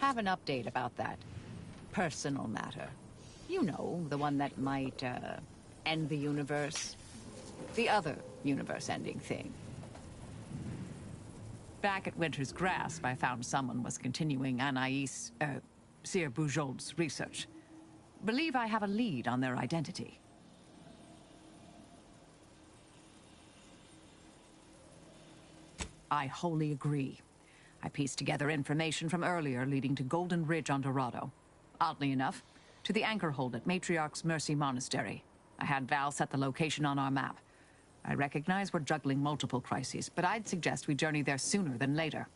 have an update about that personal matter. You know, the one that might, end the universe. The other universe-ending thing. Back at Winter's Grasp, I found someone was continuing Anais, Sir Bujold's research. Believe I have a lead on their identity. I wholly agree. I pieced together information from earlier leading to Golden Ridge on Dorado. Oddly enough, to the anchor hold at Matriarch's Mercy Monastery. I had Val set the location on our map. I recognize we're juggling multiple crises, but I'd suggest we journey there sooner than later.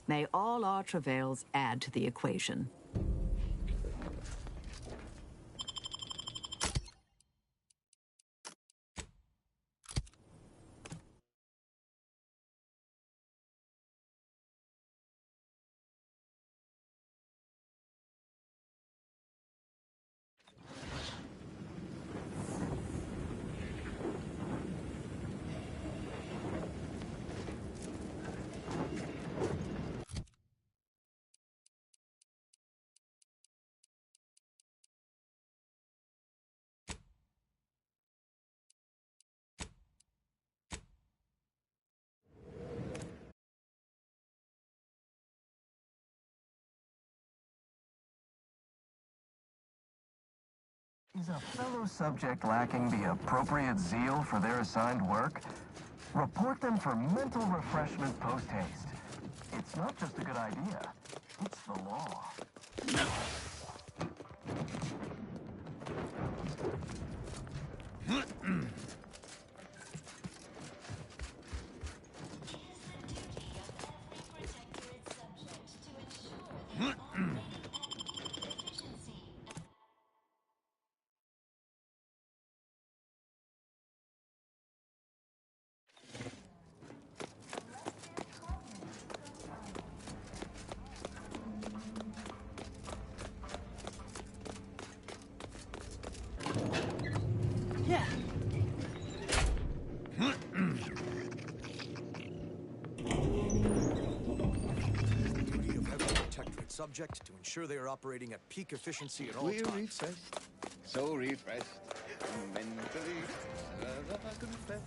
May all our travails add to the equation. Is a fellow subject lacking the appropriate zeal for their assigned work? Report them for mental refreshment post-haste. It's not just a good idea, it's the law. Subject to ensure they are operating at peak efficiency at all times. We're refreshed, so refreshed, mentally, confess,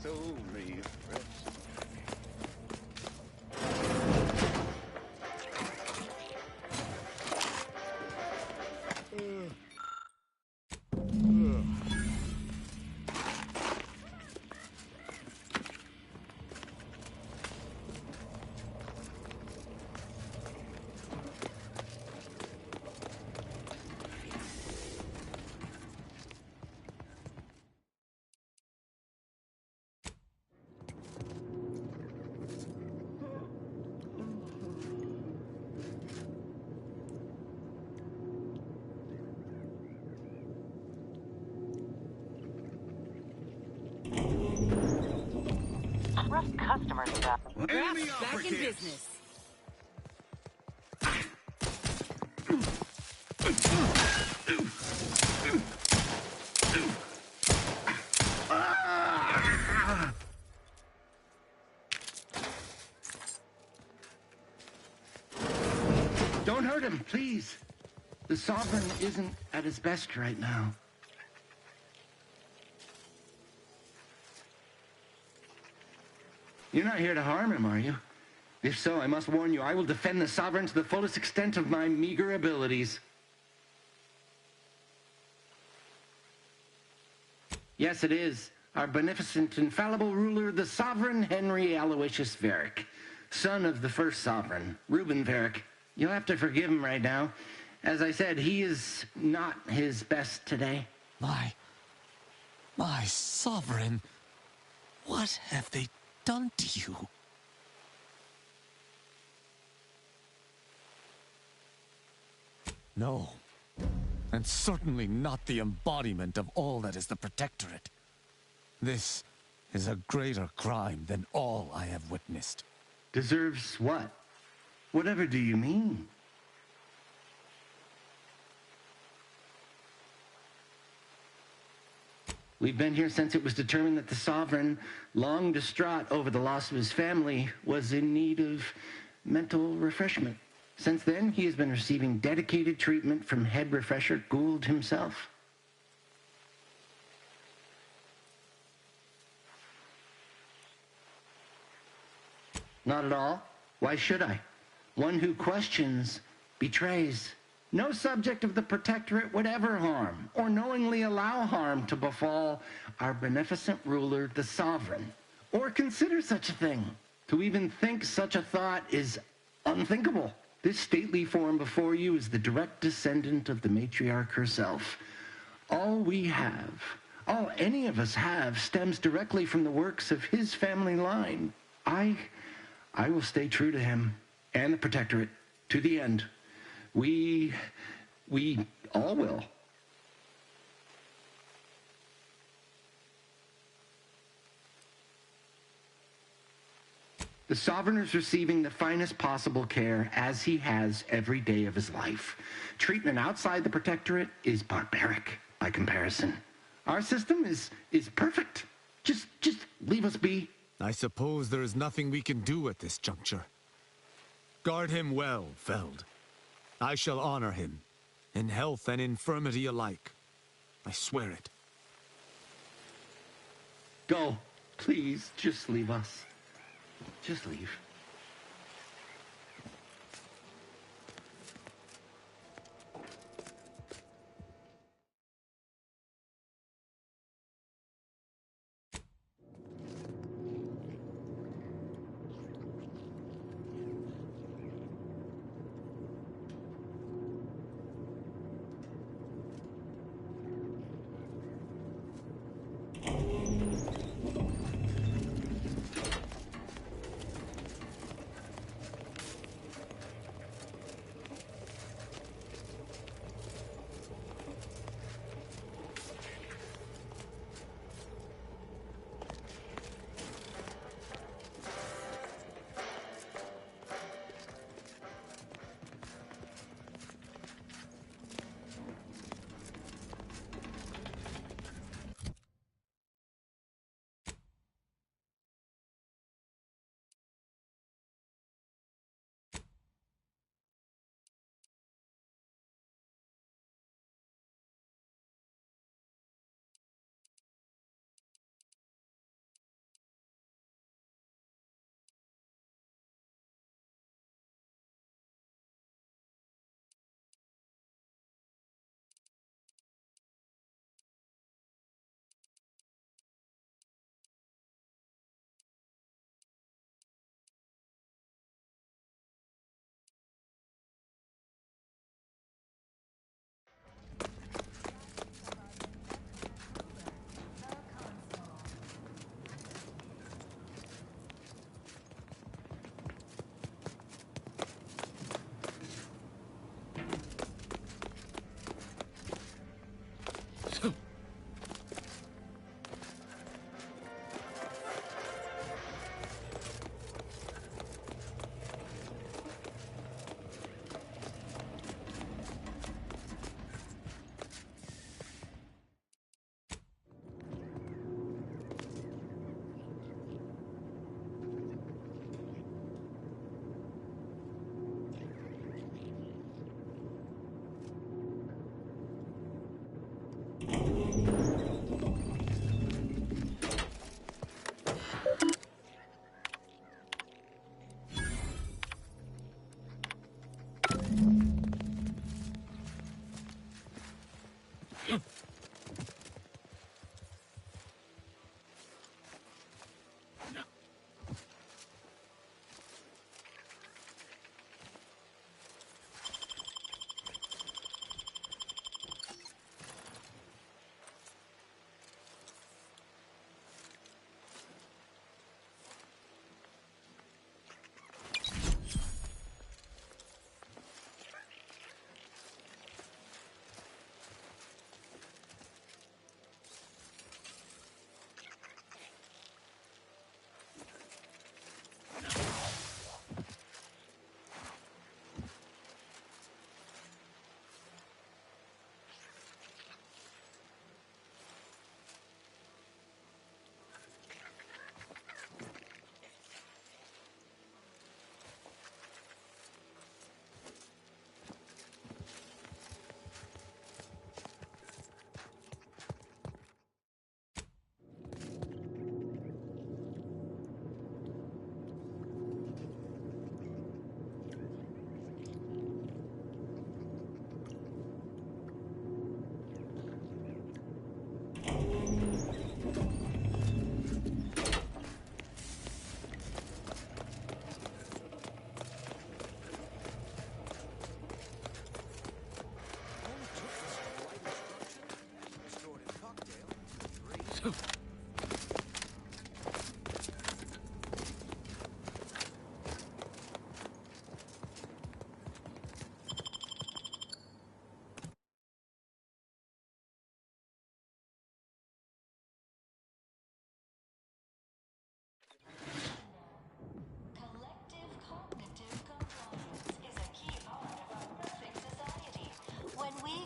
so refreshed. Rough customers about. Enemy Back in business. Don't hurt him, please. The Sovereign isn't at his best right now. You're not here to harm him, are you? If so, I must warn you, I will defend the Sovereign to the fullest extent of my meager abilities. Yes, it is. Our beneficent, infallible ruler, the Sovereign Henry Aloysius Varick, son of the first Sovereign, Reuben Varick. You'll have to forgive him right now. As I said, he is not his best today. My Sovereign, what have they done to you? No, and certainly not the embodiment of all that is the Protectorate. This is a greater crime than all I have witnessed. Deserves what? Whatever do you mean? We've been here since it was determined that the Sovereign, long distraught over the loss of his family, was in need of mental refreshment. Since then, he has been receiving dedicated treatment from head refresher Gould himself. Not at all. Why should I? One who questions betrays. No subject of the Protectorate would ever harm or knowingly allow harm to befall our beneficent ruler, the Sovereign, or consider such a thing. To even think such a thought is unthinkable. This stately form before you is the direct descendant of the matriarch herself. All we have, all any of us have, stems directly from the works of his family line. I will stay true to him and the Protectorate to the end. We all will. The Sovereign is receiving the finest possible care, as he has every day of his life. Treatment outside the Protectorate is barbaric by comparison. Our system is perfect. Just leave us be. I suppose there is nothing we can do at this juncture. Guard him well, Feld. I shall honor him, in health and infirmity alike. I swear it. Go. Please, just leave us. Just leave.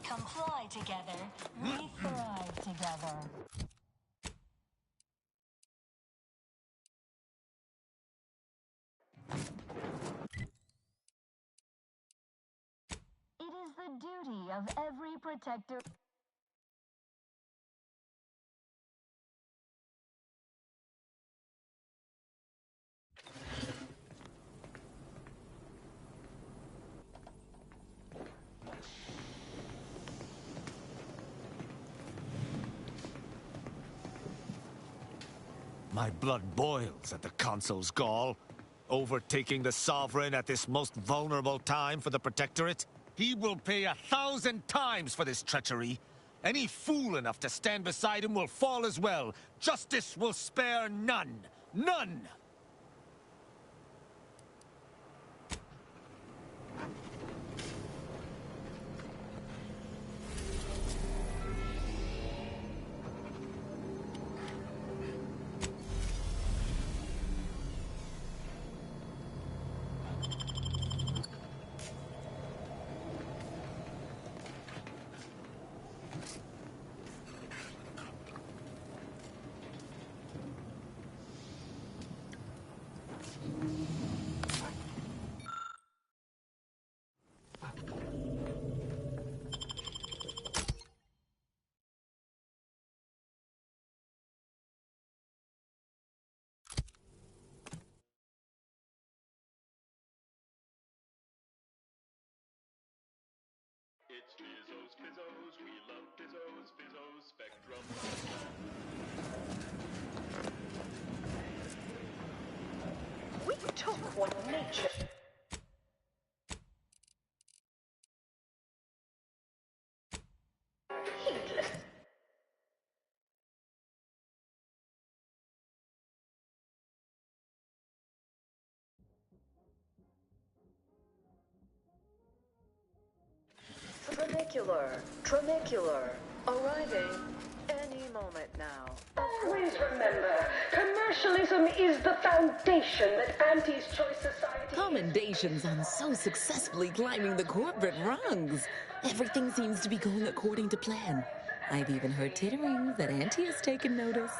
Come fly together. We thrive together. It is the duty of every protector. My blood boils at the Consul's gall. Overtaking the Sovereign at this most vulnerable time for the Protectorate. He will pay 1,000 times for this treachery. Any fool enough to stand beside him will fall as well. Justice will spare none. None! It's Fizzos, Fizzos, we love Fizzos, Fizzos, Spectrum. We took what nature... Heedless. Tramicular, arriving any moment now. Always remember, commercialism is the foundation that Auntie's Choice Society... Commendations on so successfully climbing the corporate rungs. Everything seems to be going according to plan. I've even heard tittering that Auntie has taken notice.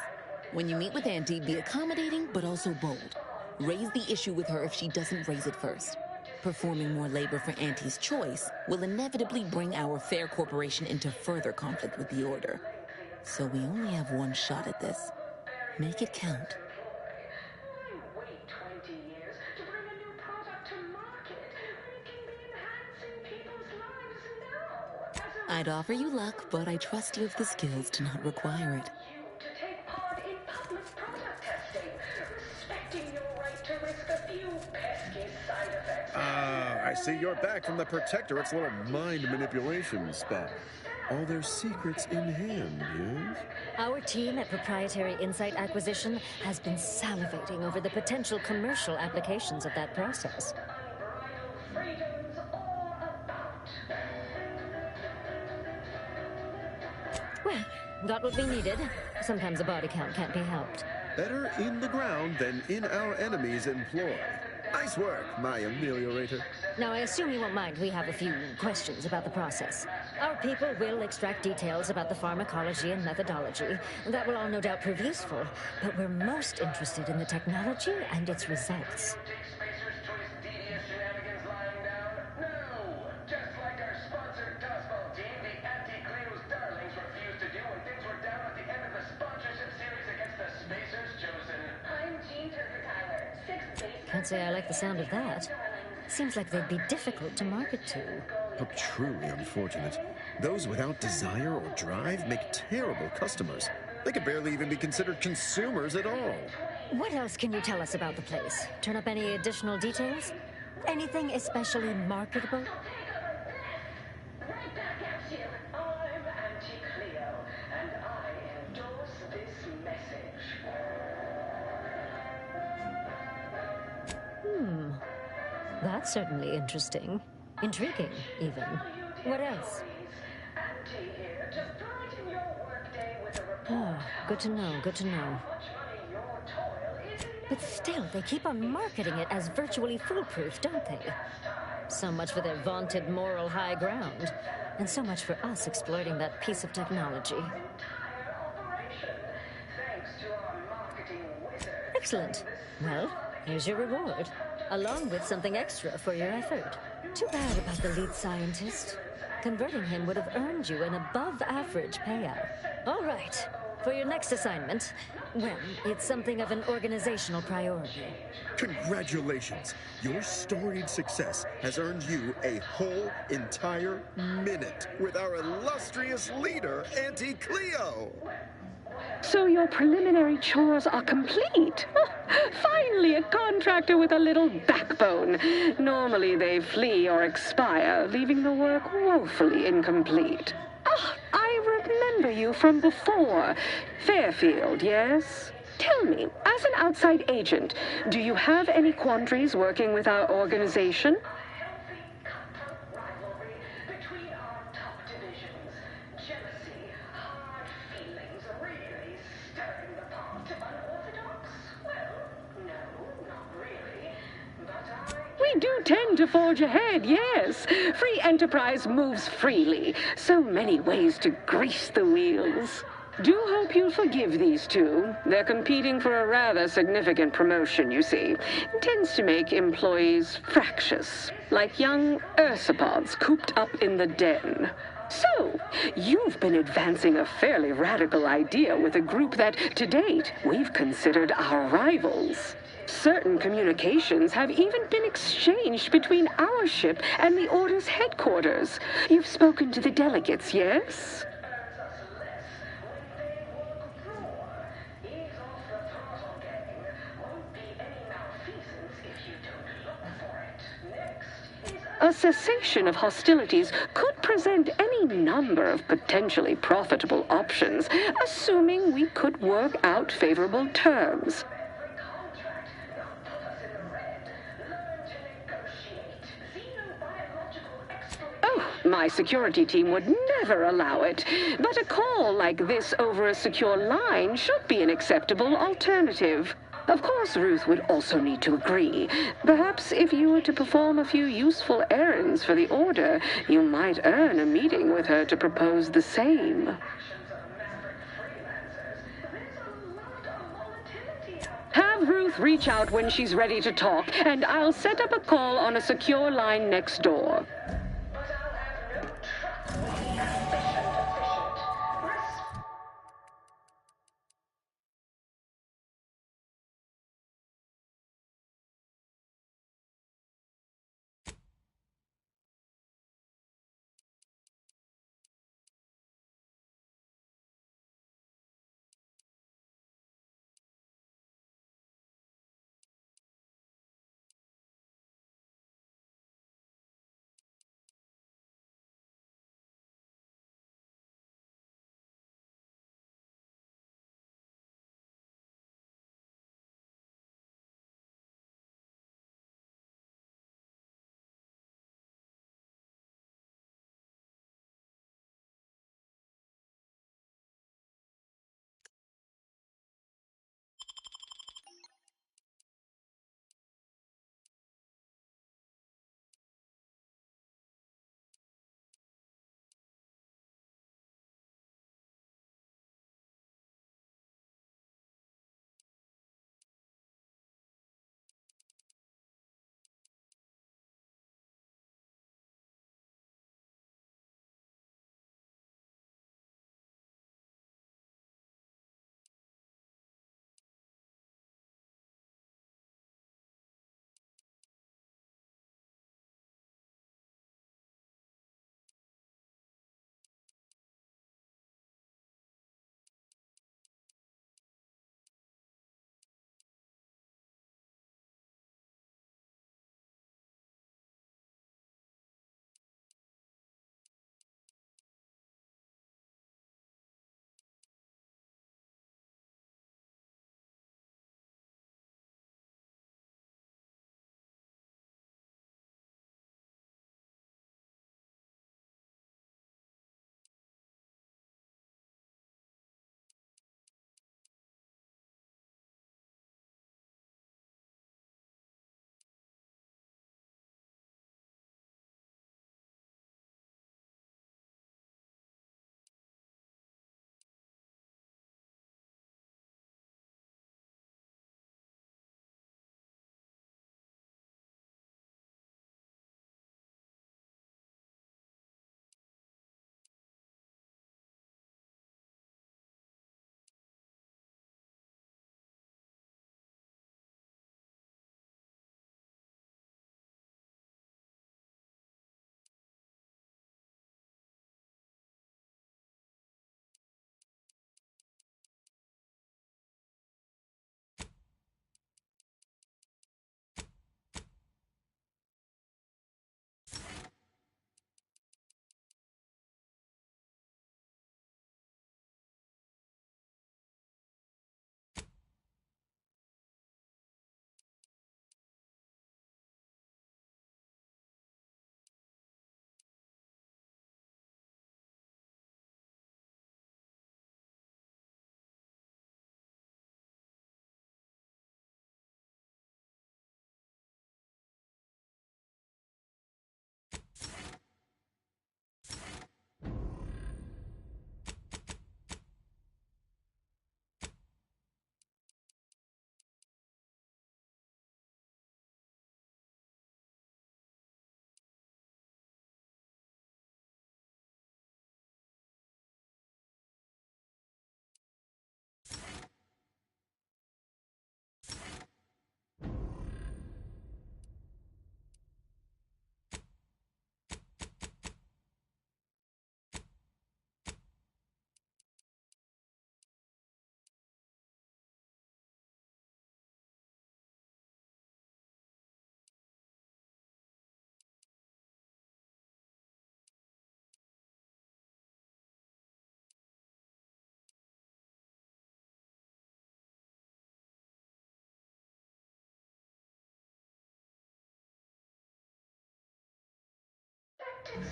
When you meet with Auntie, be accommodating but also bold. Raise the issue with her if she doesn't raise it first. Performing more labor for Auntie's Choice will inevitably bring our fair corporation into further conflict with the Order. So we only have one shot at this. Make it count. Why wait 20 years to bring a new product to market when it can be enhancing people's lives now? I'd offer you luck, but I trust you have the skills to not require it. To take part in public product testing, respecting your right to risk a few pesky side effects. I see you're back from the Protectorate's little mind manipulation spot. All their secrets in hand, yes? Our team at Proprietary Insight Acquisition has been salivating over the potential commercial applications of that process. Well, got what we needed. Sometimes a body count can't be helped. Better in the ground than in our enemy's employ. Nice work, my ameliorator. Now, I assume you won't mind we have a few questions about the process. Our people will extract details about the pharmacology and methodology. That will all no doubt prove useful, but we're most interested in the technology and its results. Can't say I like the sound of that. Seems like they'd be difficult to market to. How truly unfortunate. Those without desire or drive make terrible customers. They could barely even be considered consumers at all. What else can you tell us about the place? Turn up any additional details? Anything especially marketable? Right back at you. I'm Auntie Cleo, and I endorse this message. That's certainly interesting. Intriguing, even. What else? Good to know, good to know. But still, they keep on marketing it as virtually foolproof, don't they? So much for their vaunted moral high ground, and so much for us exploiting that piece of technology. Excellent. Well, here's your reward, along with something extra for your effort. Too bad about the lead scientist. Converting him would have earned you an above-average payout. All right. For your next assignment, well, it's something of an organizational priority. Congratulations. Your storied success has earned you a whole entire minute with our illustrious leader, Auntie Cleo. So your preliminary chores are complete. Oh, finally, a contractor with a little backbone. Normally they flee or expire, leaving the work woefully incomplete. Ah, I remember you from before. Fairfield, yes? Tell me, as an outside agent, do you have any quandaries working with our organization? We do tend to forge ahead, yes. Free enterprise moves freely. So many ways to grease the wheels. Do hope you'll forgive these two. They're competing for a rather significant promotion, you see. It tends to make employees fractious, like young ursopods cooped up in the den. So, you've been advancing a fairly radical idea with a group that, to date, we've considered our rivals. Certain communications have even been exchanged between our ship and the Order's headquarters. You've spoken to the delegates, yes? A cessation of hostilities could present any number of potentially profitable options, assuming we could work out favorable terms. Oh, my security team would never allow it, but a call like this over a secure line should be an acceptable alternative. Of course, Ruth would also need to agree. Perhaps if you were to perform a few useful errands for the Order, you might earn a meeting with her to propose the same. Have Ruth reach out when she's ready to talk, and I'll set up a call on a secure line next door.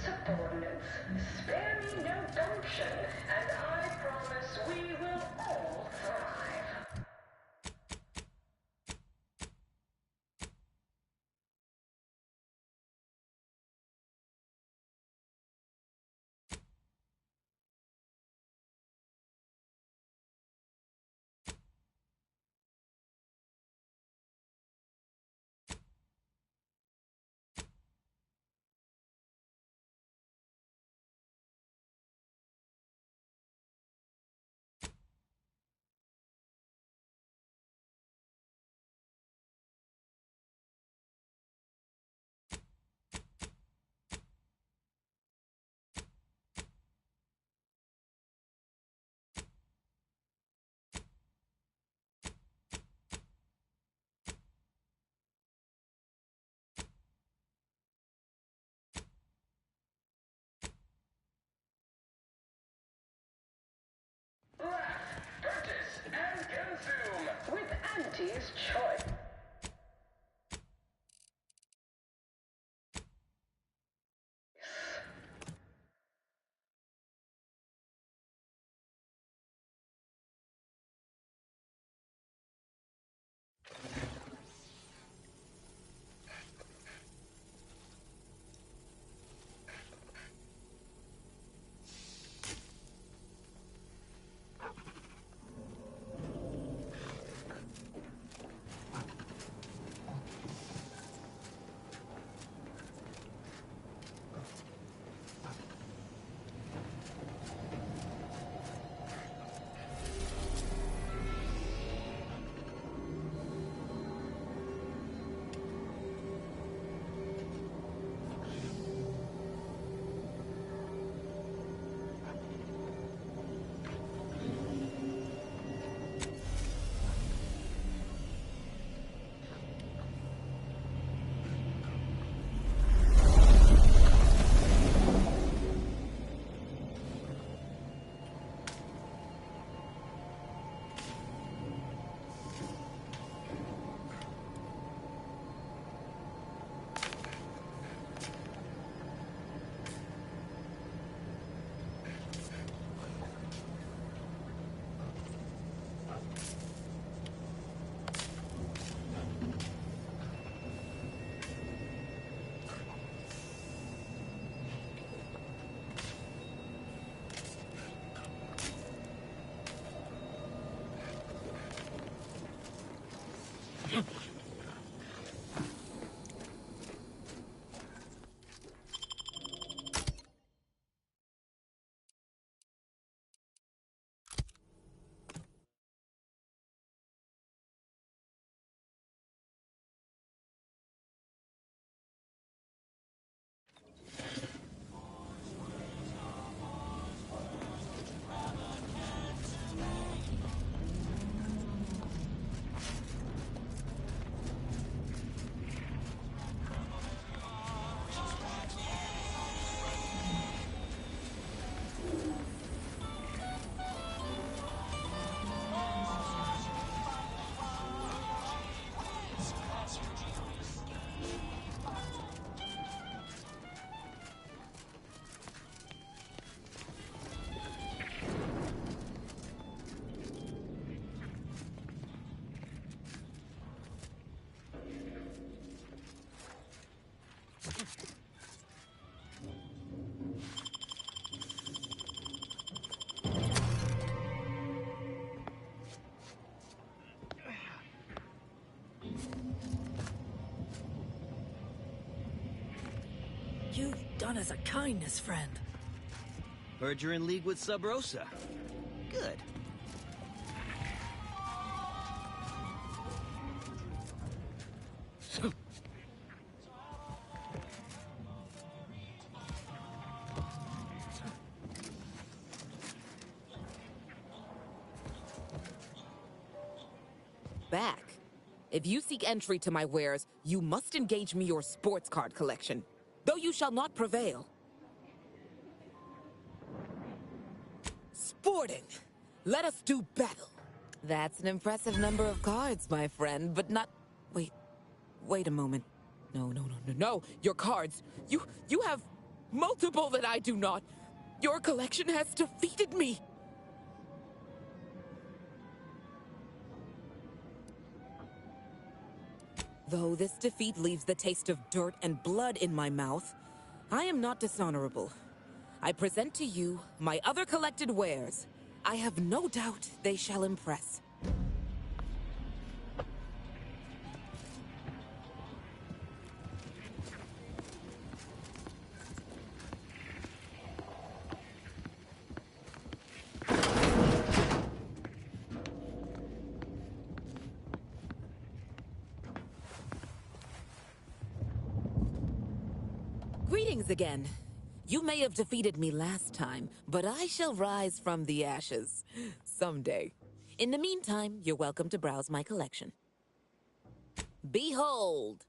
subordinates. Spare me no gumption, and I promise we will all thrive. Purchase and consume with Auntie's choice. You've done us a kindness, friend. Heard you're in league with Sub Rosa. Good. Back. If you seek entry to my wares, you must engage me your sports card collection, though you shall not prevail. Sporting! Let us do battle! That's an impressive number of cards, my friend, but not... Wait a moment. No. Your cards. You have multiple that I do not. Your collection has defeated me. Though this defeat leaves the taste of dirt and blood in my mouth, I am not dishonorable. I present to you my other collected wares. I have no doubt they shall impress. Greetings again. You may have defeated me last time, but I shall rise from the ashes someday. In the meantime, you're welcome to browse my collection. Behold!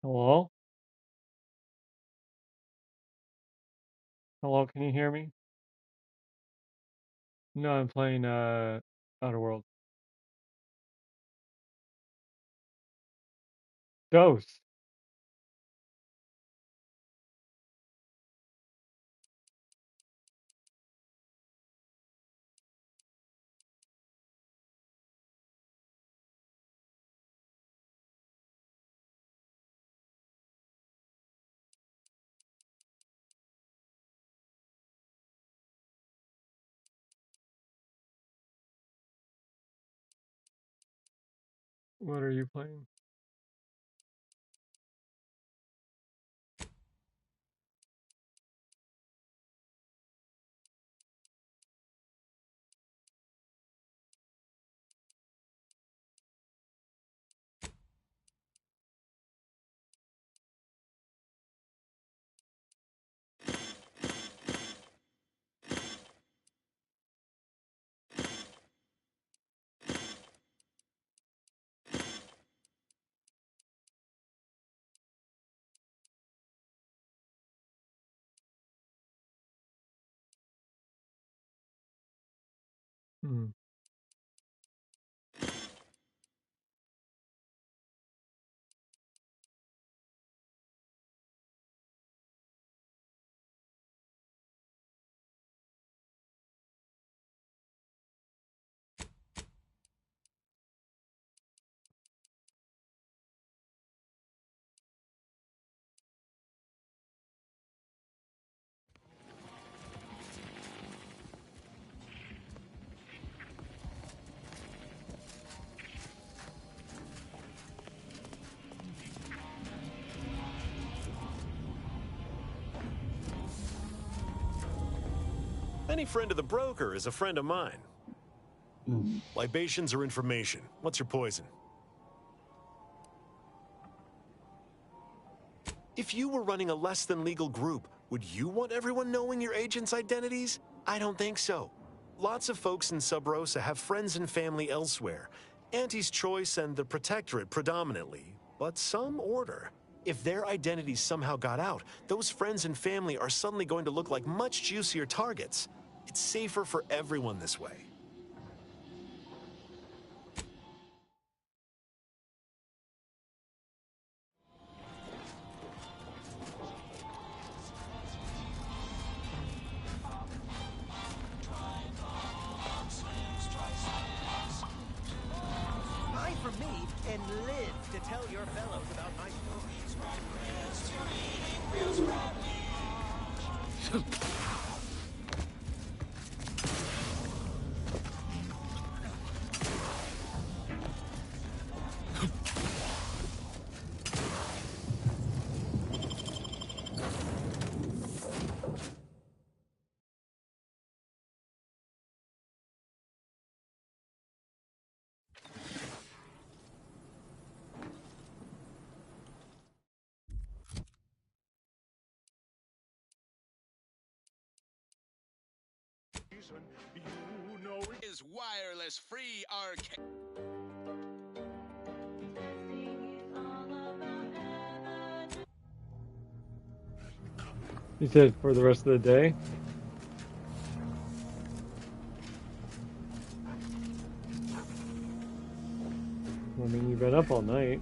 Hello? Hello, can you hear me? No, I'm playing Outer Worlds. Dose. What are you playing? Hmm. Any friend of the broker is a friend of mine. Libations or information? What's your poison? If you were running a less than legal group, would you want everyone knowing your agents' identities? I don't think so. Lots of folks in Sub Rosa have friends and family elsewhere. Auntie's Choice and the Protectorate predominantly, but some order. If their identities somehow got out, those friends and family are suddenly going to look like much juicier targets. It's safer for everyone this way. Buy from me and live to tell your fellows about my story. You know it is wireless free arcade. You said for the rest of the day? I mean, you've been up all night.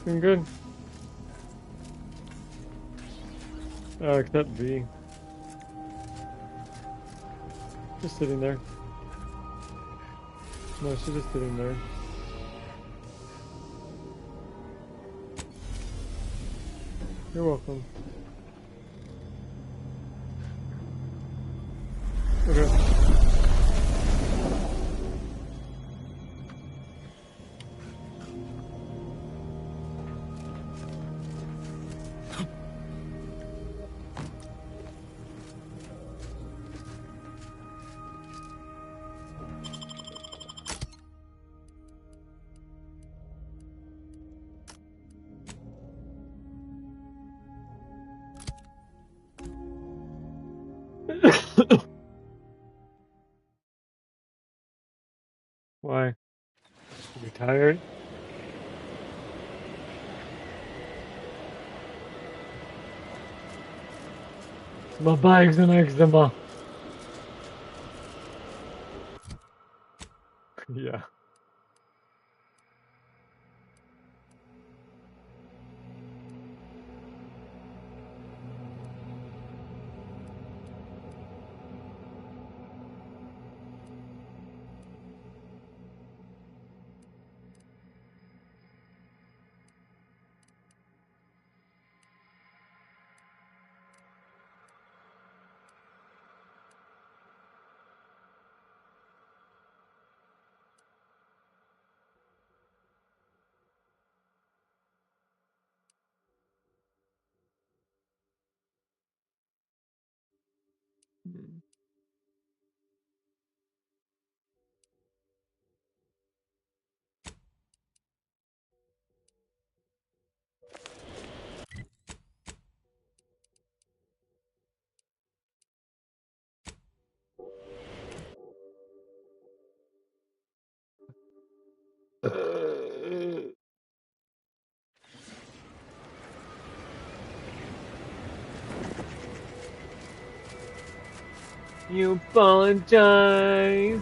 Doing good. Except V. Just sitting there. No, she's just sitting there. You're welcome. Okay. Why? You tired? My bag's an eczema. Yeah. You apologize.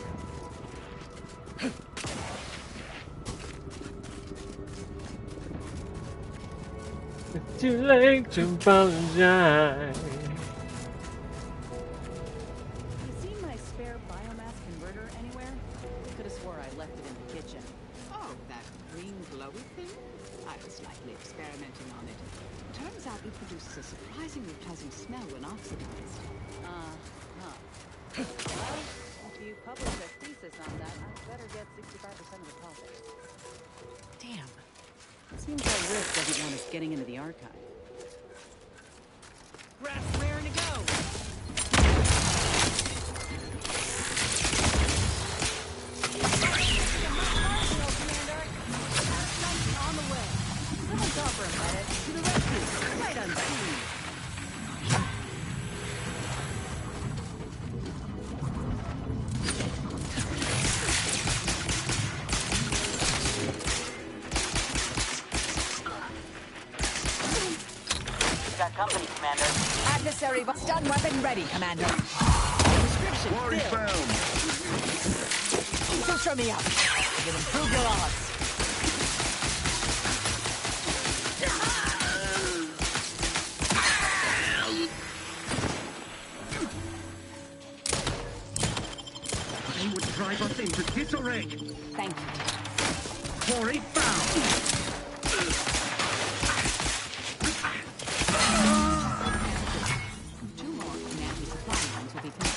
too late to apologize. You seen my spare biomass converter anywhere? I could have swore I left it in the kitchen. Oh, that green glowy thing? I was slightly experimenting on it. Turns out it produces a surprisingly pleasant smell when oxidized. Well, if you publish a thesis on that, I'd better get 65% of the profit. Damn. Seems like Rick doesn't want us getting into the archive. Rat's raring to go! On the way. Someone's offer a medic to the rescue. Right unseen. Got company, Commander. Adversary stun weapon ready, Commander. Description Quarry filled. found. Just show me up. You'll improve your odds. They would drive us into disarray. Thank you. Quarry found. Two more command supply lines will be finished.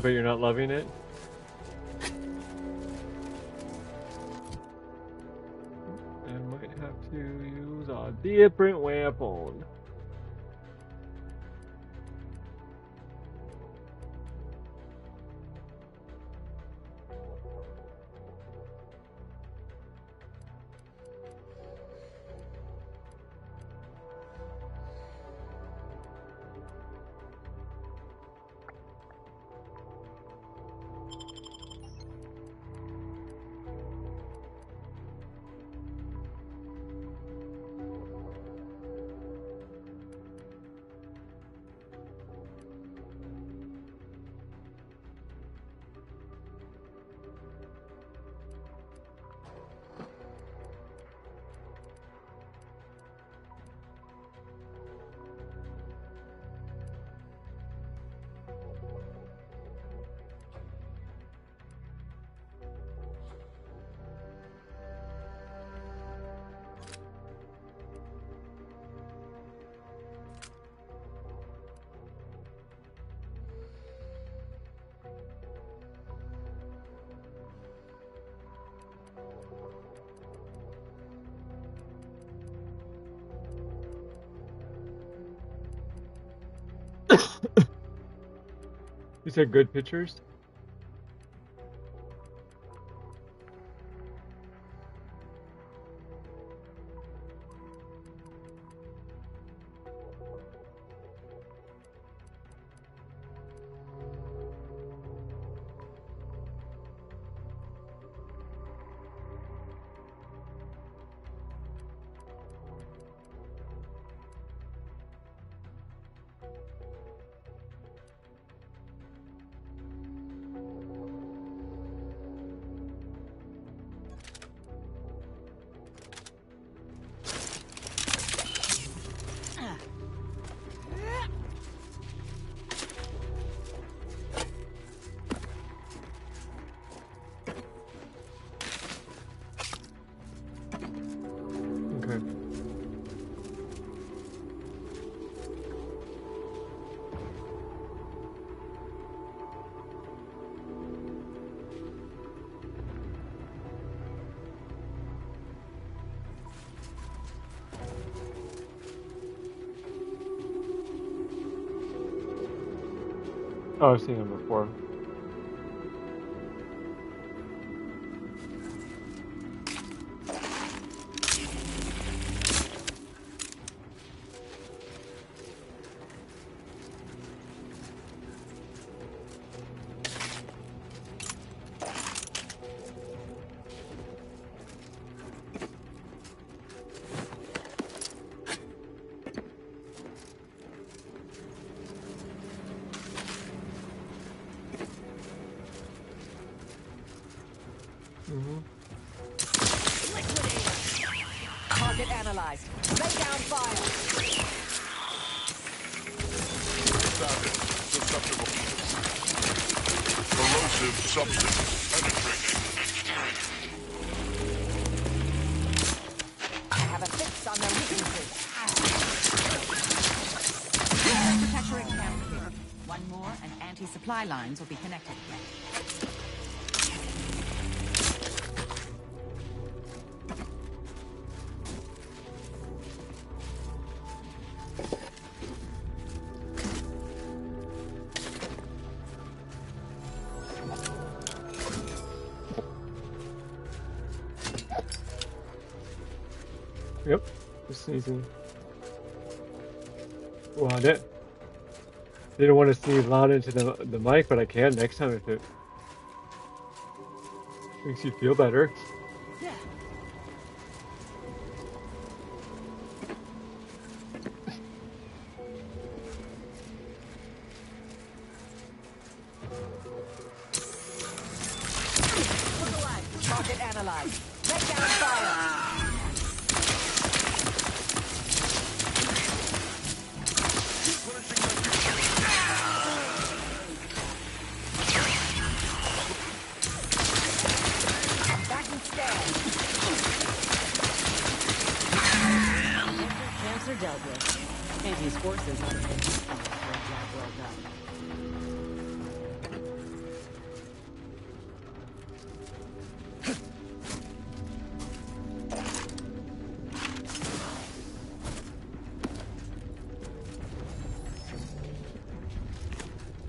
But you're not loving it. I might have to use a different weapon. You said good pictures? Okay. Oh, I've seen him before. Target analyzed. Lay down fire. Susceptible. Corrosive substance penetrating. I have a fix on their weaknesses. Protectorate camp clear. One more and anti-supply lines will be connected again. Yep, just sneezing. Well, I didn't want to sneeze loud into the mic, but I can next time if it makes you feel better. Yeah. Target analyzed. Lay down fire. Cancer dealt with. Andy's forces ought to been for a job well done.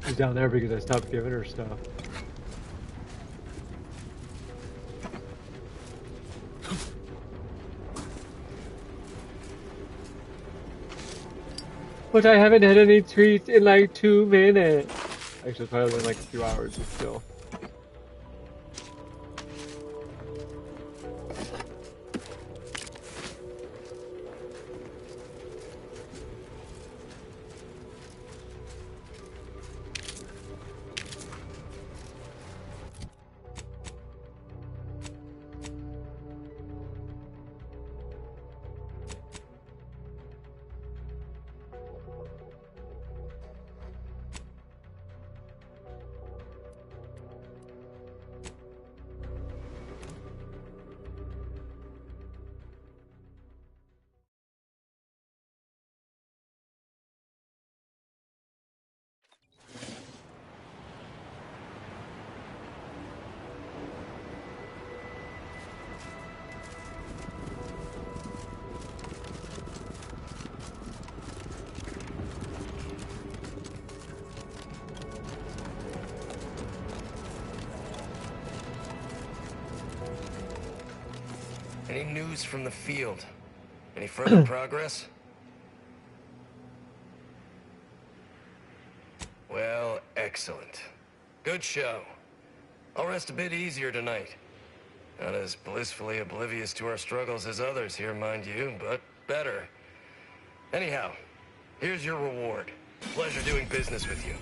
She's down there because I stopped giving her stuff. But I haven't had any treats in like 2 minutes. Actually, it's probably been like a few hours, but still. Any news from the field? Any further progress? Well, excellent. Good show. I'll rest a bit easier tonight. Not as blissfully oblivious to our struggles as others here, mind you, but better. Anyhow, here's your reward. Pleasure doing business with you.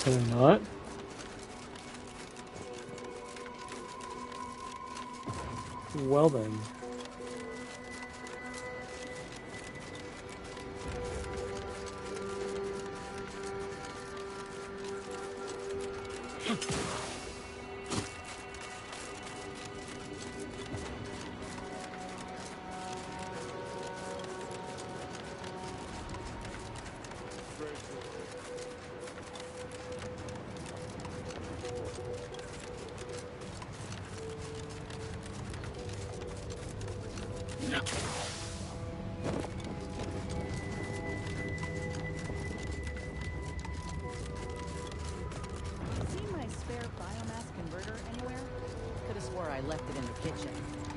Or not. Well then. Seen my spare biomass converter anywhere? Could have swore I left it in the kitchen.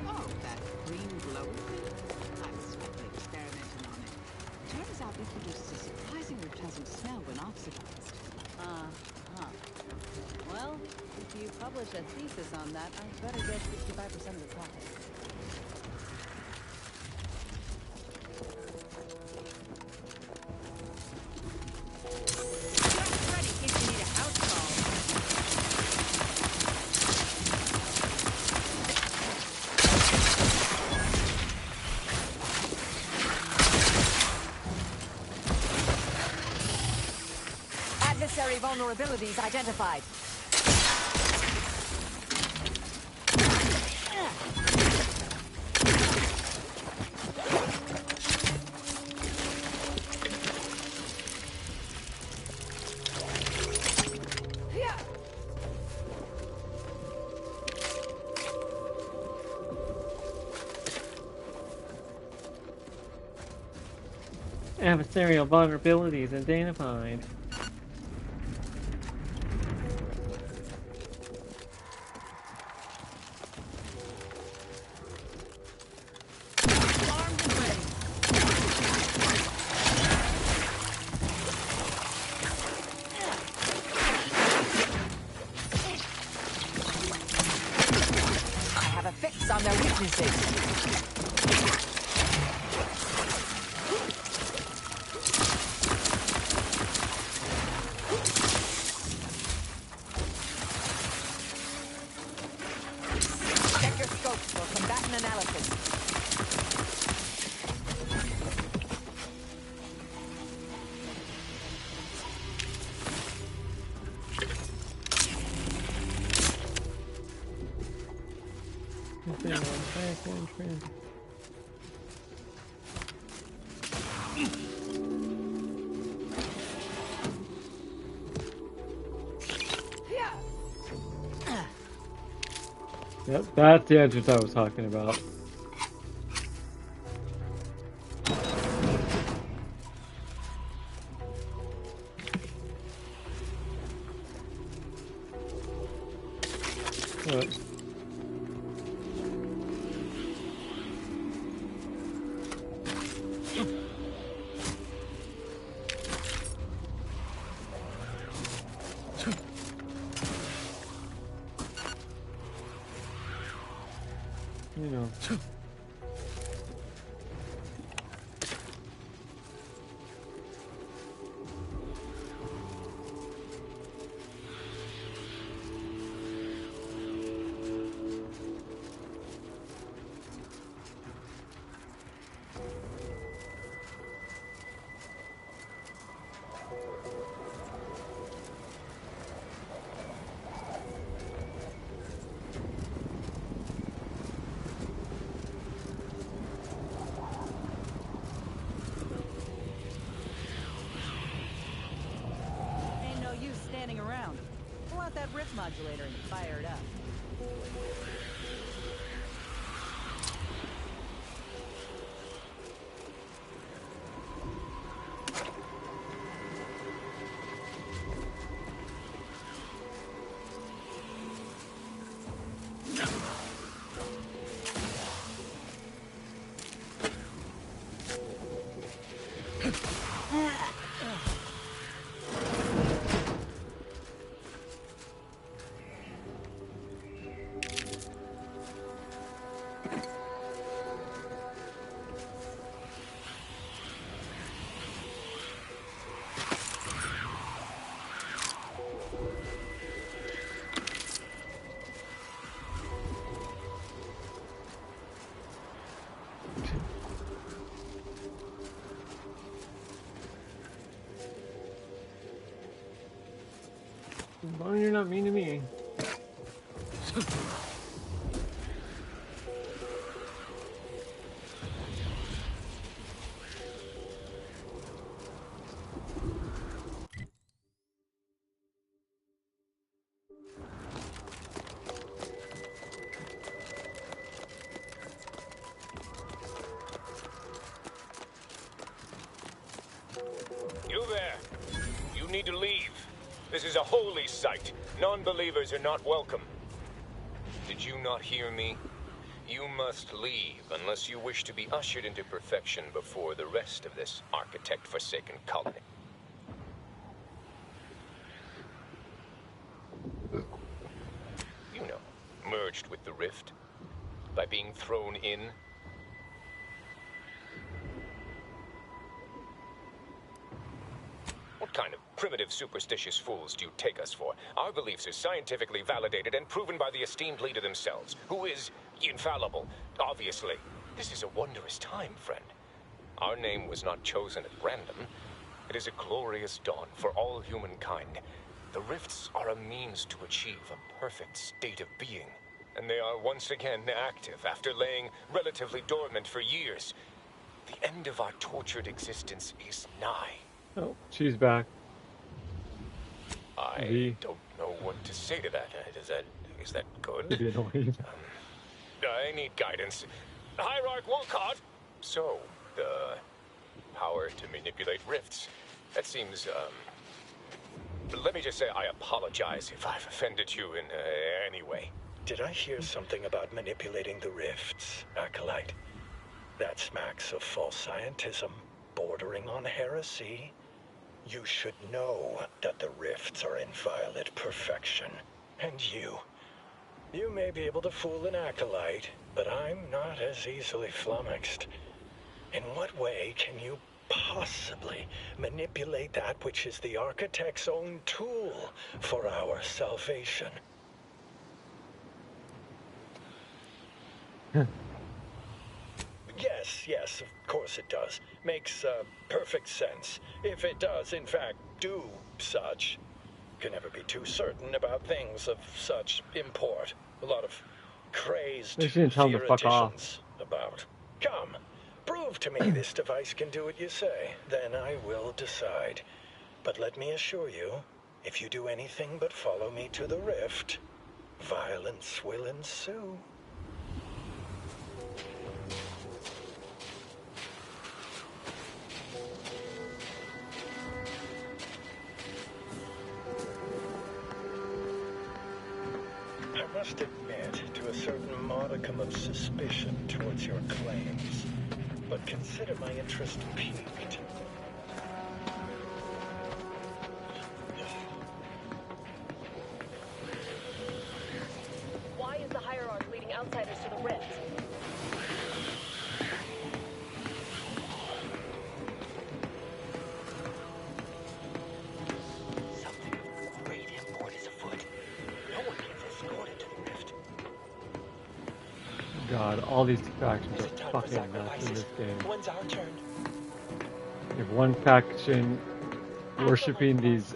Oh, that green glow thing? I was speculating experimenting on it. Turns out it produces a surprisingly pleasant smell when oxidized. Uh-huh. Well, if you publish a thesis on that, I better get 65% of the profit. Just ready in case you need a house call. Adversary vulnerabilities identified. Adversarial vulnerabilities identified. I have a fix on their weaknesses. Check your scopes for combatant analysis. Yep, that's the entrance I was talking about. What? You know. Ain't no use standing around. Pull out that rift modulator and fire it up. As long as you're not mean to me. This is a holy site. Non-believers are not welcome. Did you not hear me? You must leave unless you wish to be ushered into perfection before the rest of this architect-forsaken colony. You know, merged with the rift. By being thrown in. What kind of primitive, superstitious fools do you take us for? Our beliefs are scientifically validated and proven by the esteemed leader themselves, who is infallible, obviously. This is a wondrous time, friend. Our name was not chosen at random. It is a glorious dawn for all humankind. The rifts are a means to achieve a perfect state of being, and they are once again active after laying relatively dormant for years. The end of our tortured existence is nigh. Oh, she's back. I don't know what to say to that. Is that good? Maybe annoying. I need guidance. Hierarch Wolcott! So, the power to manipulate rifts. That seems, let me just say I apologize if I've offended you in any way. Did I hear something about manipulating the rifts, Acolyte? That smacks of false scientism, bordering on heresy. You should know that the rifts are inviolate perfection. And you may be able to fool an Acolyte, but I'm not as easily flummoxed. In what way can you possibly manipulate that which is the Architect's own tool for our salvation? Yes, of course it does. Makes perfect sense. If it does, in fact, do such. Can never be too certain about things of such import. A lot of crazed theoreticians about. Come, prove to me this device can do what you say, then I will decide. But let me assure you, if you do anything but follow me to the rift, violence will ensue. I must admit to a certain modicum of suspicion towards your claims, but consider my interest piqued. Why is the Hierarch leading outsiders to the rift? God, all these factions are fucking nuts in this game. When's our turn? You have one faction worshipping these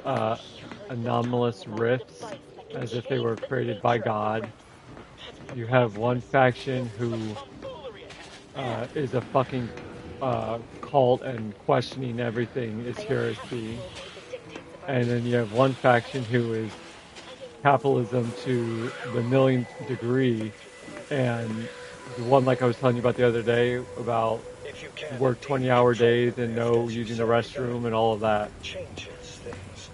anomalous rifts as if they were created by God. You have one faction who is a fucking cult and questioning everything is heresy. And then you have one faction who is capitalism to the millionth degree, and the one like I was telling you about the other day about work 20-hour days and no using the restroom and all of that. Changes things.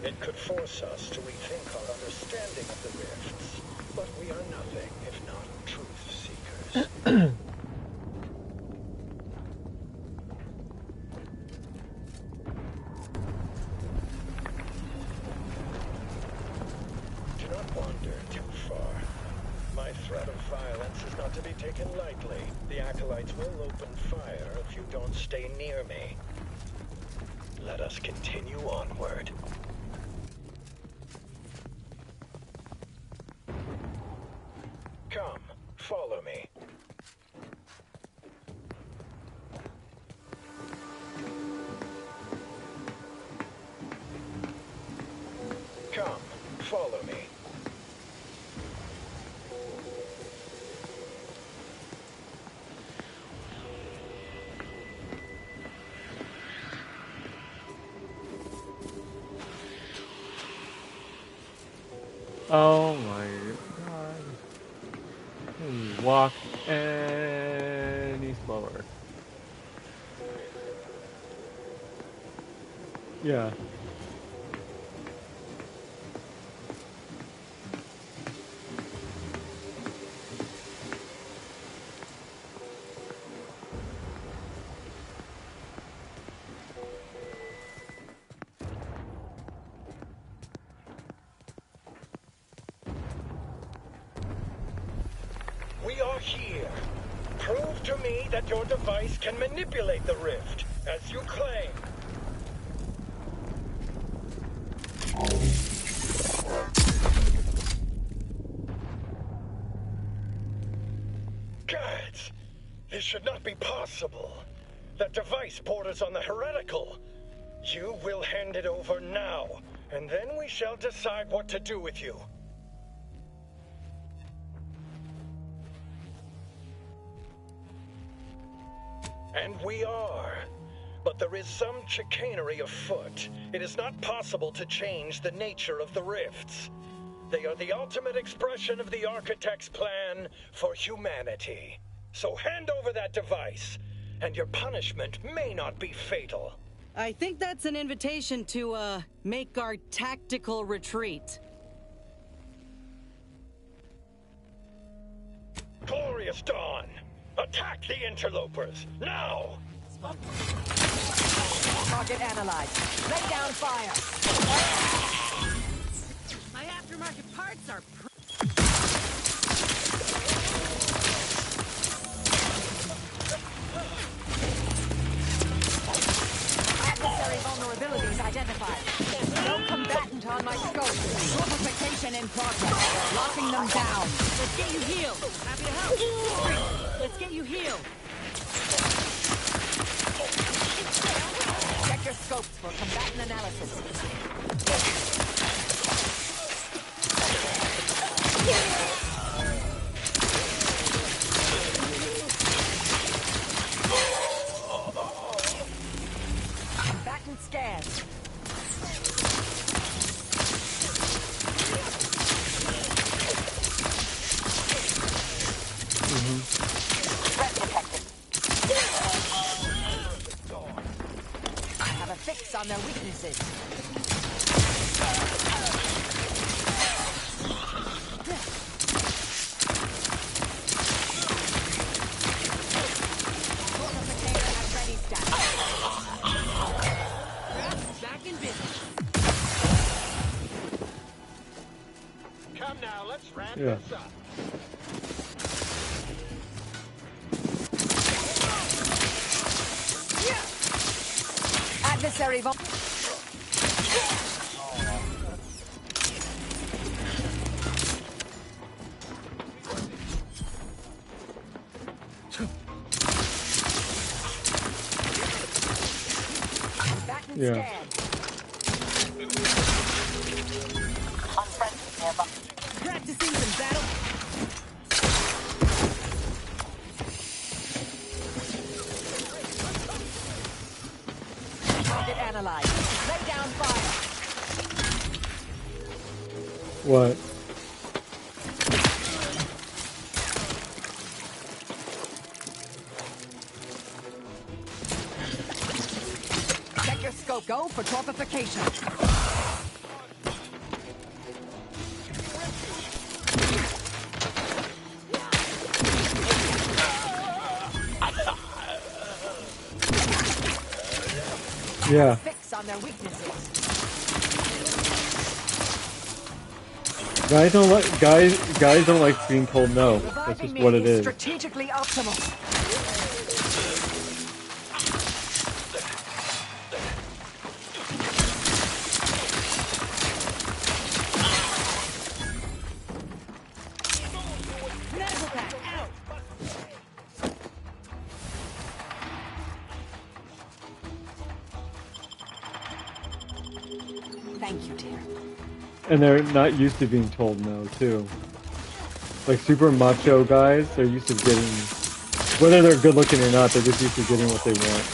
It could force us to rethink our understanding of the rifts, but we are nothing if not truth seekers. Do not wander too far. My threat of violence is not to be taken lightly. The Acolytes will open fire if you don't stay near me. Let us continue onward. Come, follow me. Come, follow me. Oh my god. Can you walk any slower? Yeah. Now here, prove to me that your device can manipulate the rift, as you claim. Gods, this should not be possible. That device borders on the heretical. You will hand it over now, and then we shall decide what to do with you. And we are. But there is some chicanery afoot. It is not possible to change the nature of the rifts. They are the ultimate expression of the Architect's plan for humanity. So hand over that device, and your punishment may not be fatal. I think that's an invitation to, make our tactical retreat. Glorious dawn! Attack the interlopers, now! Target analyzed. Lay down fire. My aftermarket parts are Adversary vulnerabilities identified. No combatant on my scope. Fortification in progress. Locking them down. Let's get you healed. Happy to help. Let's get you healed. Check your scopes for combatant analysis. Combatant scans. Threat detected. I have a fix on their weaknesses. Back in business. Come now, let's wrap Yeah. this up. Adversary Yeah. Practicing some battle. Target analyzed. Lay down fire. What? Check your scope. Go for torpification. Yeah. Fix on their weaknesses. Guys don't like being told no. That's just what it is. Strategically optimal. Medical pack out. Thank you, dear. And they're not used to being told no, too. Like super macho guys, they're used to getting, whether they're good looking or not, they're just used to getting what they want.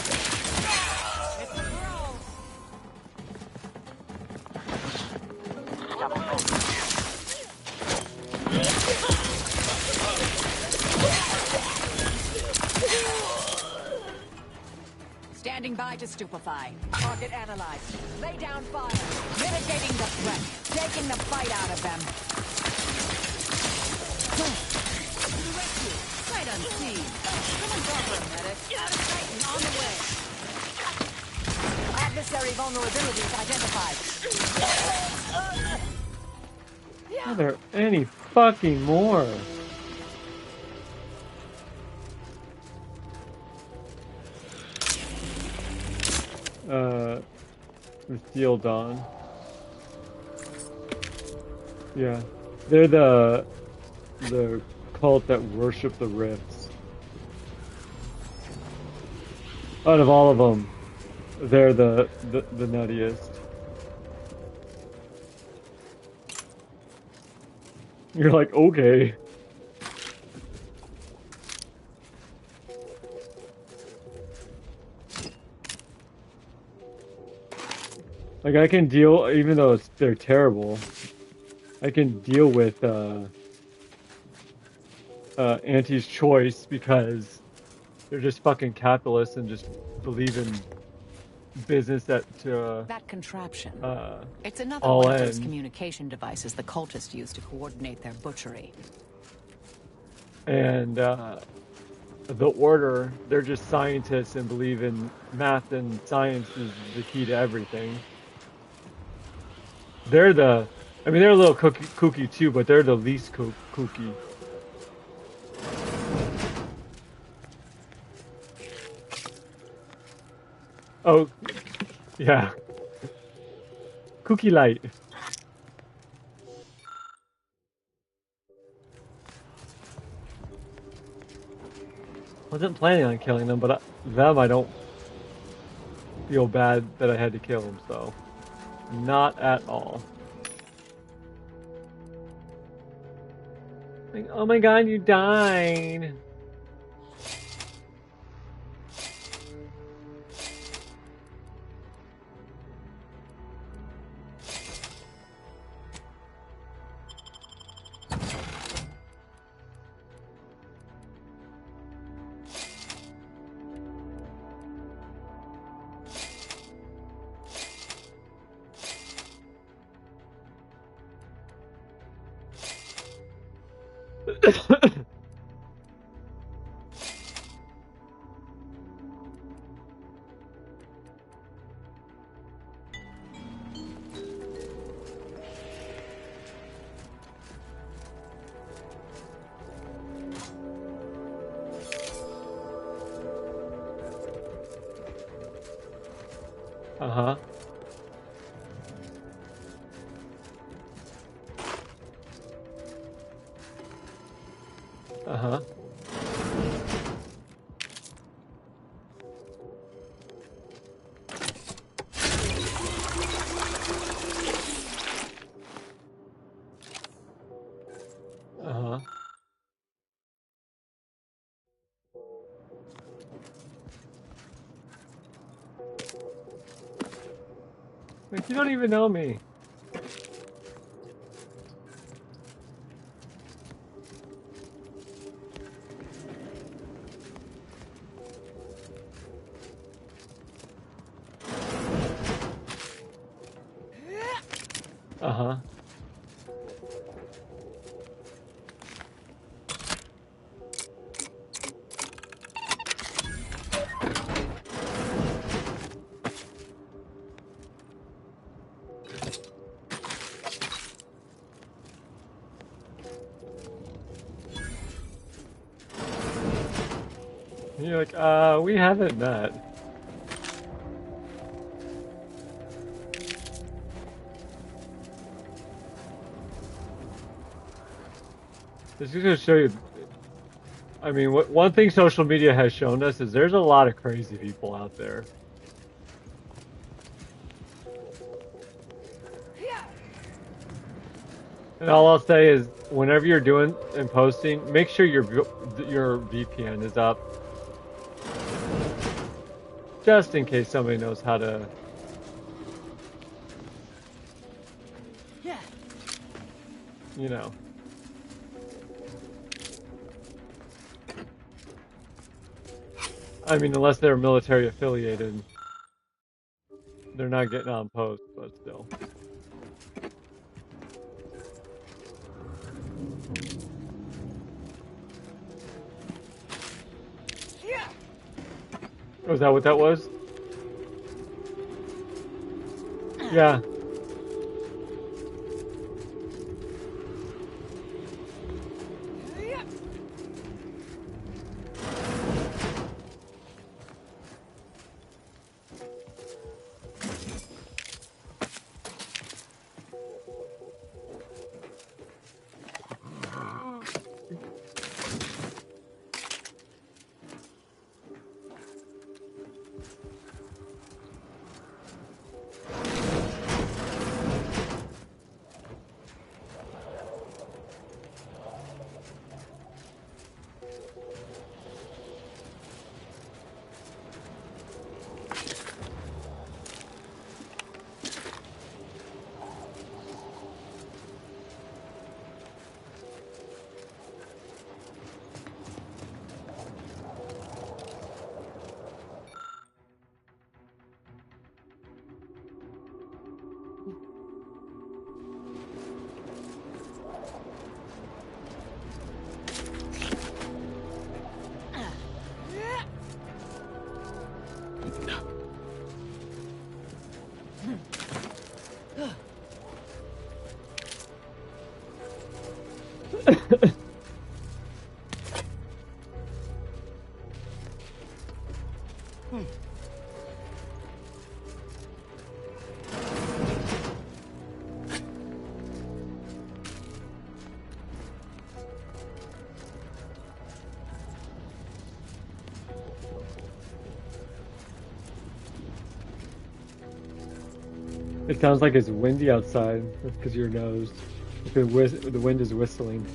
Standing by to stupefy. Target analyzed. Lay down fire. Mitigating the threat. Taking the fight out of them. Sight unseen. Come and cover, medic. Out of sight and on the way. Adversary vulnerabilities identified. Are there any fucking more? The Steel Dawn. Yeah. They're the cult that worship the rifts. Out of all of them, they're the nuttiest. You're like, okay. Like, I can deal, even though they're terrible, I can deal with Auntie's choice because they're just fucking capitalists and just believe in business that contraption. It's another all one of those ends. communication devices the cultists use to coordinate their butchery. And the Order, they're just scientists and believe in math and science is the key to everything. They're they're a little kooky too, but they're the least kooky. Oh, yeah. Kooky light. Wasn't planning on killing them, but I don't feel bad that I had to kill them, so not at all. Like, oh my god, you died. Uh-huh. Uh-huh. Uh-huh. Like, you don't even know me. Uh-huh. And you're like, we haven't met. This is gonna show you. I mean, one thing social media has shown us is there's a lot of crazy people out there. And all I'll say is, whenever you're doing and posting, make sure your VPN is up, just in case somebody knows how to. Yeah. You know. I mean, unless they're military affiliated, they're not getting on post, but still. Oh, is that what that was? Yeah. It sounds like it's windy outside. That's because your nose. The wind is whistling.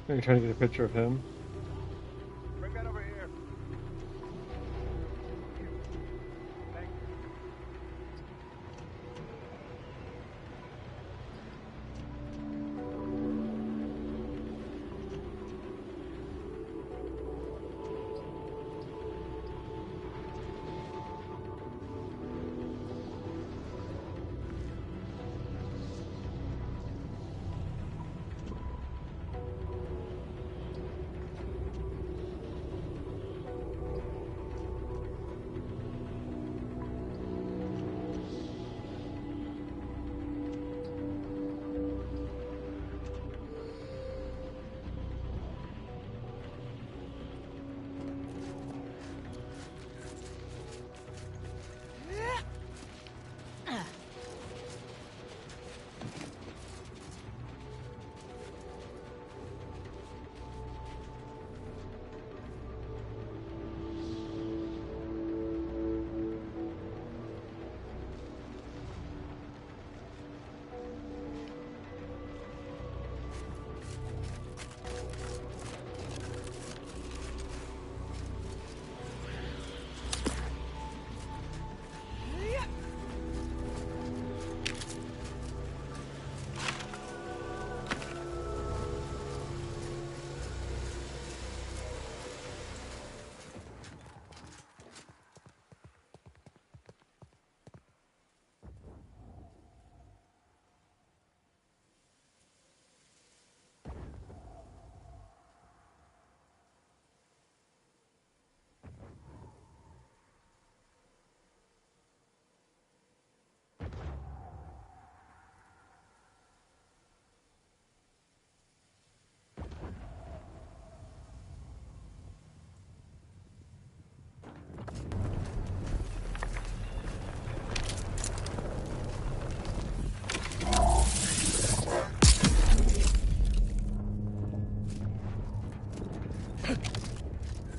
I'm trying to get a picture of him. Bring that over here.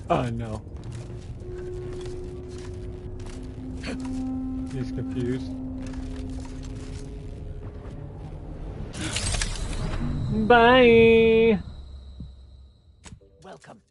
Oh no. He's confused. Bye! Welcome.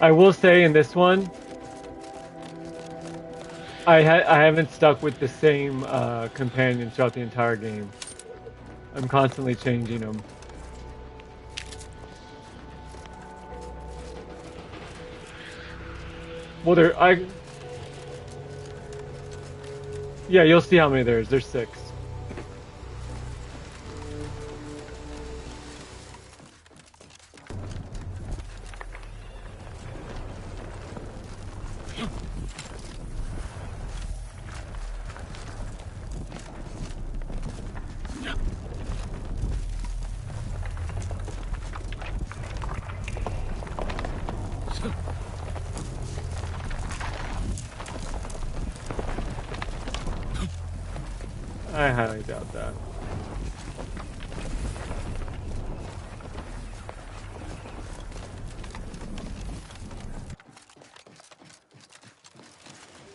I will say in this one, I haven't stuck with the same companion throughout the entire game. I'm constantly changing them. Well, yeah, you'll see how many there is. There's 6. I highly doubt that.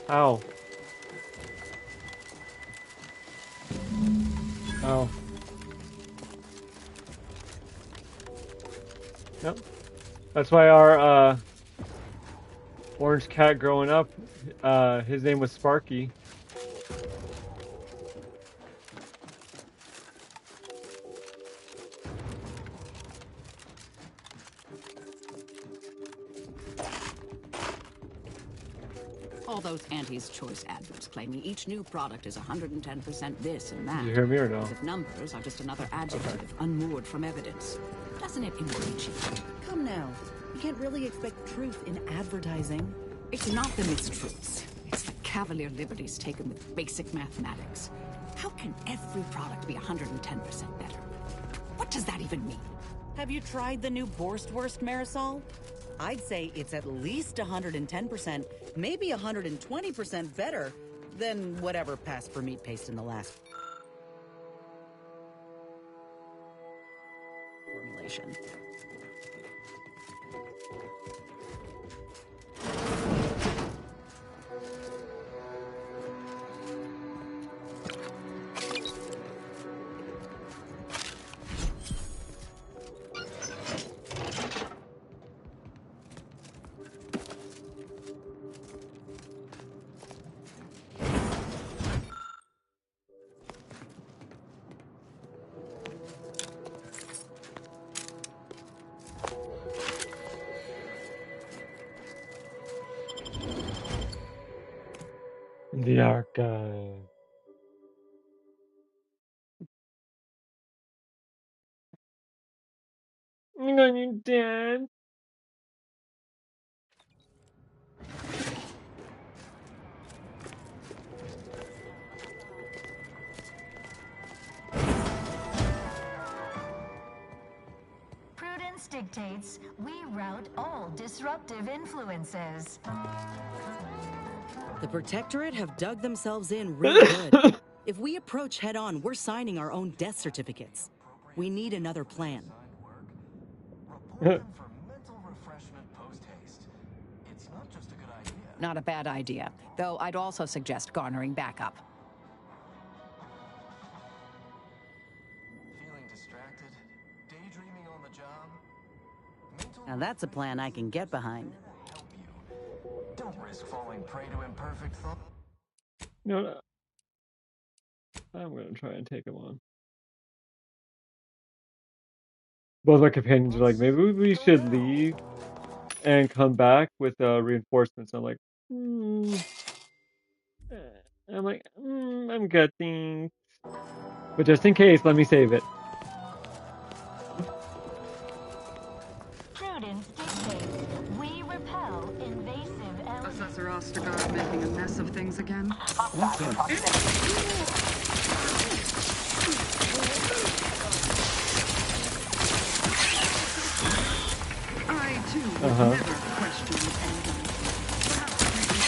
Ow. Oh. Yep. That's why our orange cat growing up, his name was Sparky. All those Auntie's Choice adverts claiming each new product is 110% this and that. Did you hear me or no? As if numbers are just another adjective unmoored from evidence. Doesn't it enrage you? Come now. You can't really expect truth in advertising. It's not the mistruths. It's the cavalier liberties taken with basic mathematics. How can every product be 110% better? What does that even mean? Have you tried the new Borstwurst Marisol? I'd say it's at least 110%, maybe 120% better than whatever passed for meat paste in the last formulation. The archive. I'm going you dead. Prudence dictates we rout all disruptive influences. The Protectorate have dug themselves in real good. If we approach head-on, we're signing our own death certificates. We need another plan. Not a bad idea, though I'd also suggest garnering backup. Feeling distracted? Daydreaming on the job? Now that's a plan I can get behind. Don't risk falling prey to imperfect thought. No. I'm gonna try and take him on. Both my companions are like, maybe we should leave and come back with reinforcements. I'm like, I'm good, thanks. But just in case, let me save it. Prudence dictates we repel invasive elements. Assessor Ostergaard making a mess of things again. I too would never question anyone. Perhaps I can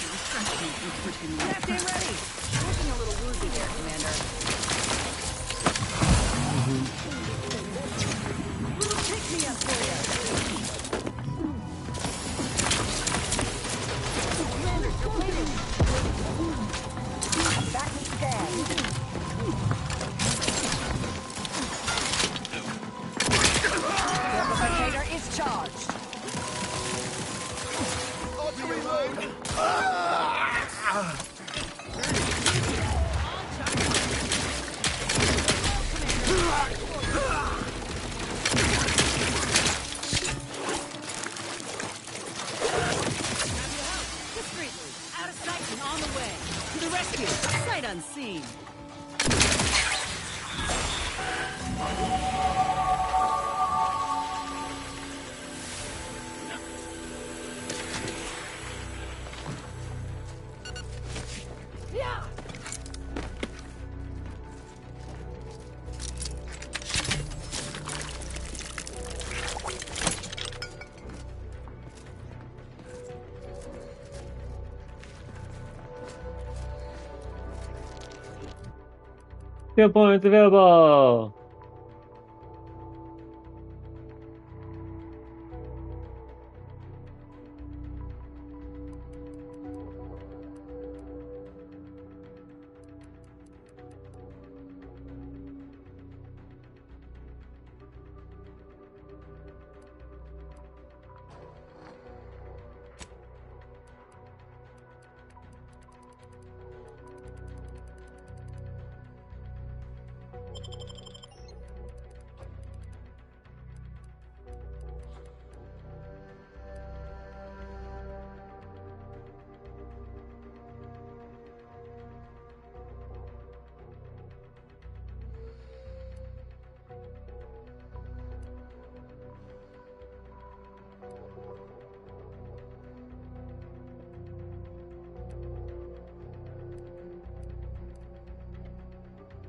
refresh me and put him right. Stay ready. Looking a little woozy there, Commander. Pick me up for you. Commander, you're bleeding. Back me stand. The replicator is charged. Discreetly, out of sight and on the way. To the rescue, sight unseen. Skill points available.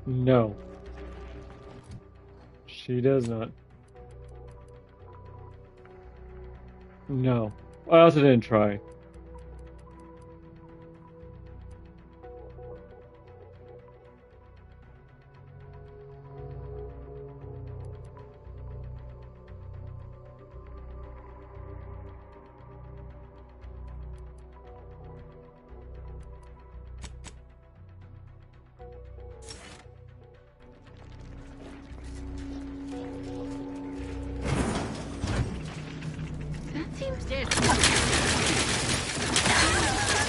No. She does not. No. I also didn't try.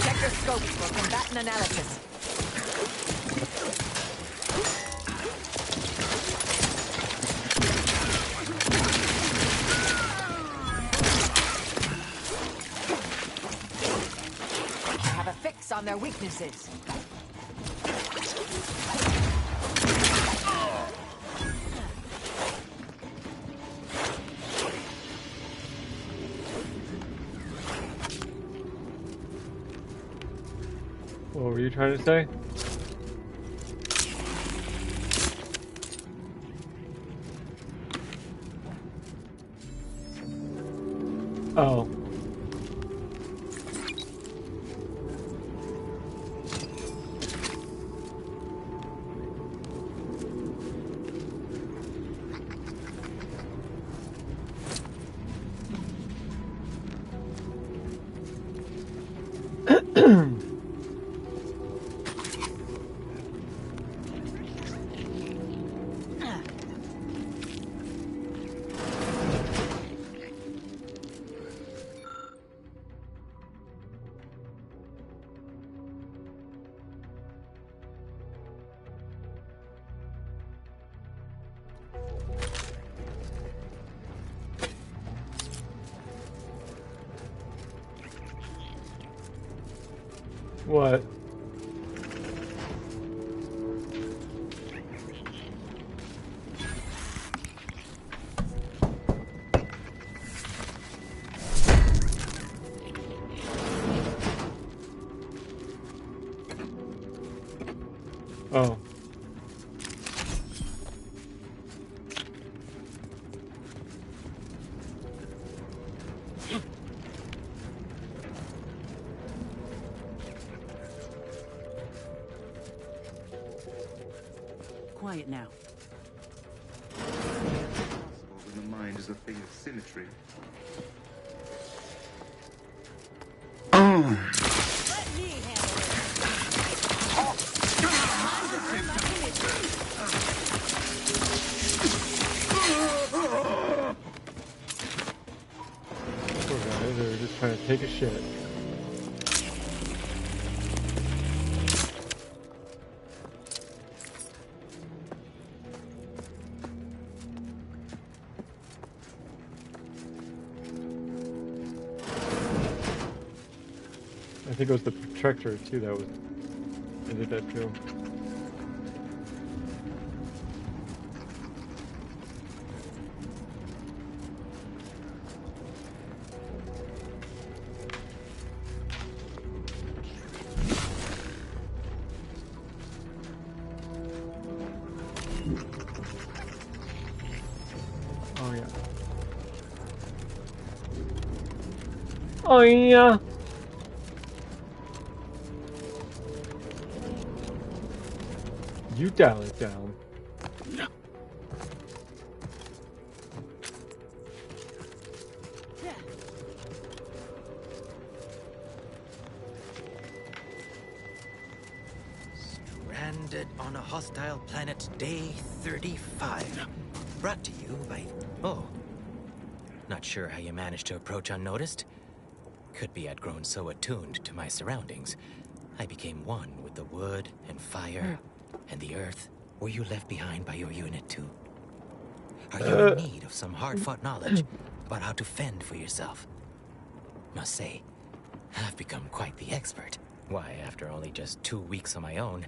Check your scopes for combatant analysis. I have a fix on their weaknesses. What were you trying to say? Oh. What? Oh. Quiet now. When the mind is a thing of symmetry. Let me handle it. Poor guys, they were just trying to take a shit. I think it was the Protector too that did that too. Oh yeah. Oh yeah. You dial it down. Stranded on a hostile planet, day 35. Brought to you by... Oh. Not sure how you managed to approach unnoticed. Could be I'd grown so attuned to my surroundings. I became one with the wood and fire and the earth. Were you left behind by your unit too? Are you in need of some hard-fought knowledge about how to fend for yourself? Must say, I've become quite the expert. Why, after only just 2 weeks on my own,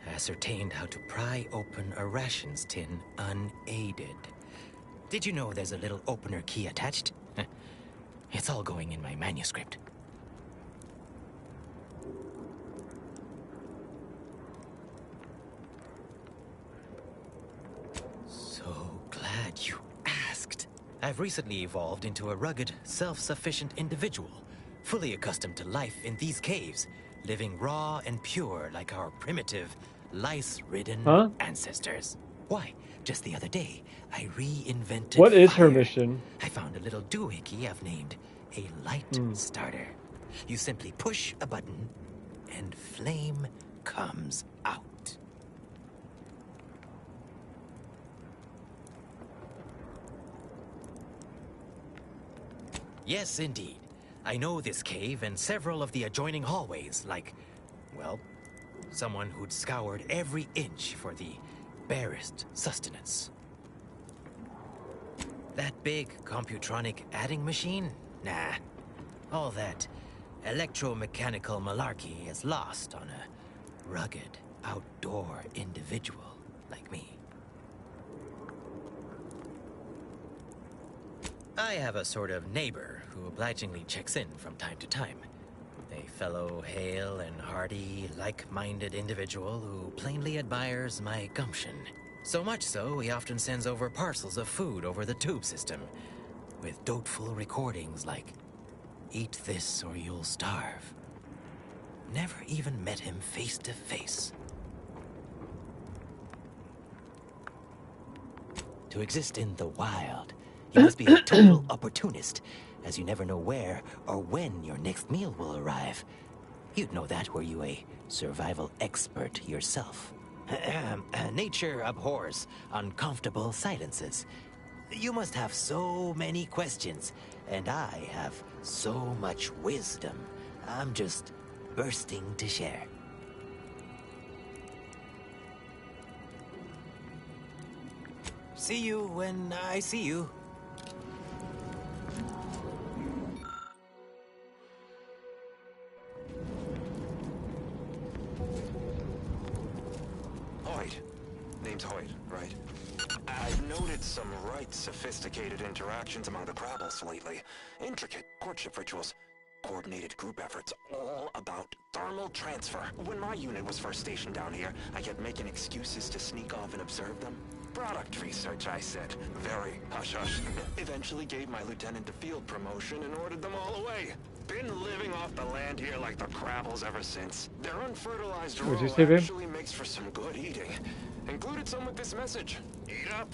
I ascertained how to pry open a rations tin unaided. Did you know there's a little opener key attached? It's all going in my manuscript. I've recently evolved into a rugged, self-sufficient individual, fully accustomed to life in these caves, living raw and pure like our primitive, lice-ridden ancestors. Why, just the other day, I reinvented What is fire. her mission? I found a little doohickey I've named a light starter. You simply push a button, and flame comes out. Yes, indeed. I know this cave and several of the adjoining hallways, like, well, someone who'd scoured every inch for the barest sustenance. That big computronic adding machine? Nah. All that electromechanical malarkey is lost on a rugged, outdoor individual like me. I have a sort of neighbor who obligingly checks in from time to time. A fellow hale and hearty, like-minded individual who plainly admires my gumption. So much so, he often sends over parcels of food over the tube system, with doleful recordings like, "Eat this or you'll starve." Never even met him face to face. To exist in the wild, you must be a total opportunist, as you never know where or when your next meal will arrive. You'd know that were you a survival expert yourself. Nature abhors uncomfortable silences. You must have so many questions, and I have so much wisdom. I'm just bursting to share. See you when I see you. Hoyt. Name's Hoyt, right? I've noted some right sophisticated interactions among the Crabbles lately. Intricate courtship rituals. Coordinated group efforts, all about thermal transfer. When my unit was first stationed down here, I kept making excuses to sneak off and observe them. Product research, I said. Very hush-hush. Eventually gave my lieutenant a field promotion and ordered them all away. Been living off the land here like the Crabbles ever since. Their unfertilized What'd you roe say, babe? actually makes for some good eating. Included some with this message. Eat up.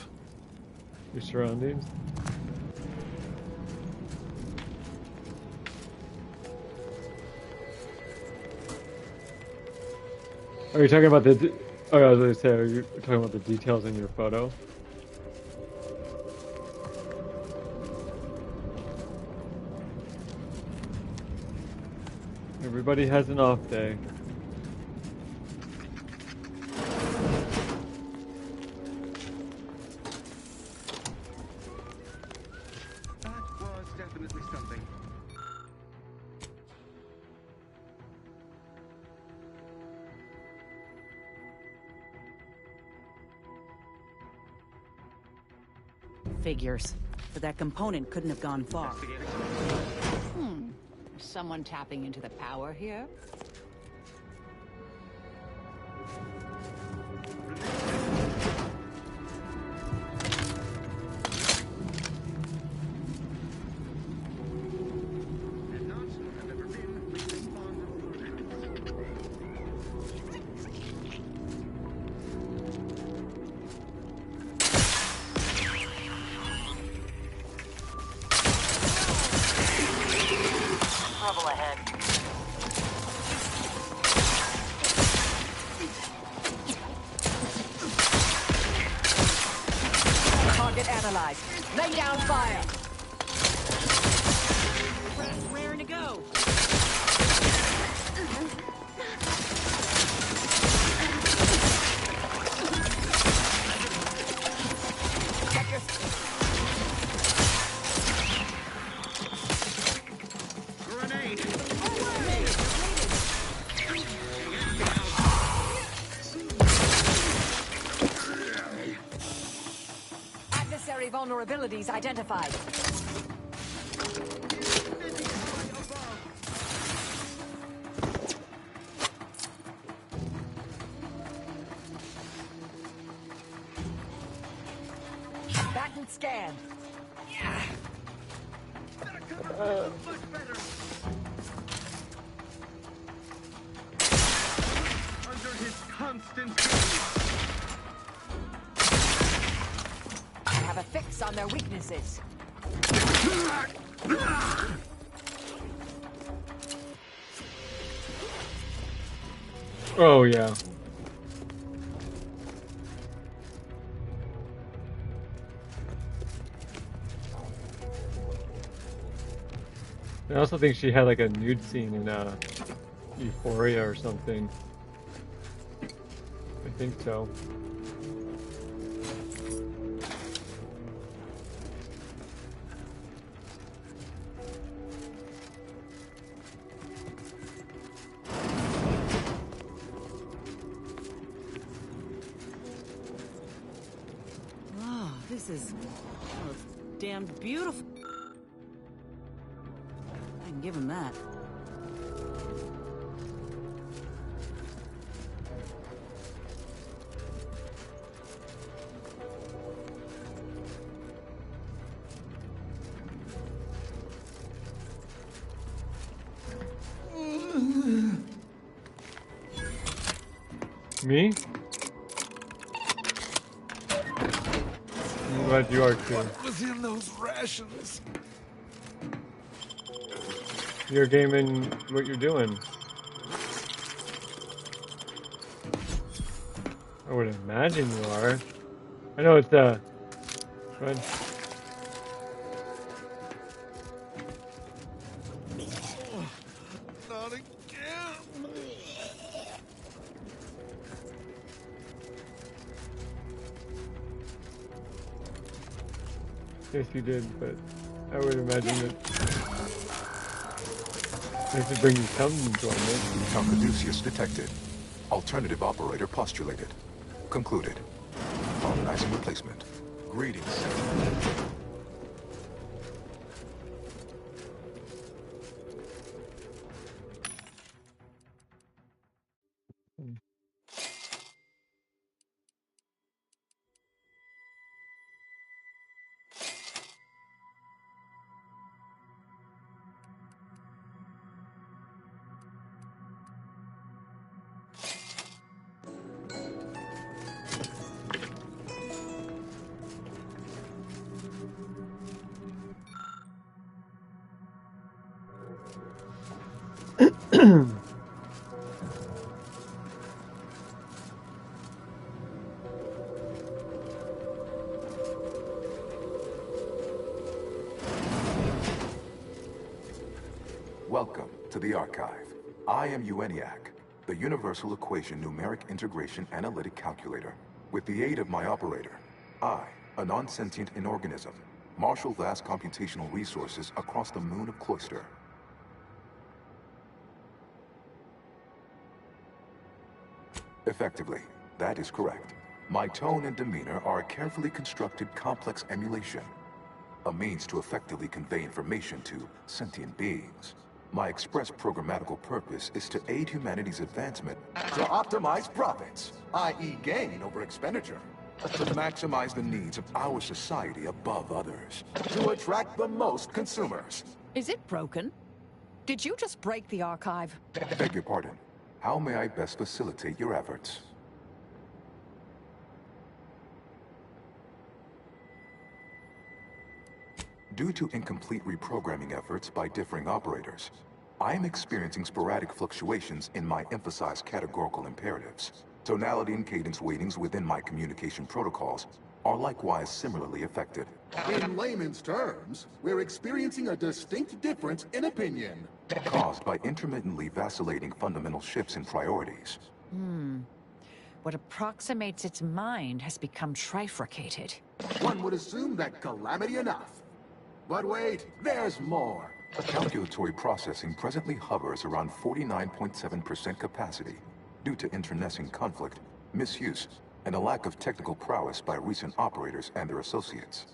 Your surroundings. Are you talking about the? Oh, I was going to say, are you talking about the details in your photo? Everybody has an off day. That was definitely something. Figures. But that component couldn't have gone far. Is someone tapping into the power here? Trouble ahead. Target analyzed. Lay down fire. Raring to go. Adversary vulnerabilities identified. Batten scan. Under his constant I have a fix on their weaknesses. Oh, yeah. I also think she had like a nude scene in Euphoria or something. I think so. Oh, this is damn beautiful. I can give him that. Me? I'm glad you are too. What was in those rations? You're gaming what you're doing. I would imagine you are. I know it's good. Not again. Yes, you did, but I would imagine that this would bring you some enjoyment. Caduceus detected. Alternative operator postulated. Concluded. Harmonizing replacement. Greetings. Welcome to the Archive. I am EUENIAC, the Universal Equation Numeric Integration Analytic Calculator. With the aid of my operator, I, a non-sentient inorganism, marshal vast computational resources across the moon of Cloister. Effectively, that is correct. My tone and demeanor are a carefully constructed complex emulation, a means to effectively convey information to sentient beings. My express programmatical purpose is to aid humanity's advancement to optimize profits, i.e. gain over expenditure, to maximize the needs of our society above others, to attract the most consumers. Is it broken? Did you just break the archive? Beg your pardon. How may I best facilitate your efforts? Due to incomplete reprogramming efforts by differing operators, I am experiencing sporadic fluctuations in my emphasized categorical imperatives. Tonality and cadence weightings within my communication protocols are likewise similarly affected. In layman's terms, we're experiencing a distinct difference in opinion. Caused by intermittently vacillating fundamental shifts in priorities. What approximates its mind has become trifurcated. One would assume that calamity enough. But wait, there's more. Calculatory processing presently hovers around 49.7% capacity due to internecine conflict, misuse, and a lack of technical prowess by recent operators and their associates.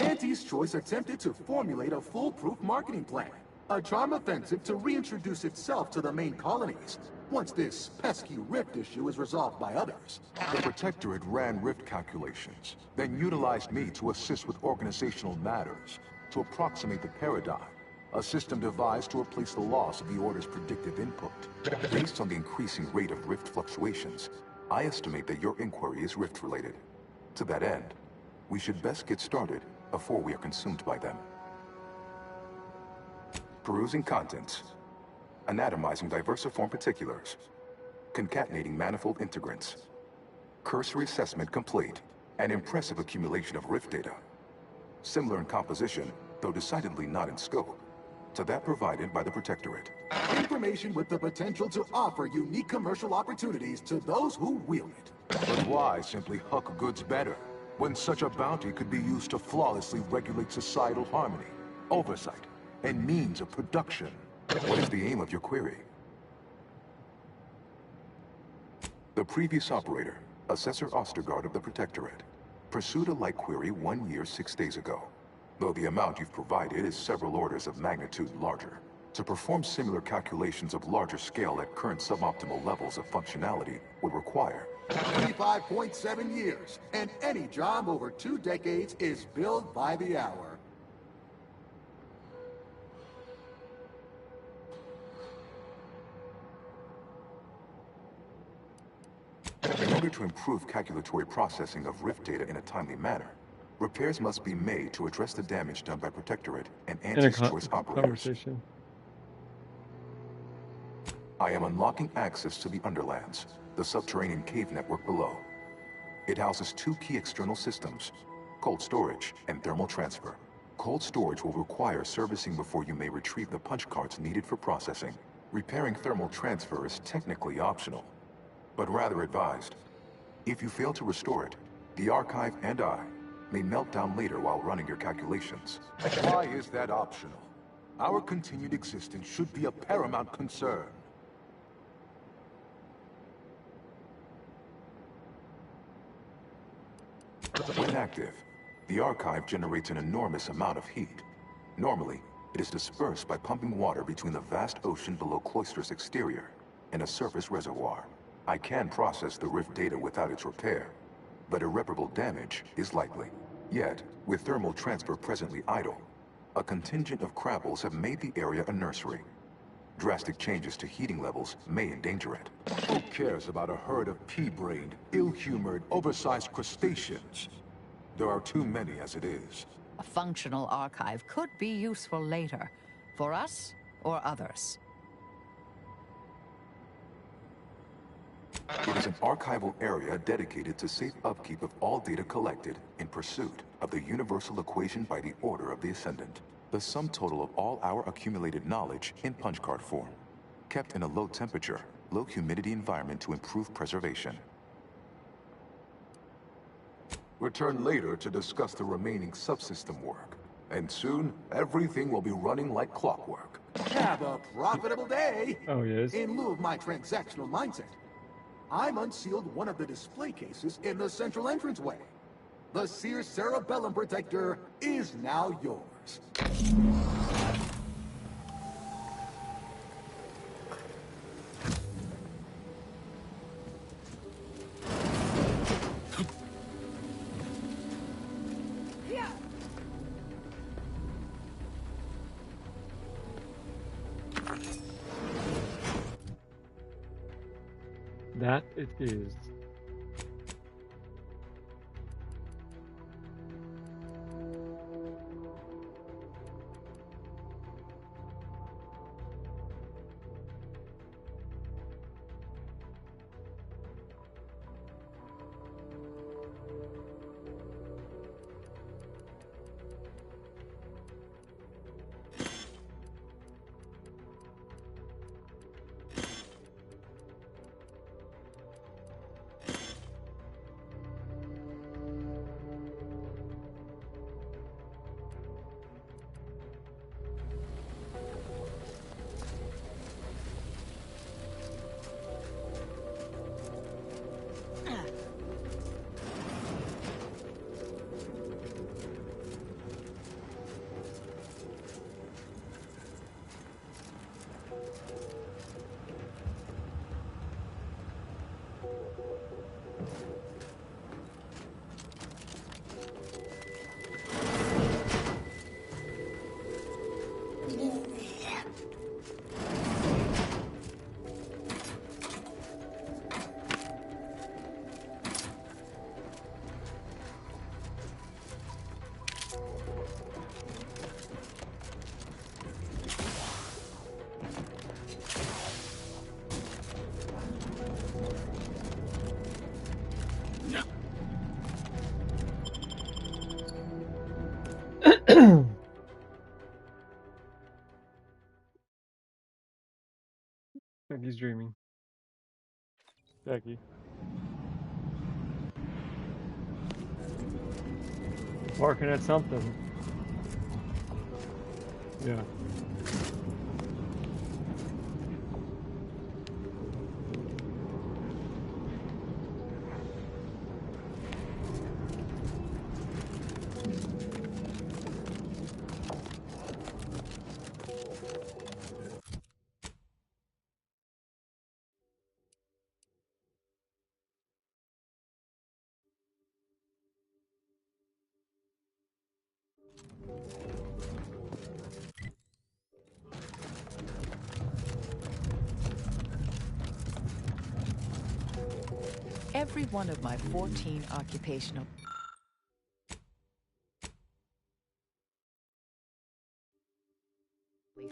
Auntie's Choice attempted to formulate a foolproof marketing plan, A charm offensive to reintroduce itself to the main colonies, once this pesky rift issue is resolved by others. The Protectorate ran rift calculations, then utilized me to assist with organizational matters, to approximate the paradigm, a system devised to replace the loss of the Order's predictive input. Based on the increasing rate of rift fluctuations, I estimate that your inquiry is rift-related. To that end, we should best get started before we are consumed by them. Perusing contents. Anatomizing diversiform particulars. Concatenating manifold integrants. Cursory assessment complete. An impressive accumulation of rift data. Similar in composition, though decidedly not in scope, to that provided by the Protectorate. Information with the potential to offer unique commercial opportunities to those who wield it. But why simply huck goods better, when such a bounty could be used to flawlessly regulate societal harmony, oversight, and means of production? What is the aim of your query? The previous operator, Assessor Ostergaard of the Protectorate, pursued a like query 1 year, 6 days ago, though the amount you've provided is several orders of magnitude larger. To perform similar calculations of larger scale at current suboptimal levels of functionality would require 25.7 years, and any job over 2 decades is billed by the hour. In order to improve calculatory processing of rift data in a timely manner, repairs must be made to address the damage done by Protectorate and anti-choice operators. I am unlocking access to the Underlands, the subterranean cave network below. It houses 2 key external systems, cold storage and thermal transfer. Cold storage will require servicing before you may retrieve the punch cards needed for processing. Repairing thermal transfer is technically optional, but rather advised. If you fail to restore it, the Archive and I may melt down later while running your calculations. Why is that optional? Our continued existence should be a paramount concern. When active, the Archive generates an enormous amount of heat. Normally, it is dispersed by pumping water between the vast ocean below Cloister's exterior and a surface reservoir. I can process the rift data without its repair, but irreparable damage is likely. Yet, with thermal transfer presently idle, a contingent of crabbles have made the area a nursery. Drastic changes to heating levels may endanger it. Who cares about a herd of pea-brained, ill-humored, oversized crustaceans? There are too many as it is. A functional archive could be useful later, for us or others. It is an archival area dedicated to safe upkeep of all data collected in pursuit of the universal equation by the Order of the Ascendant. The sum total of all our accumulated knowledge in punch card form, kept in a low temperature, low humidity environment to improve preservation. Return later to discuss the remaining subsystem work. And soon, everything will be running like clockwork. Have a profitable day! Oh, yes. In lieu of my transactional mindset, I'm unsealed one of the display cases in the central entranceway. The Seer Cerebellum Protector is now yours. That it is. Jackie's dreaming. Jackie. Barking at something. Yeah. Every one of my 14 occupational...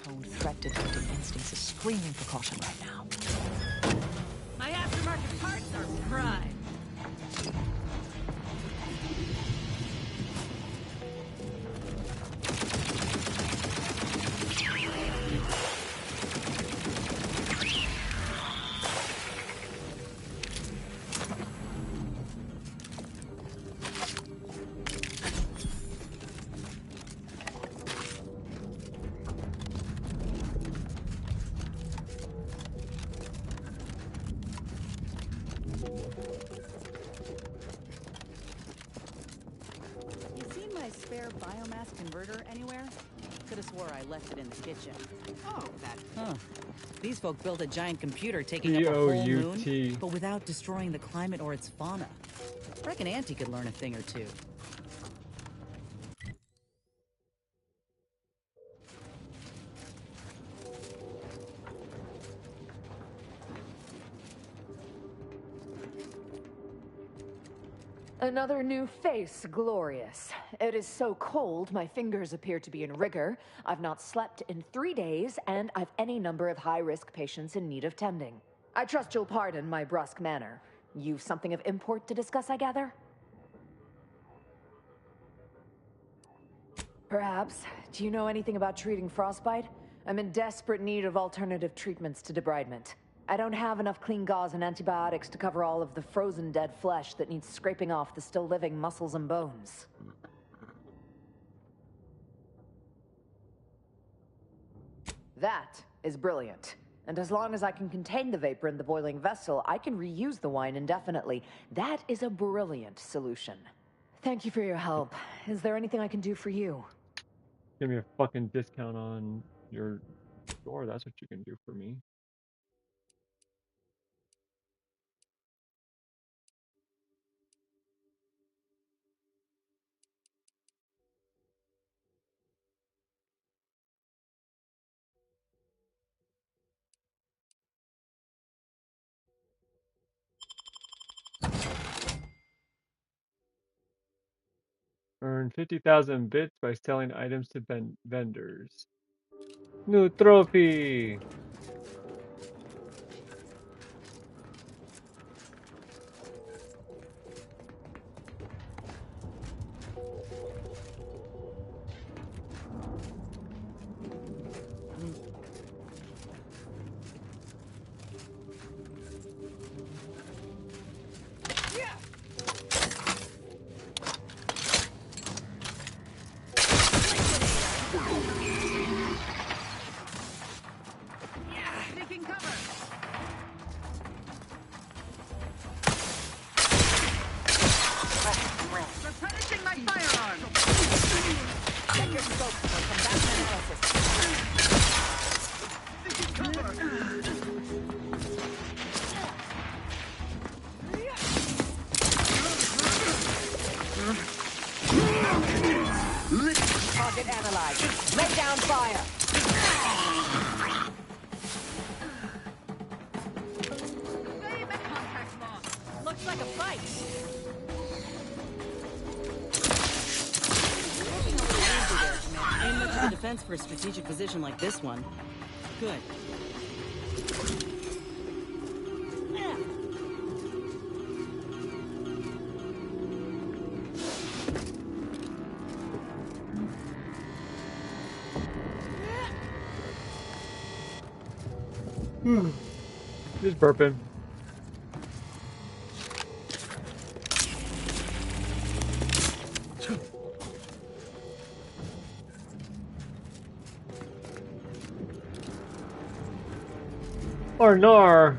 honed threat detecting instincts is screaming for caution right now. My aftermarket parts are prime. Spare biomass converter anywhere? Could have swore I left it in the kitchen. Oh, that... Huh. These folk built a giant computer taking up a whole moon, BOUT. but without destroying the climate or its fauna. Reckon Auntie could learn a thing or two. Another new face, glorious. It is so cold, my fingers appear to be in rigor. I've not slept in 3 days, and I've any number of high-risk patients in need of tending. I trust you'll pardon my brusque manner. You've something of import to discuss, I gather? Perhaps. Do you know anything about treating frostbite? I'm in desperate need of alternative treatments to debridement. I don't have enough clean gauze and antibiotics to cover all of the frozen dead flesh that needs scraping off the still living muscles and bones. That is brilliant. And as long as I can contain the vapor in the boiling vessel, I can reuse the wine indefinitely. That is a brilliant solution. Thank you for your help. Is there anything I can do for you? Give me a fucking discount on your store. That's what you can do for me. Earn 50,000 bits by selling items to vendors. New trophy! Taking cover. Replenishing my firearm. Check your scope for combatant analysis. Taking cover. Target analyzed. Lay down fire. Looks like a fight. Ain't much of a defense for a strategic position like this one. Good. Just burping. Or nor.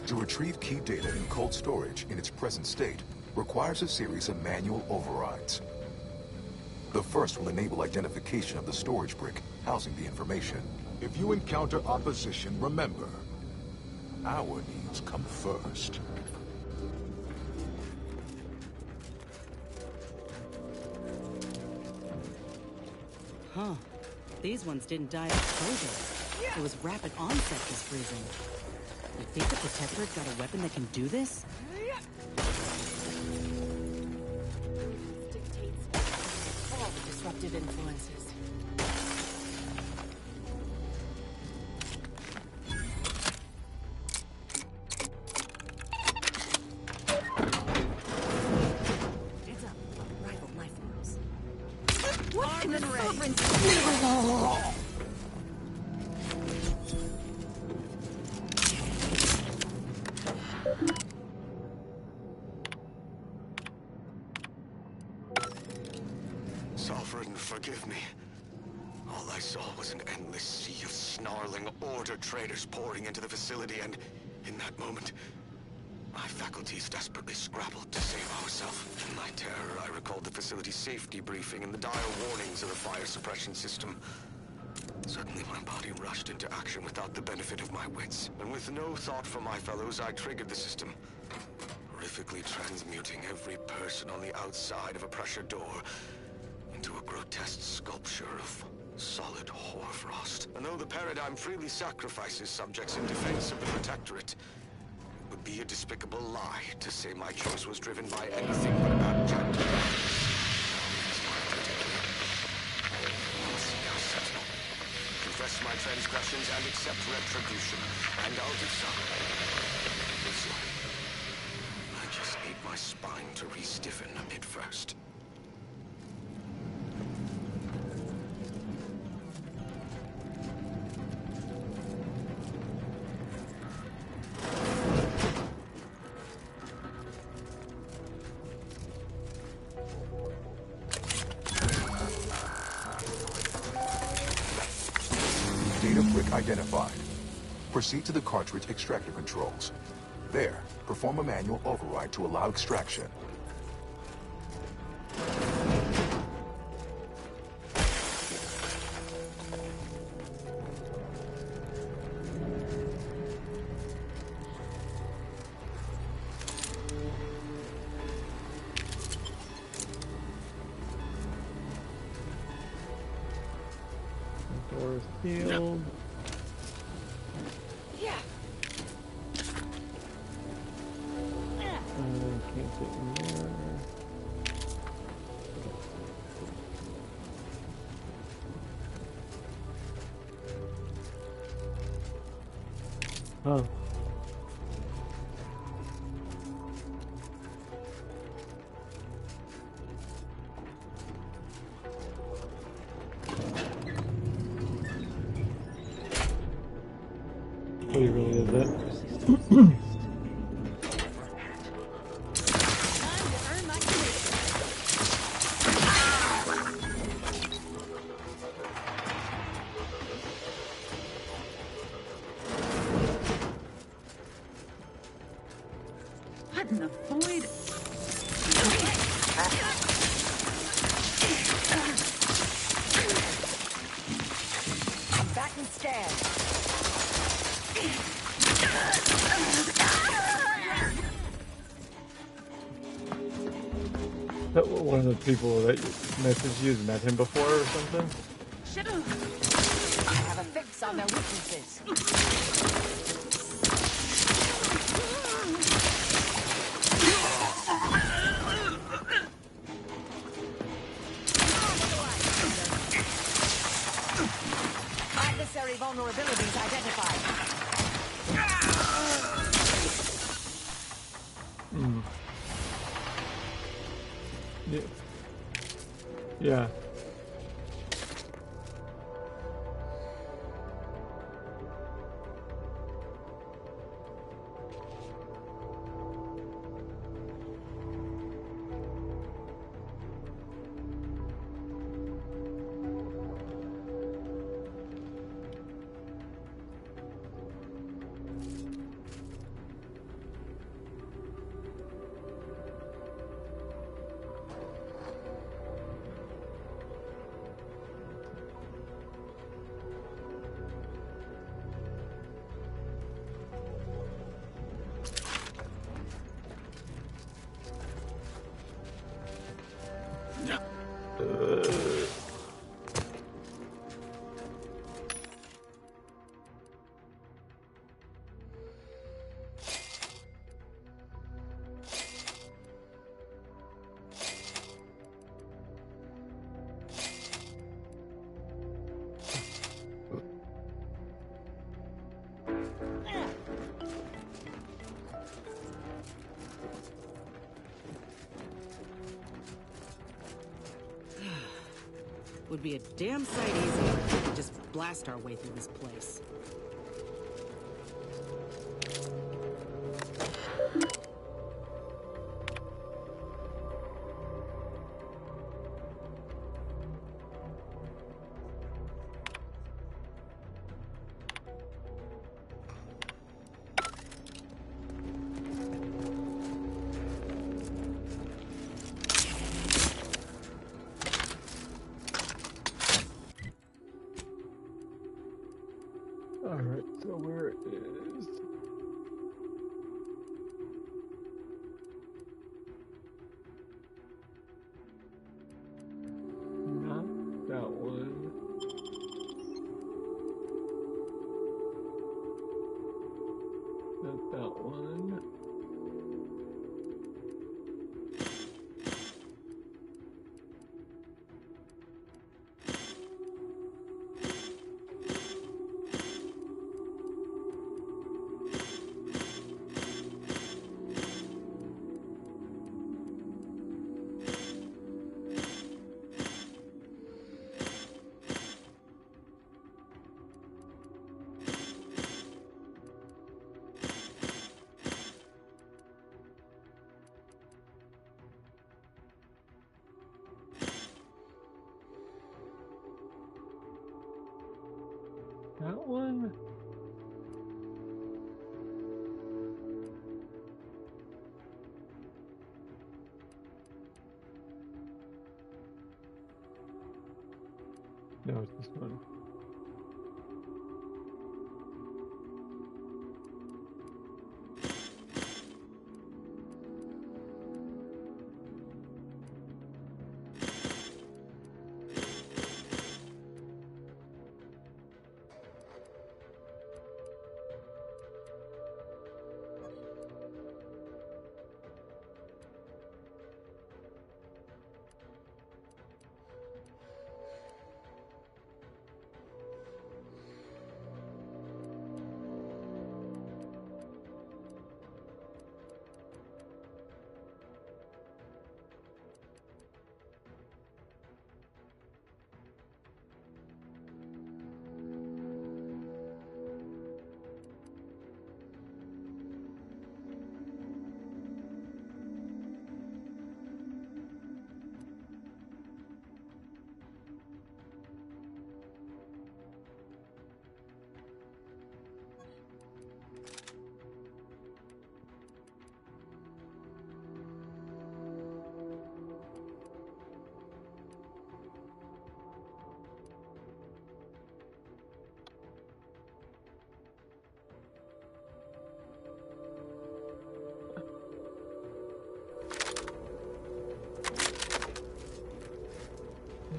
To retrieve key data in cold storage in its present state requires a series of manual overrides. The first will enable identification of the storage brick housing the information. If you encounter opposition, remember, our needs come first. Huh. These ones didn't die of exposure. It was rapid onset this freezing. You think the Protectorate got a weapon that can do this? Dictates all the disruptive influences. Heads up. Rival knife throws. What in the sovereign's... Sovereign, forgive me. All I saw was an endless sea of snarling Order traders pouring into the facility, and in that moment, my faculties desperately scrabbled to save ourselves. In my terror, I recalled the facility's safety briefing and the dire warnings of the fire suppression system. Suddenly, my body rushed into action without the benefit of my wits. And with no thought for my fellows, I triggered the system, horrifically transmuting every person on the outside of a pressure door into a grotesque sculpture of solid hoarfrost. And though the paradigm freely sacrifices subjects in defense of the Protectorate, it would be a despicable lie to say my choice was driven by anything but abject. Confess my transgressions and accept retribution, and I'll do so. Listen, I just need my spine to re-stiffen a bit first. Data brick identified. Proceed to the cartridge extractor controls. There, perform a manual override to allow extraction. Door is sealed. Can't get in there. Oh. What really is it? What in the void? Back and stand. That one of the people that messaged you met him before or something? I have a fix on their weaknesses. Secondary vulnerabilities identified. Hmm. Yeah. Yeah. Would be a damn sight easier if we could just blast our way through this place. Alright, so where is... Not that one. Not that one. That one? No, it's this one.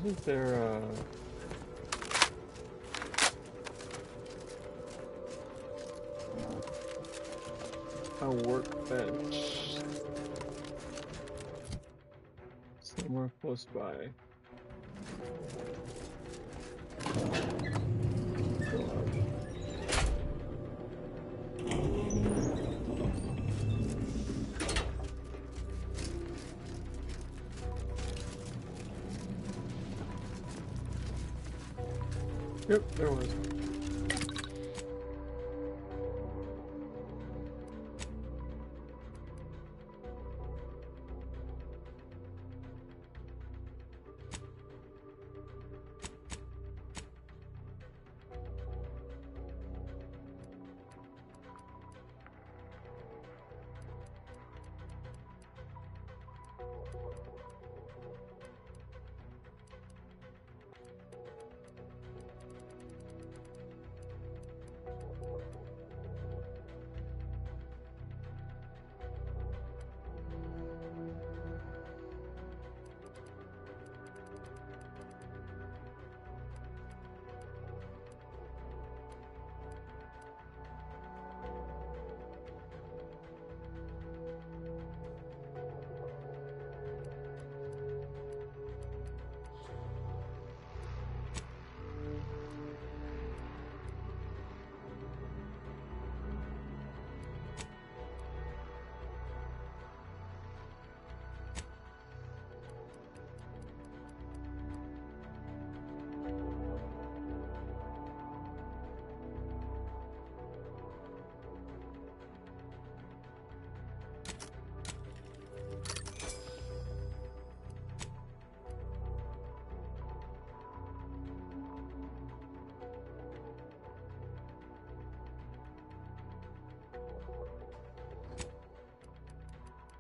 Isn't there a workbench somewhere close by? God. Yep, there was.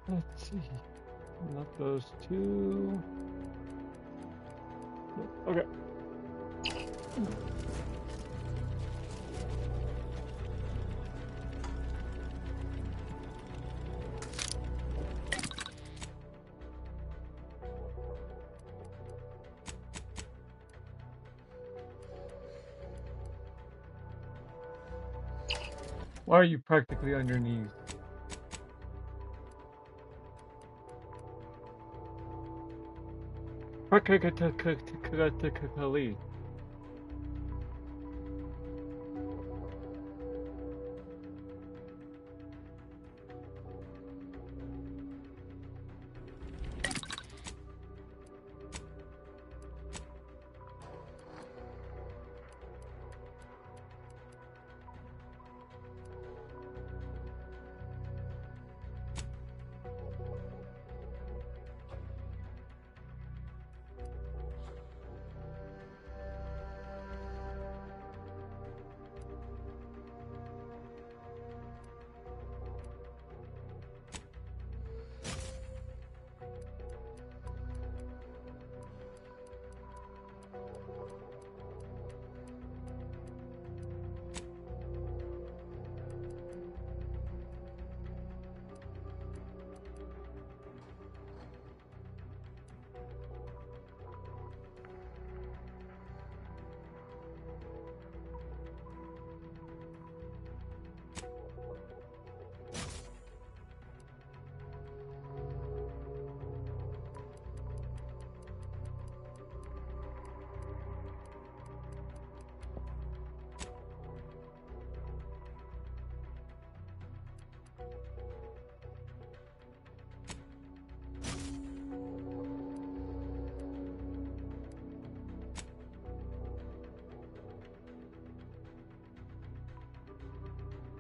Let's see. Not those two. Okay. Why are you practically on your knees? Practically.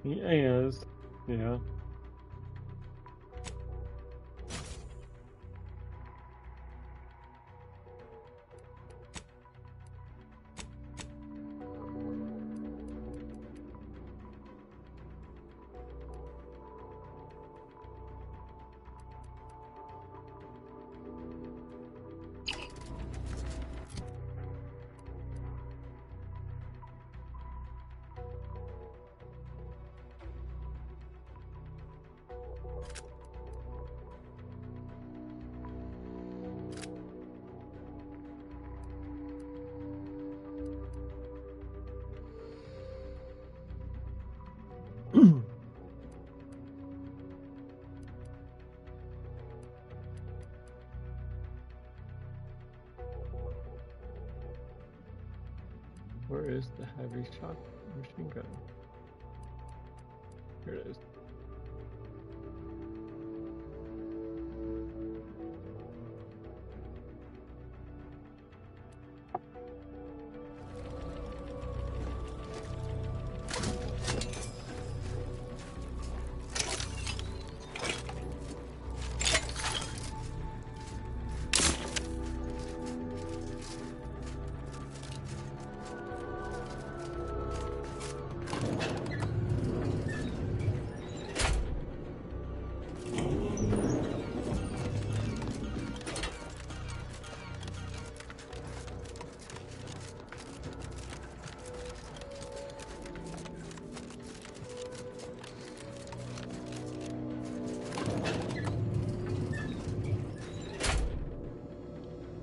He is. Yeah. Where is the heavy shot machine gun? Here it is.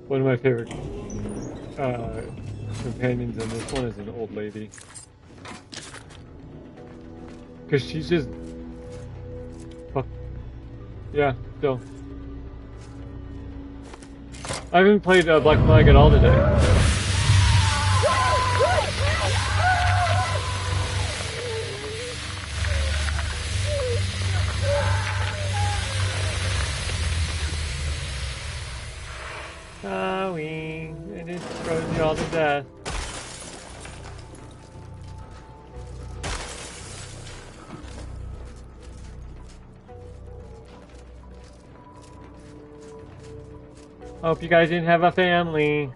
One of my favorite companions in this one is an old lady. Because she's just... Fuck. Yeah, still. I haven't played Black Flag at all today. It just throws you all to death. Hope you guys didn't have a family.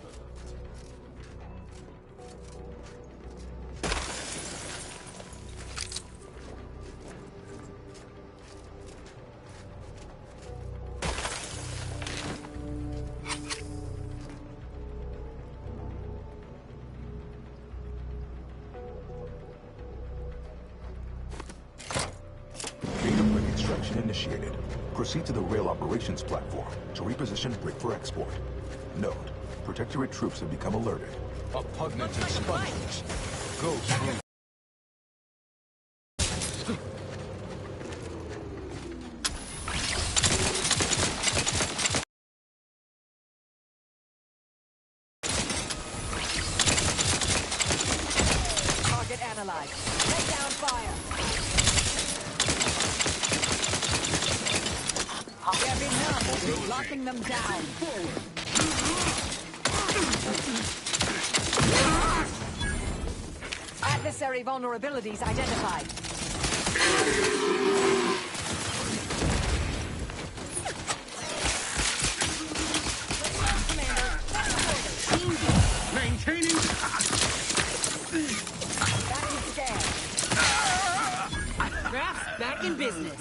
Initiated. Proceed to the rail operations platform to reposition brick for export. Note, Protectorate troops have become alerted. Repugnant expungers. Go through. Target analyzed. Lay down fire. There be none. Locking them down. Adversary vulnerabilities identified. Maintaining. Back in scan. Graph's back in business.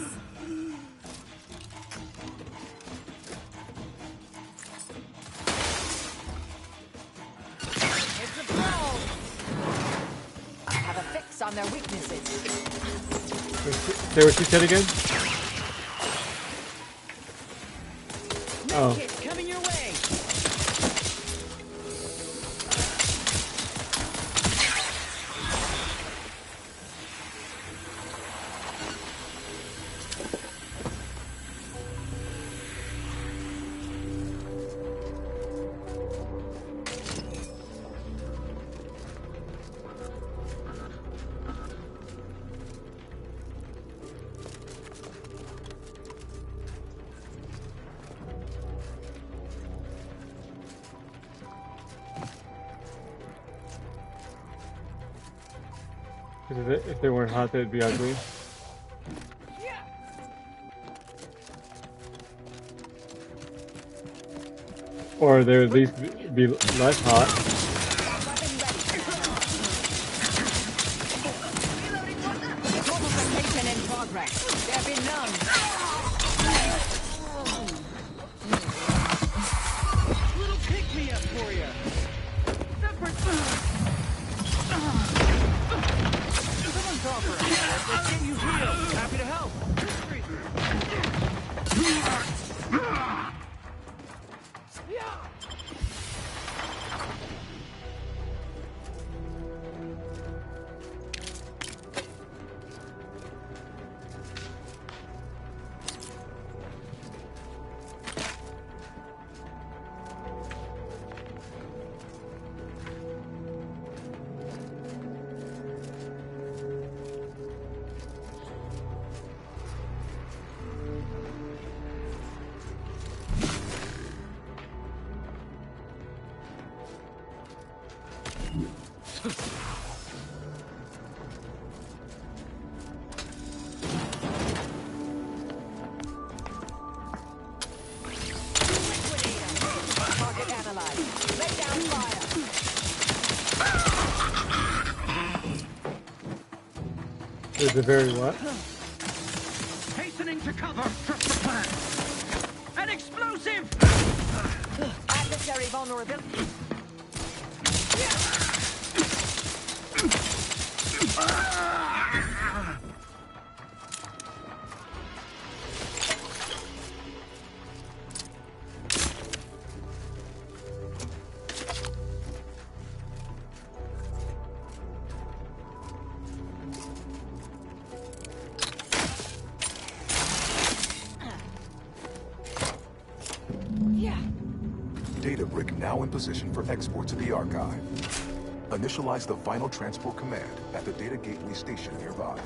On their weaknesses. Say what she said again? Oh. It's coming your way. If they weren't hot, they'd be ugly. Or they would at least be less hot. Multiplication in progress. There be none. Little pick-me-up for you. Let's get you healed. Happy to help. Is it very what? Hastening to cover. Trust the plan. An explosive! Adversary vulnerability. Data brick now in position for export to the archive. Initialize the final transport command at the data gateway station nearby.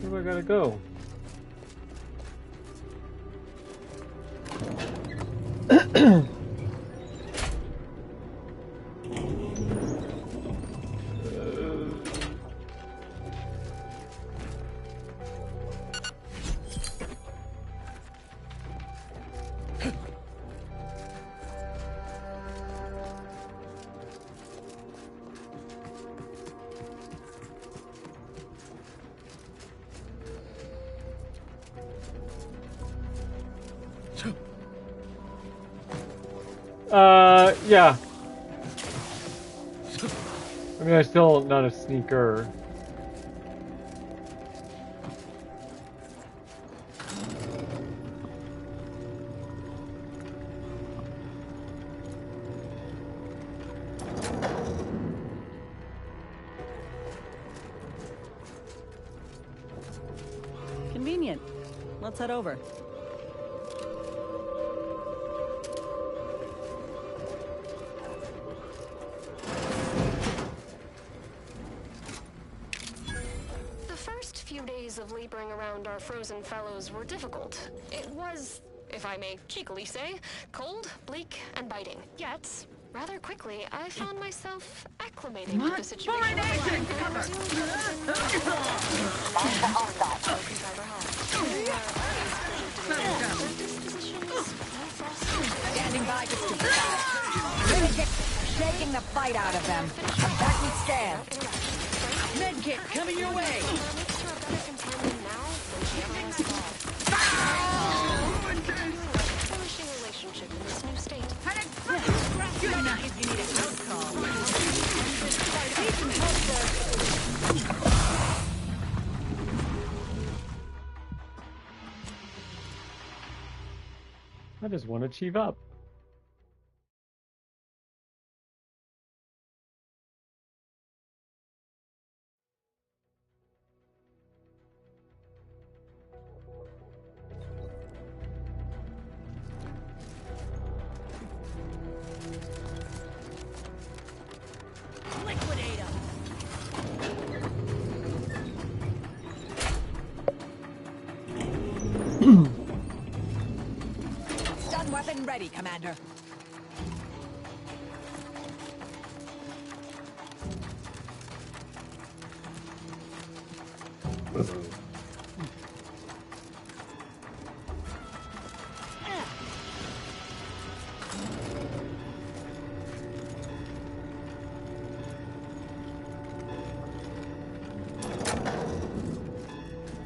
Where do I gotta go? Yeah. I mean, I'm still not a sneaker. Convenient. Let's head over. Of laboring around our frozen fellows were difficult. It was, if I may cheekily say, cold, bleak, and biting. Yet, rather quickly, I found myself acclimating to the situation. Standing by to supervise. Really get shaking the fight out of them. A backward stand. Medkit coming your way. Relationship in this new state. Good enough if you need a house call. I just want to achieve up. Stun weapon ready, Commander.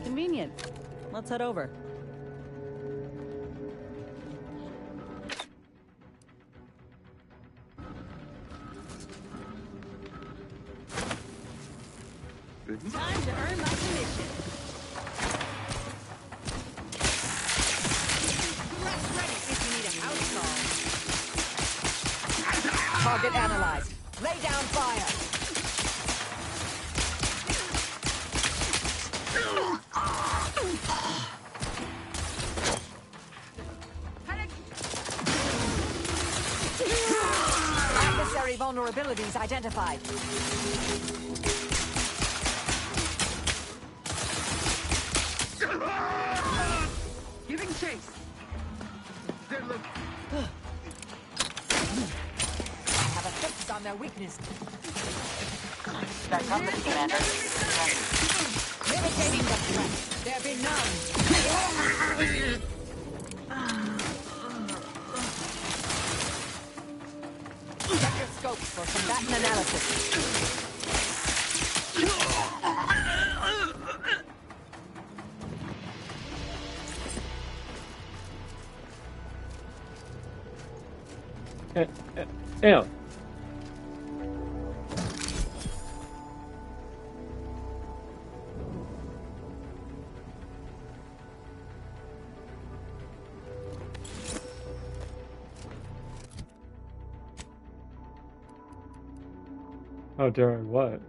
Convenient. Let's head over. Time to earn my commission. Rest ready if you need a house call. Target analyzed. Lay down fire. Adversary vulnerabilities identified. Giving chase. Good look. Have a fix on their weakness. Got company, Commander. Mitigating the threat. There be none. Check your scopes for combatant analysis. Ew. Oh, during what?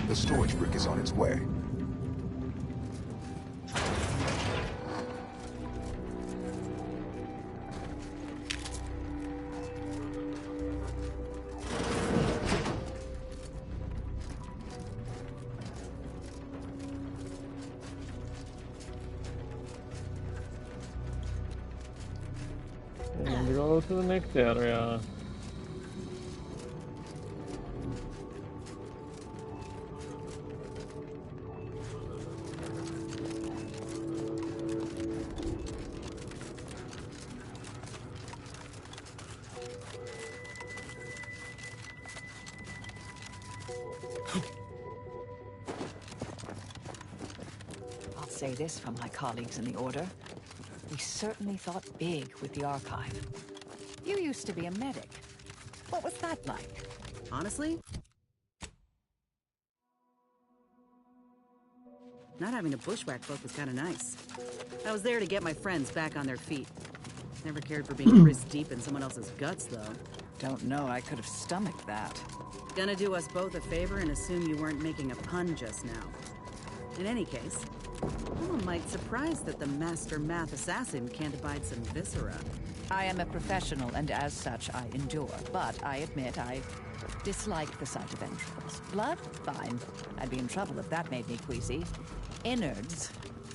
The storage brick is on its way. And go to the next area. I'll say this for my colleagues in the Order. We certainly thought big with the archive. You used to be a medic. What was that like? Honestly, not having a bushwhack book was kind of nice. I was there to get my friends back on their feet. Never cared for being wrist deep in someone else's guts, though. Don't know I could have stomached that. Gonna do us both a favor and assume you weren't making a pun just now. In any case, I'm a mite surprised that the master math assassin can't abide some viscera. I am a professional, and as such, I endure. But I admit I dislike the sight of entrails. Blood? Fine. I'd be in trouble if that made me queasy. Innards,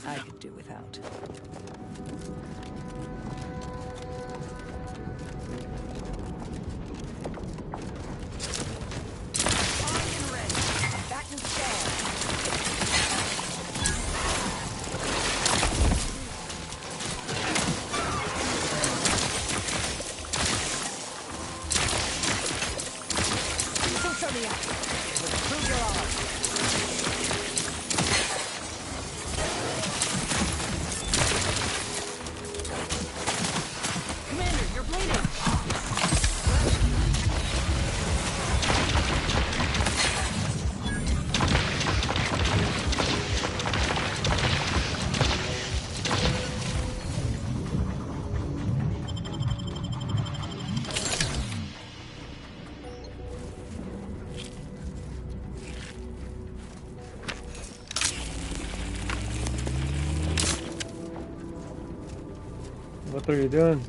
I could do without. What are you doing?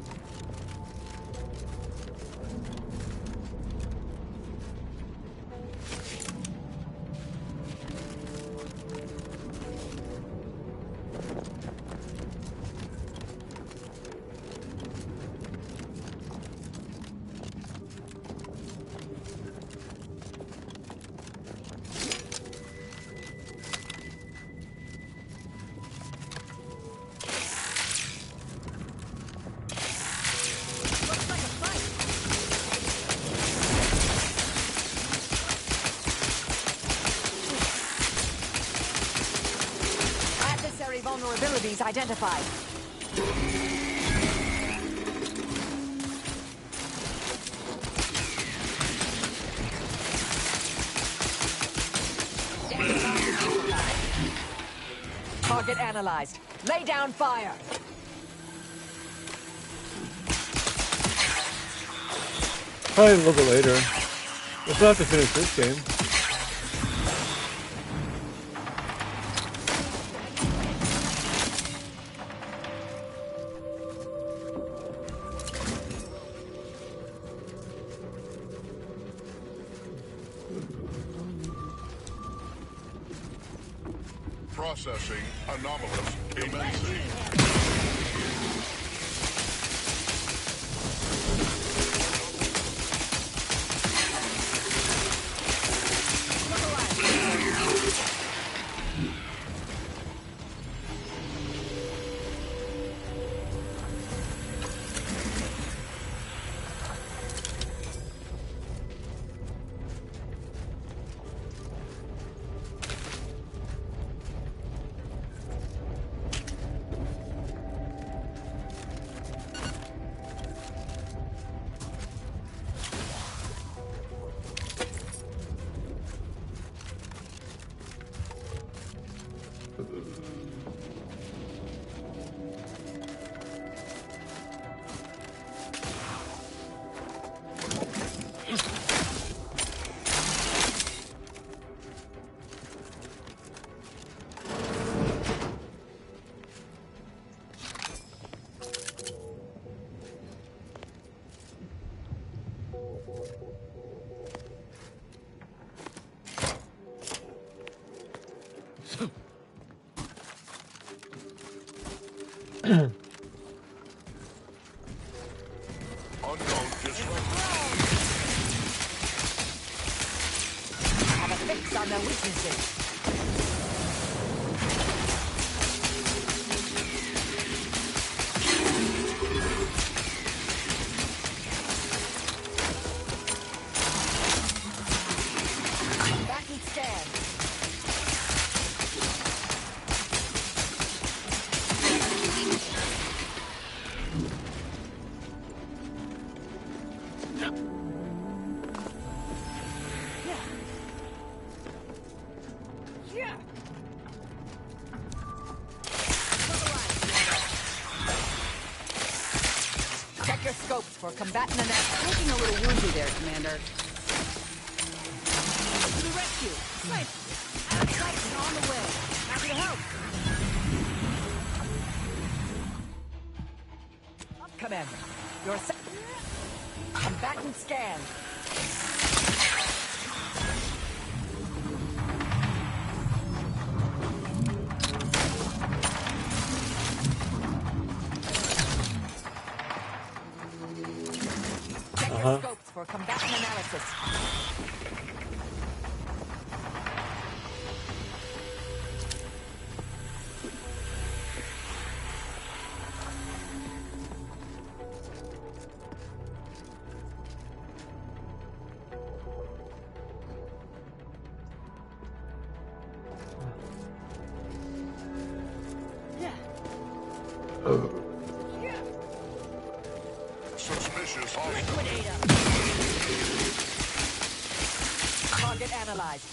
Vulnerabilities identified. Target analyzed. Lay down fire. Probably a little bit later. We'll still have to finish this game. Processing anomalous immensity. Have a fix on their weaknesses. Back and stand. Check your scopes for combatant analysis. Looking a little woozy there, Commander. To the rescue! Sight! Sight on the way. Happy to help. Commander, you're set. Combatant scan. Check your scopes for combatant analysis. Suspicious Target analyzed.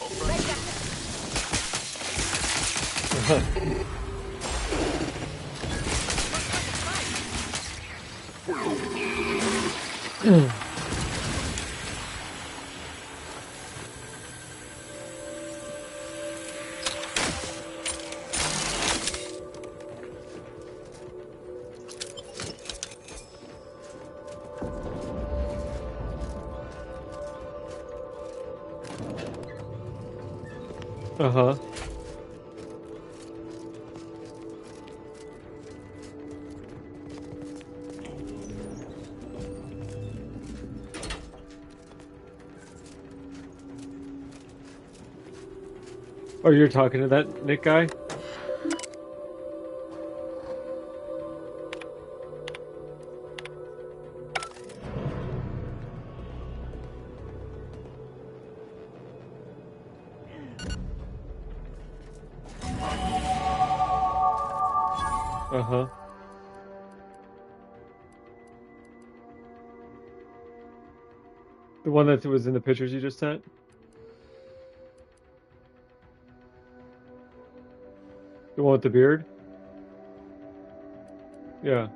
Uh-huh. Oh, you're talking to that Nick guy? Uh-huh. The one that was in the pictures you just sent? The one with the beard? Yeah.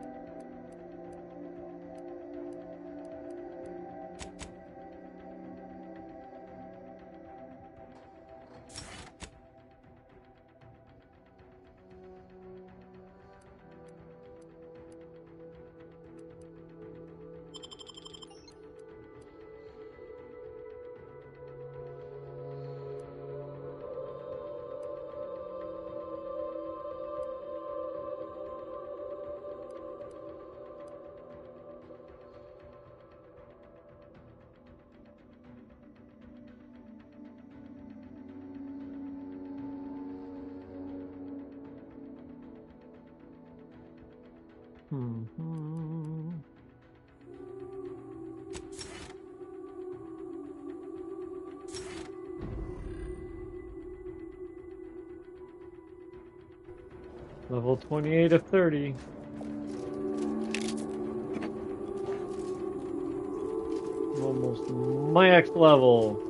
Mm-hmm. Level 28 of 30. Almost max level.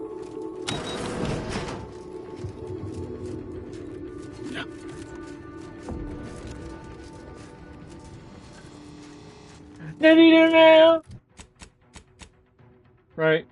Now. Right.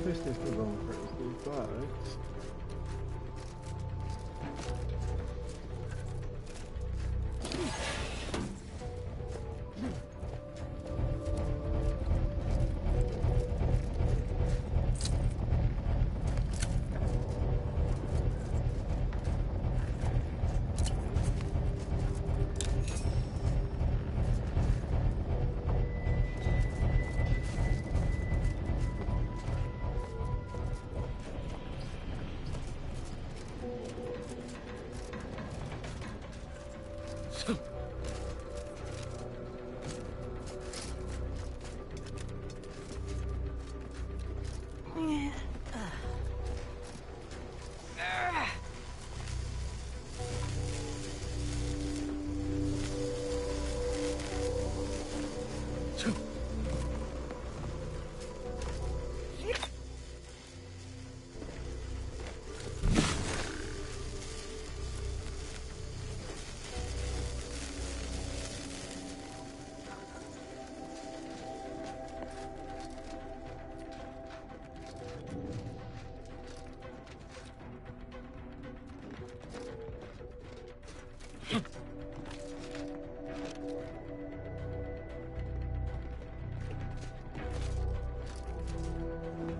This is the wrong person, but...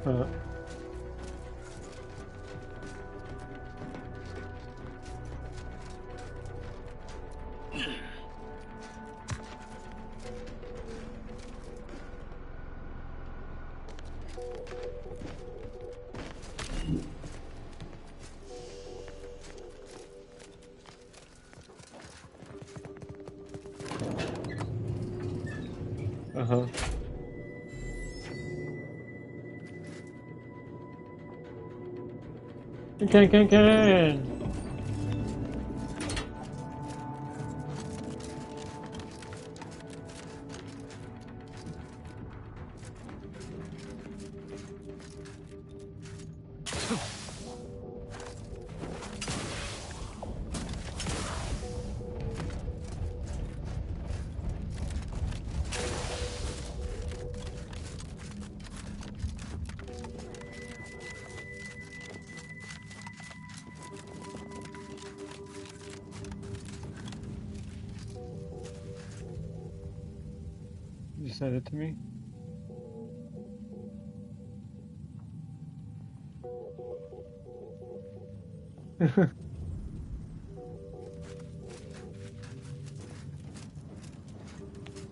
Uh-huh. Can. You sent it to me?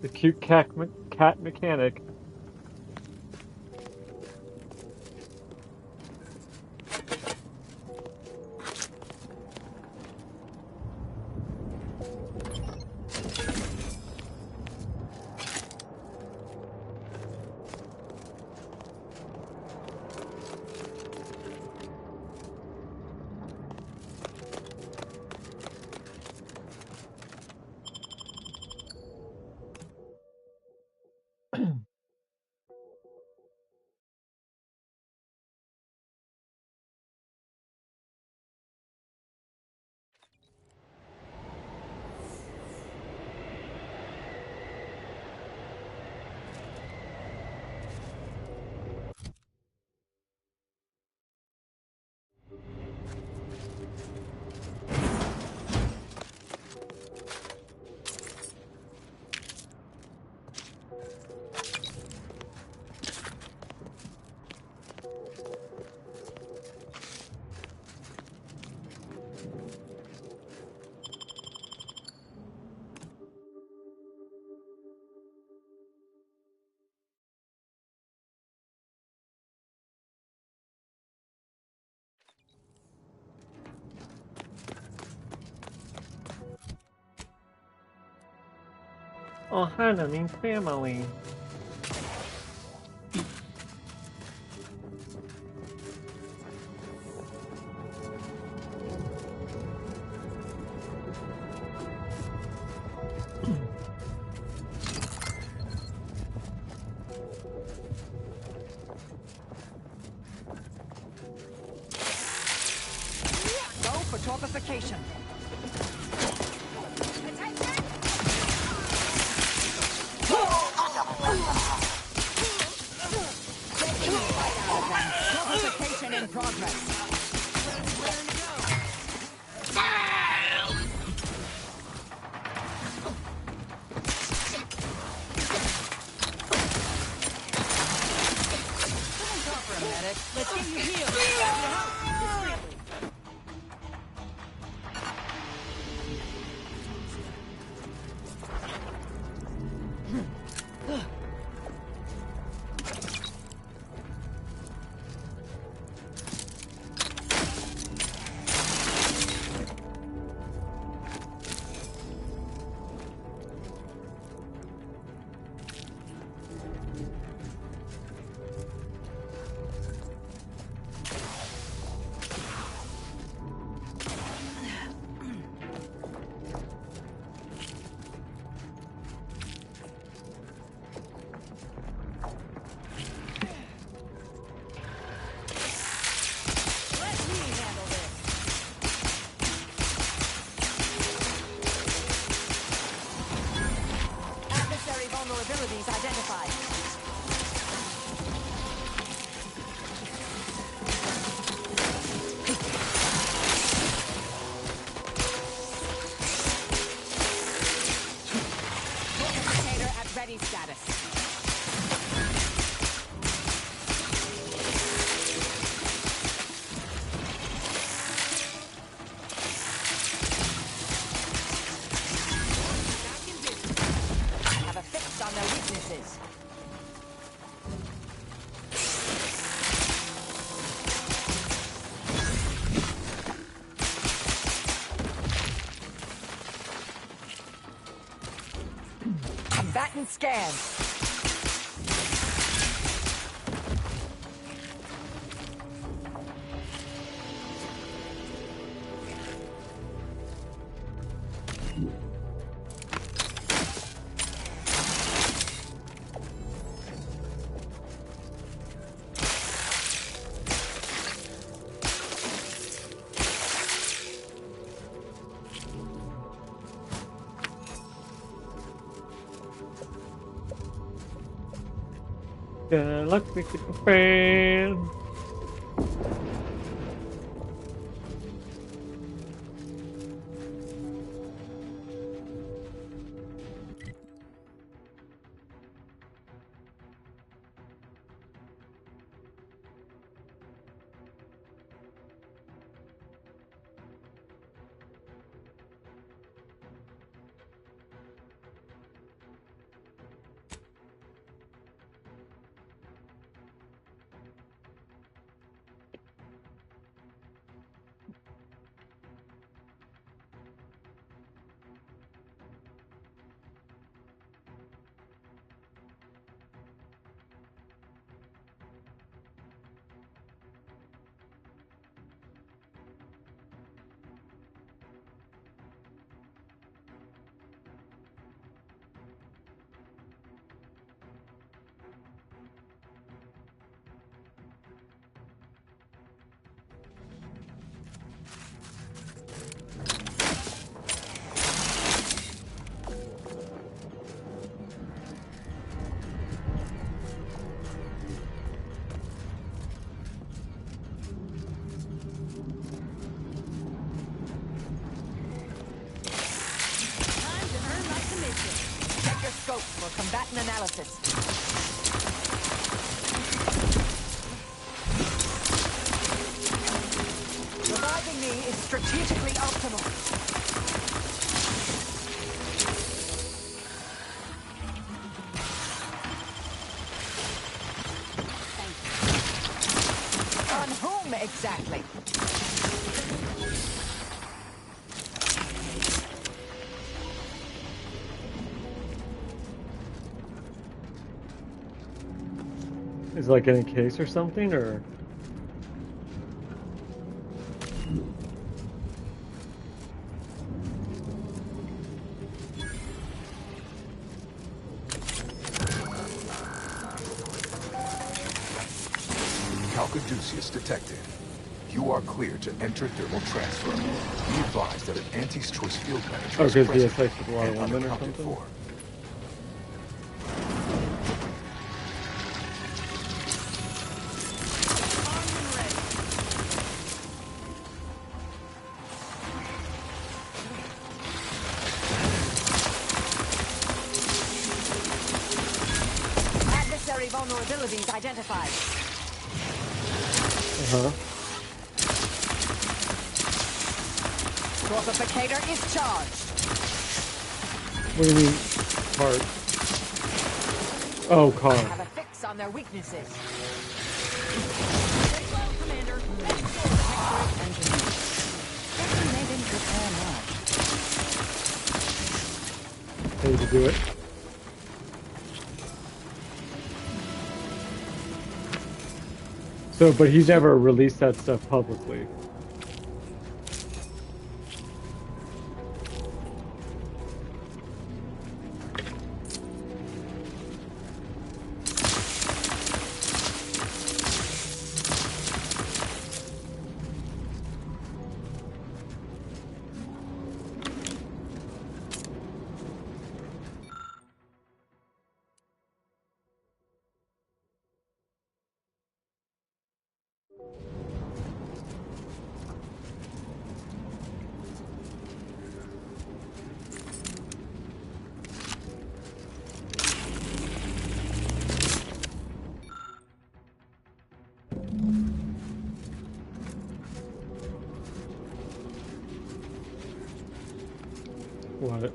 The cute cat mechanic. Oh, Hannah means family. Go for torpification. Torpification in progress. Let's get you healed. and scan. Galactic fan. Check your scope for combatant analysis. Reviving me is strategically optimal. On whom exactly? Is it like in a case or something, or? Caduceus detected. You are clear to enter thermal transfer. Be advised that an Anti's choice field manager is because he present has like a lot of and women or unaccounted something? for. Adversary vulnerabilities identified. Fortificator is charged. What do you mean, part? Oh, car. Have a fix on their weaknesses. Very well, Commander. Next door, Hector Engineer. Guessing they didn't prepare much. Paid to do it. So, but he's never released that stuff publicly. What?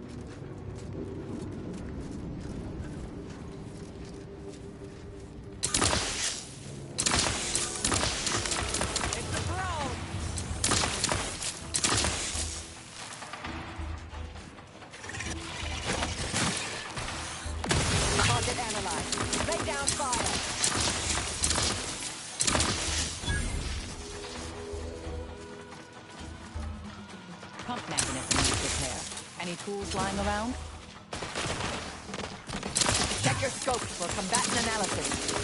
pump mechanism needs repair. Any tools lying around? Check your scopes for combatant analysis.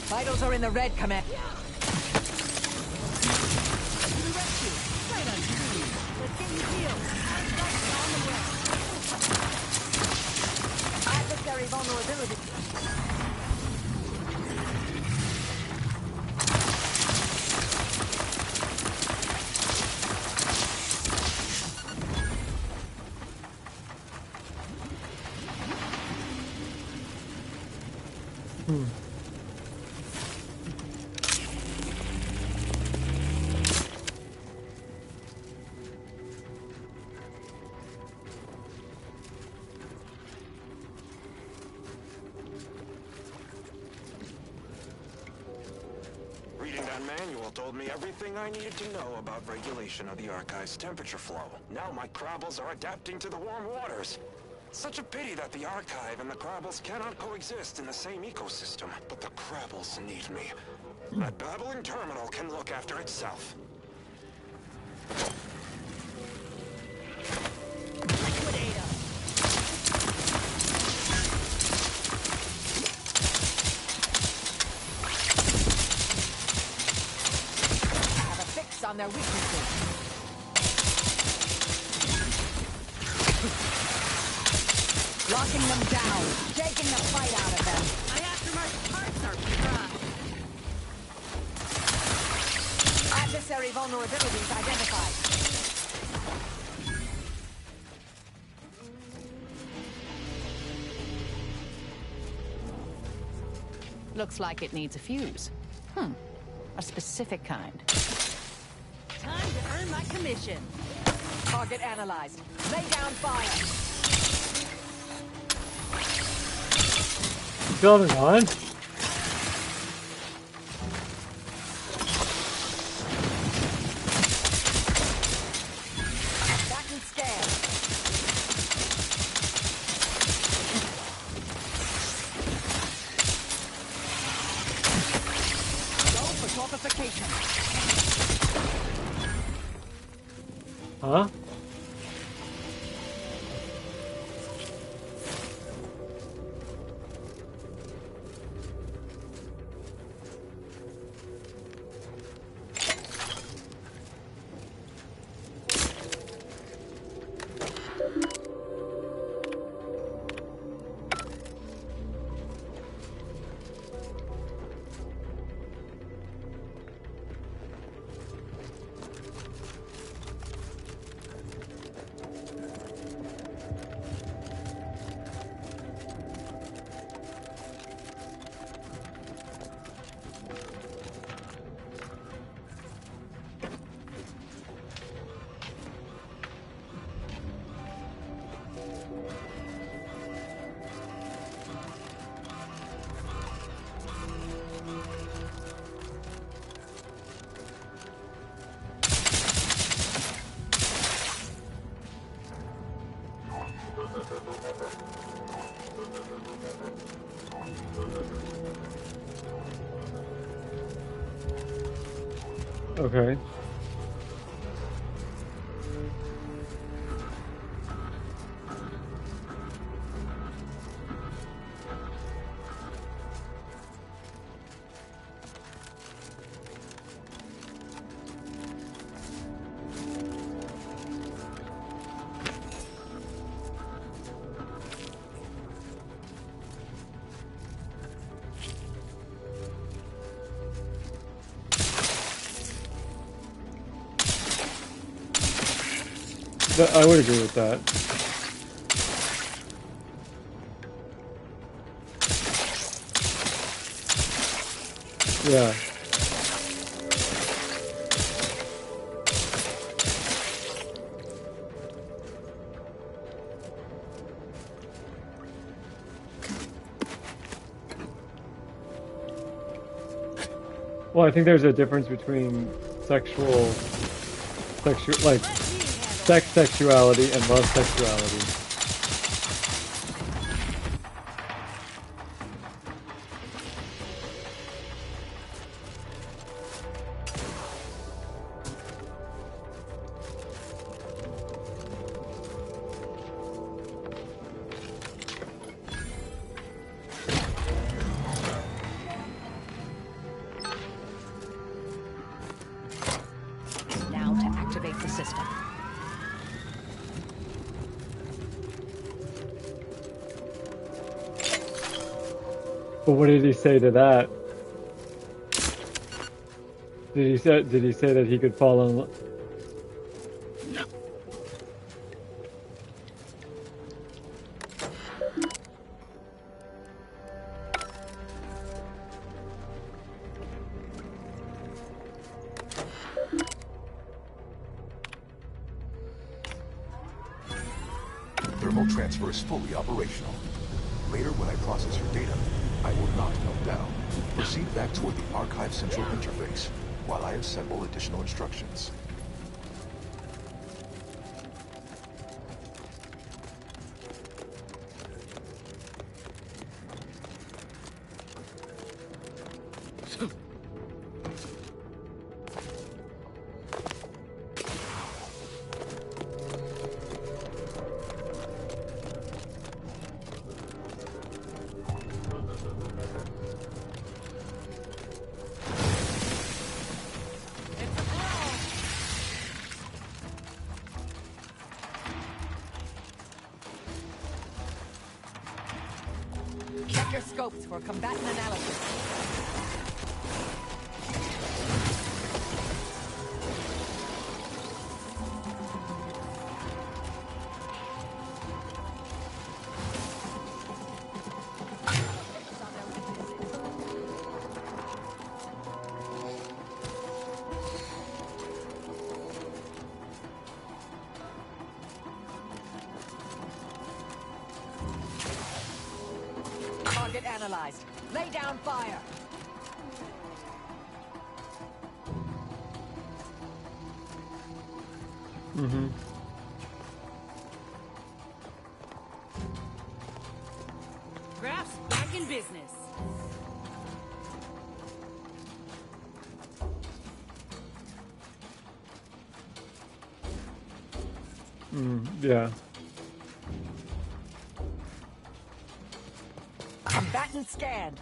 Vitals are in the red, command. Adversary vulnerability. Manual told me everything I needed to know about regulation of the Archive's temperature flow. Now my Crabbles are adapting to the warm waters. Such a pity that the Archive and the Crabbles cannot coexist in the same ecosystem. But the Crabbles need me. That babbling terminal can look after itself. On their weaknesses. Locking them down, taking the fight out of them. My aftermarket parts are dry. Adversary vulnerabilities identified. Looks like it needs a fuse. A specific kind. Time to earn my commission. Target analyzed. Lay down fire. Building on. Back and scan. Go for torpification. Huh? Okay. I would agree with that. Yeah. Well, I think there's a difference between sex sexuality and love sexuality. Now to activate the system. But what did he say to that? Did he say that he could fall in love? Thermal transfer is fully operational. Later, when I process your data, I will not melt down. Proceed back toward the Archive Central interface, while I assemble additional instructions. Check your scopes for combatant analysis. Target analyzed. Lay down fire. Mm-hmm. Graph's back in business. Yeah. Combatant scanned.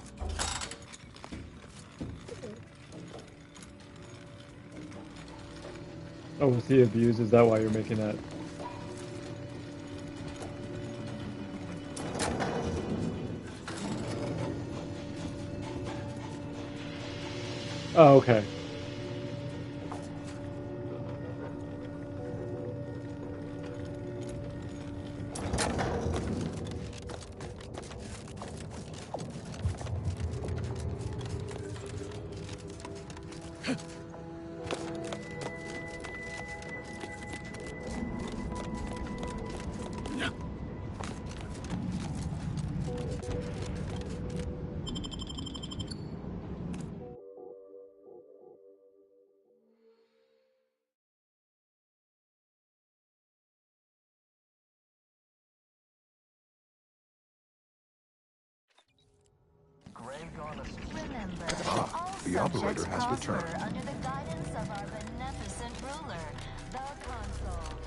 Oh, was he abused? Is that why you're making that? Oh, okay. Ah, the operator has returned. Under the guidance of our beneficent ruler, the console.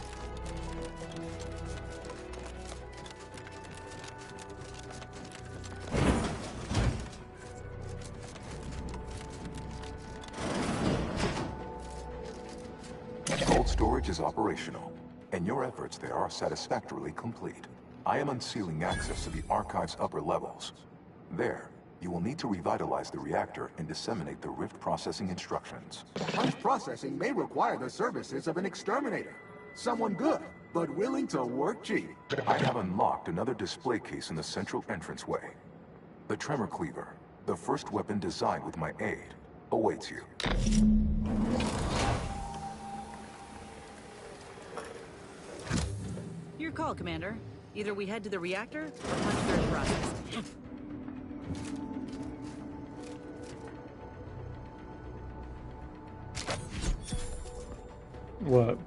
Cold storage is operational. In your efforts, they are satisfactorily complete. I am unsealing access to the Archive's upper levels. There, you will need to revitalize the reactor and disseminate the rift processing instructions. Punch processing may require the services of an exterminator. Someone good, but willing to work cheap. I have unlocked another display case in the central entranceway. The Tremor Cleaver, the first weapon designed with my aid, awaits you. Your call, Commander. Either we head to the reactor or punch through the process. What?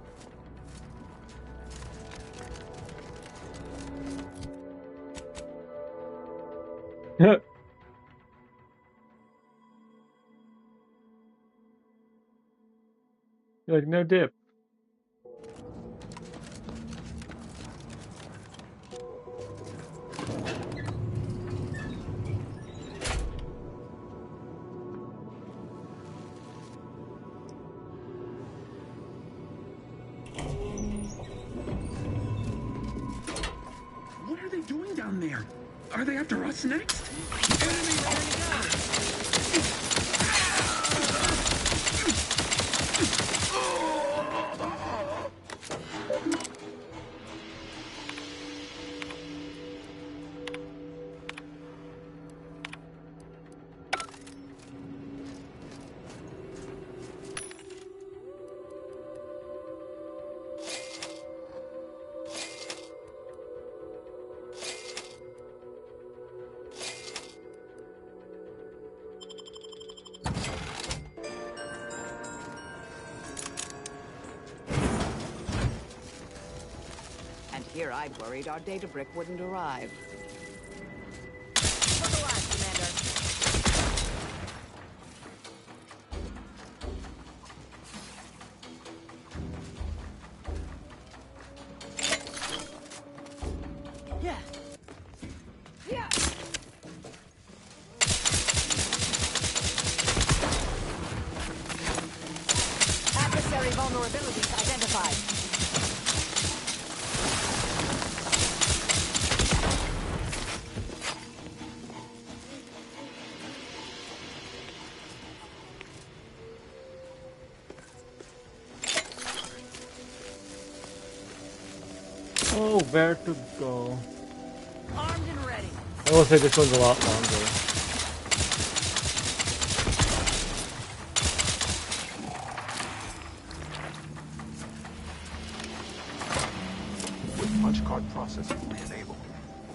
You're like, no dip. What are they doing down there? Are they after us next? Enemy ready And here I'd worried our data brick wouldn't arrive. Look alive, Commander. Yeah. Yeah. Adversary vulnerabilities identified. Oh, where to go? Armed and ready. I will say this one's a lot longer. With punch card processing re-enabled,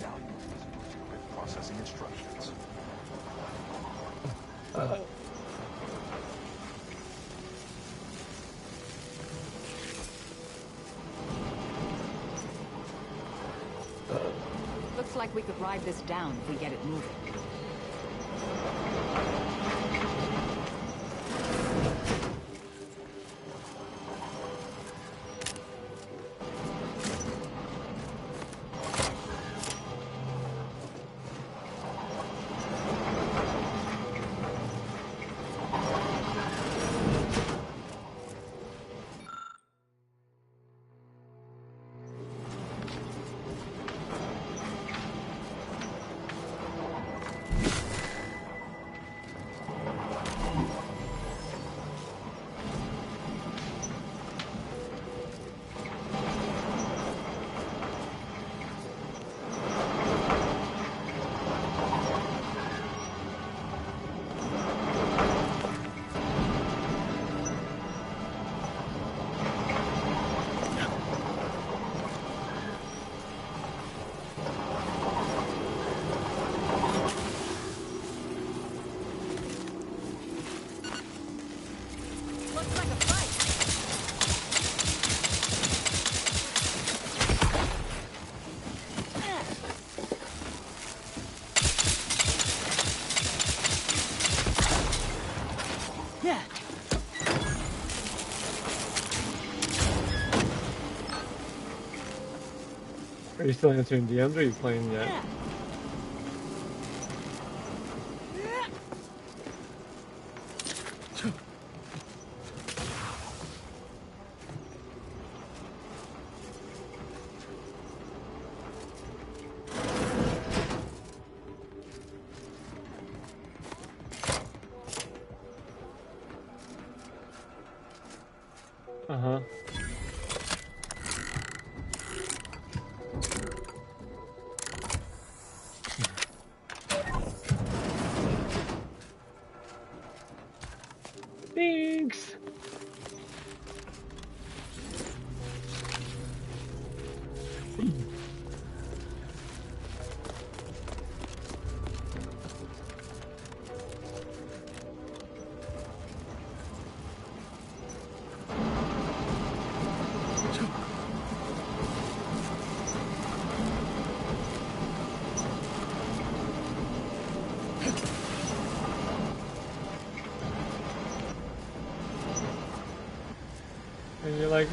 now use this with processing instructions. Looks like we could ride this down if we get it moving. Looks like a fight. Yeah. Are you still answering DMs or are you playing yet? Yeah. Uh-huh. Thanks. And you're like,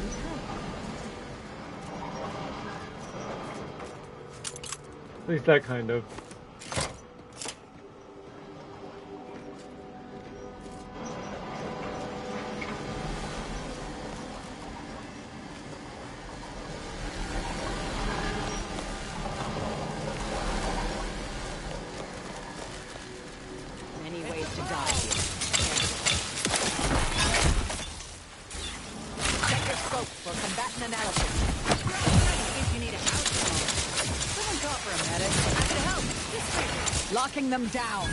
at least that kind of. Many ways to die. Check your scope for combatant analysis. In case you need a house phone. Someone call for a medic. Happy to help. Just wait. Locking them down.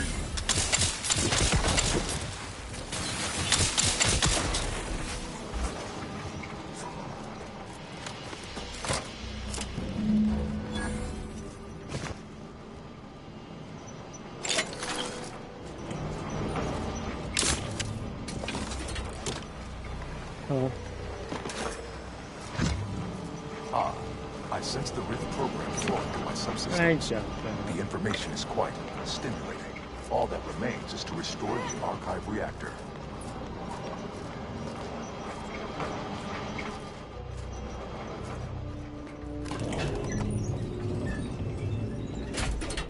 I sense the rift program flowing through my subsystem. Thanks, Jeff. The information is quite stimulating. All that remains is to restore the archive reactor.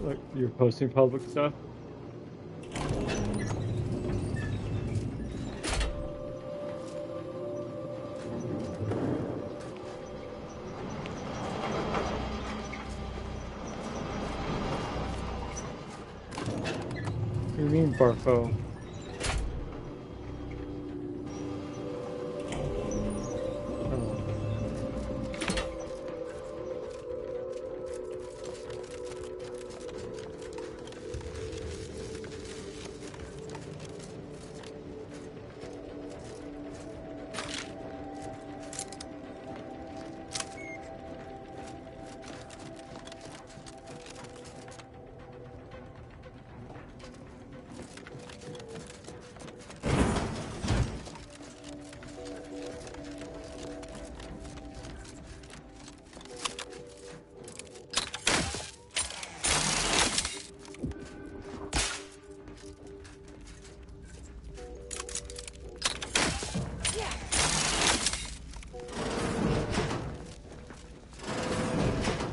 Look, you're posting public stuff? What do you mean, Barfo?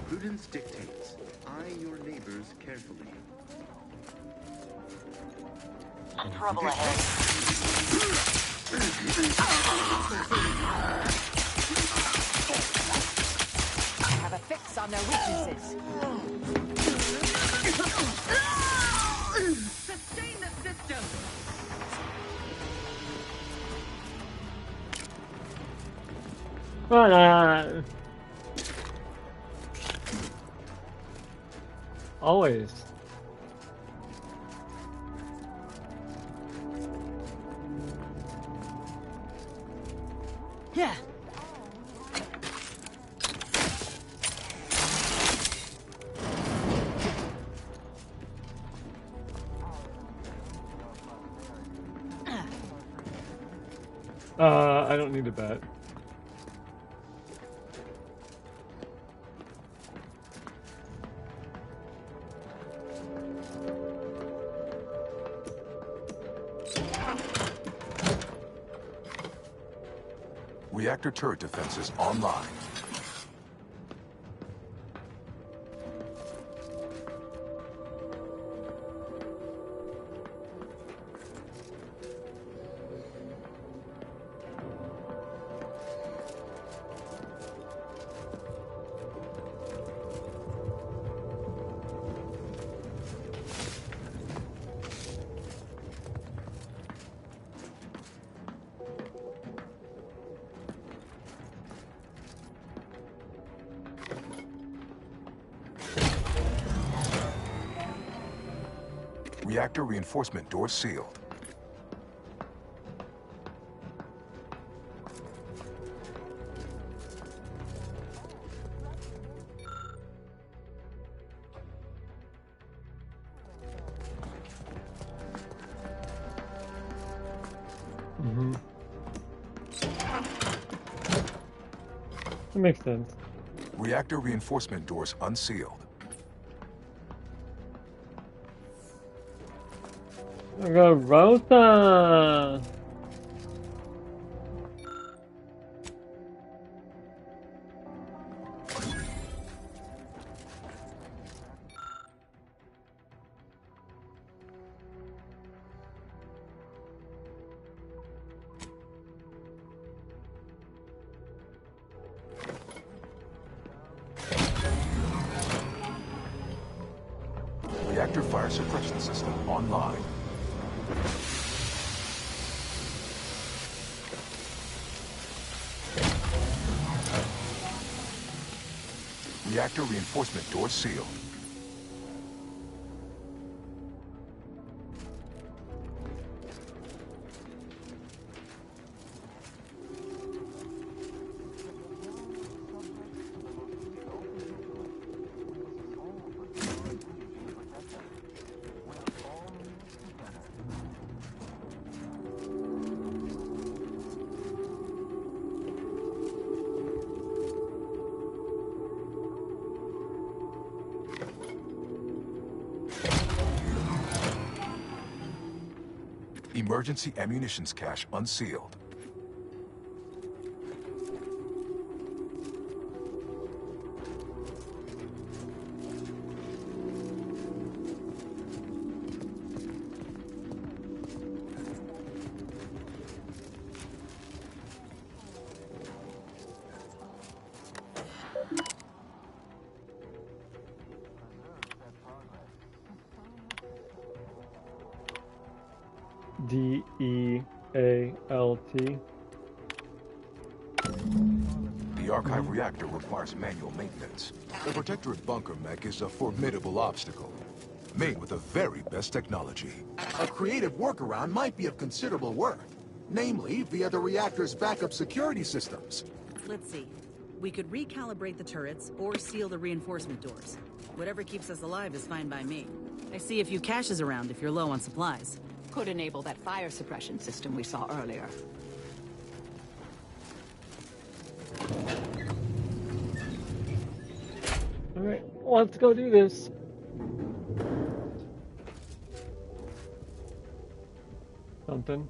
Prudence dictates. Eye your neighbors carefully. Trouble ahead. Have a fix on their weaknesses. Sustain the system. Always. Yeah. I don't need a bet. Reactor turret defenses online. Reactor reinforcement door sealed. That makes sense. Reactor reinforcement doors unsealed. I go Rota. Reactor fire suppression system online. Reactor reinforcement doors sealed. Emergency ammunitions cache unsealed. DEALT. The archive reactor requires manual maintenance. The Protectorate bunker mech is a formidable obstacle, made with the very best technology. A creative workaround might be of considerable worth, namely via the reactor's backup security systems. Let's see. We could recalibrate the turrets or seal the reinforcement doors. Whatever keeps us alive is fine by me. I see a few caches around if you're low on supplies. Could enable that fire suppression system we saw earlier. Alright, let's go do this. Something.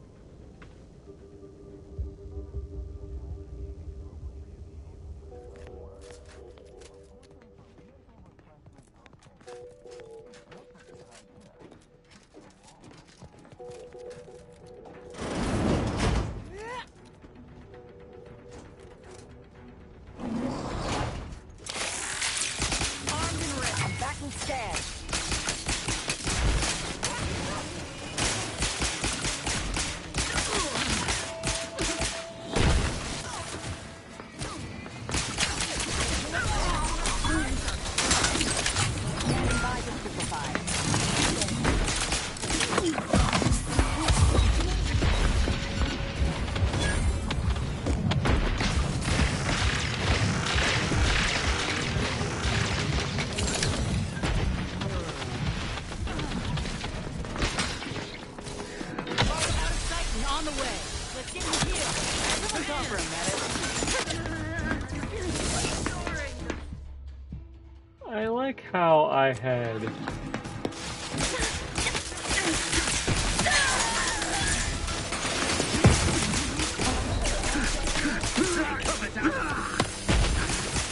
I like how I had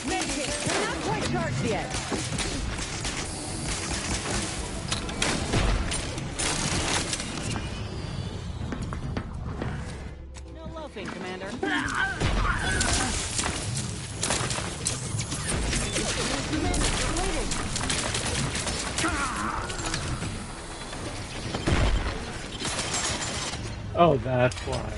They're not quite charged yet. No loafing, Commander. Oh, that's why.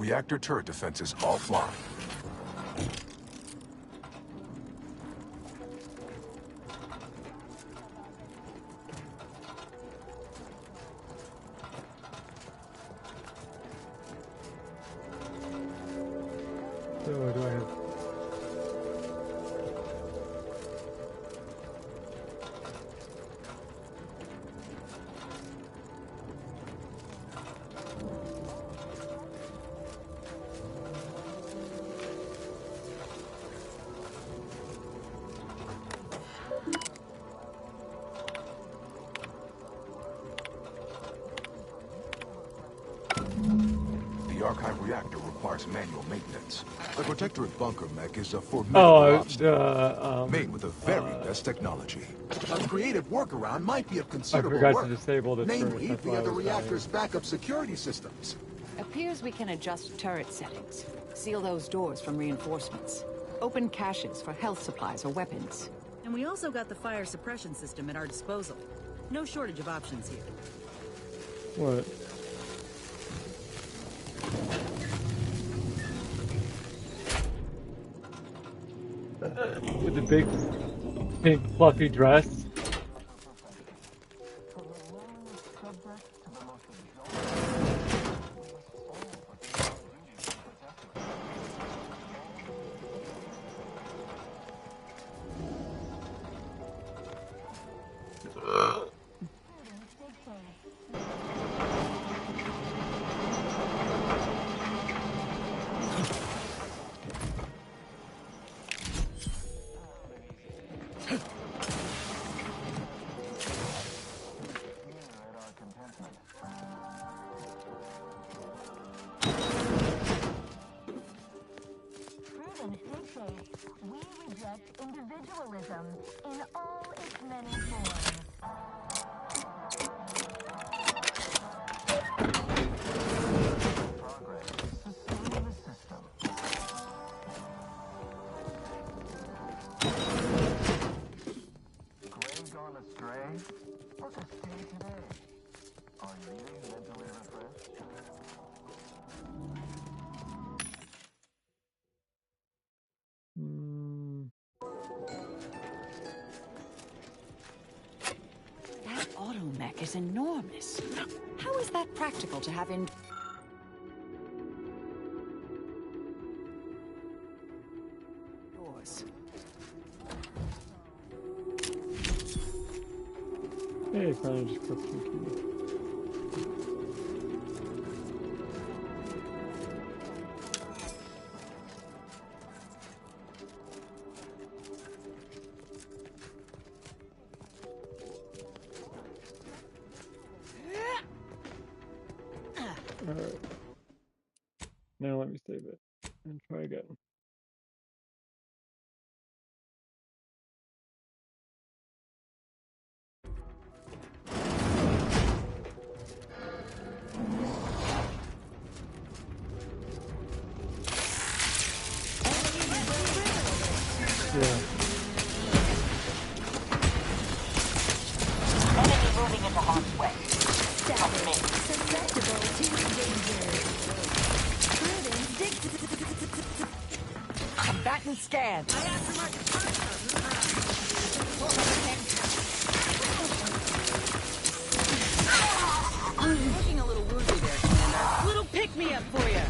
Reactor turret defenses offline. So what do I have? The archive reactor requires manual maintenance. The Protectorate bunker mech is a formidable obstacle, made with the very best technology. A creative workaround might be of considerable forgot work, to disable this namely first, that's why via I the was reactor's backup security systems. Appears we can adjust turret settings. Seal those doors from reinforcements. Open caches for health supplies or weapons. And we also got the fire suppression system at our disposal. No shortage of options here. What? With the big pink fluffy dress. We reject individualism in all its many forms. Progress is sustaining the system. Gray gone astray? Look a stay today. Are you mentally refreshed? That automech is enormous. How is that practical to have in... doors? Hey, probably just click the key. Alright. Now let me save it and try again. Yeah. Enemy moving into harm's way. Susceptible to danger. Combatant scan. I'm looking a little woozy there, Commander. Little pick-me-up for you.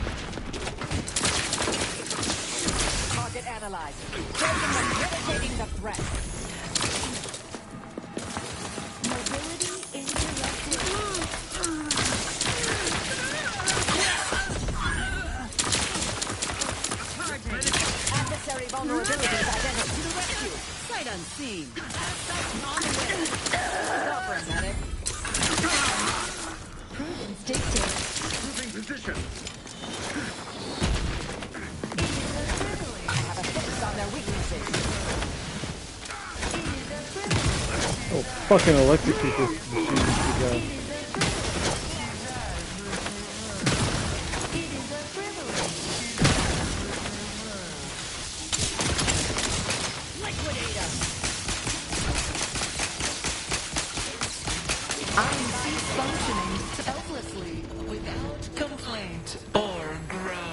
Target analyzed. Taking and mitigating the threat. Mobility interrupted. Adversary vulnerabilities identified. To the rescue. Sight unseen. On the way. Stop for a medic. Prudence dictates. Moving position. Have a fix on their weaknesses. Oh, fucking electrocute this machine to death. I cease functioning selflessly without complaint or groan.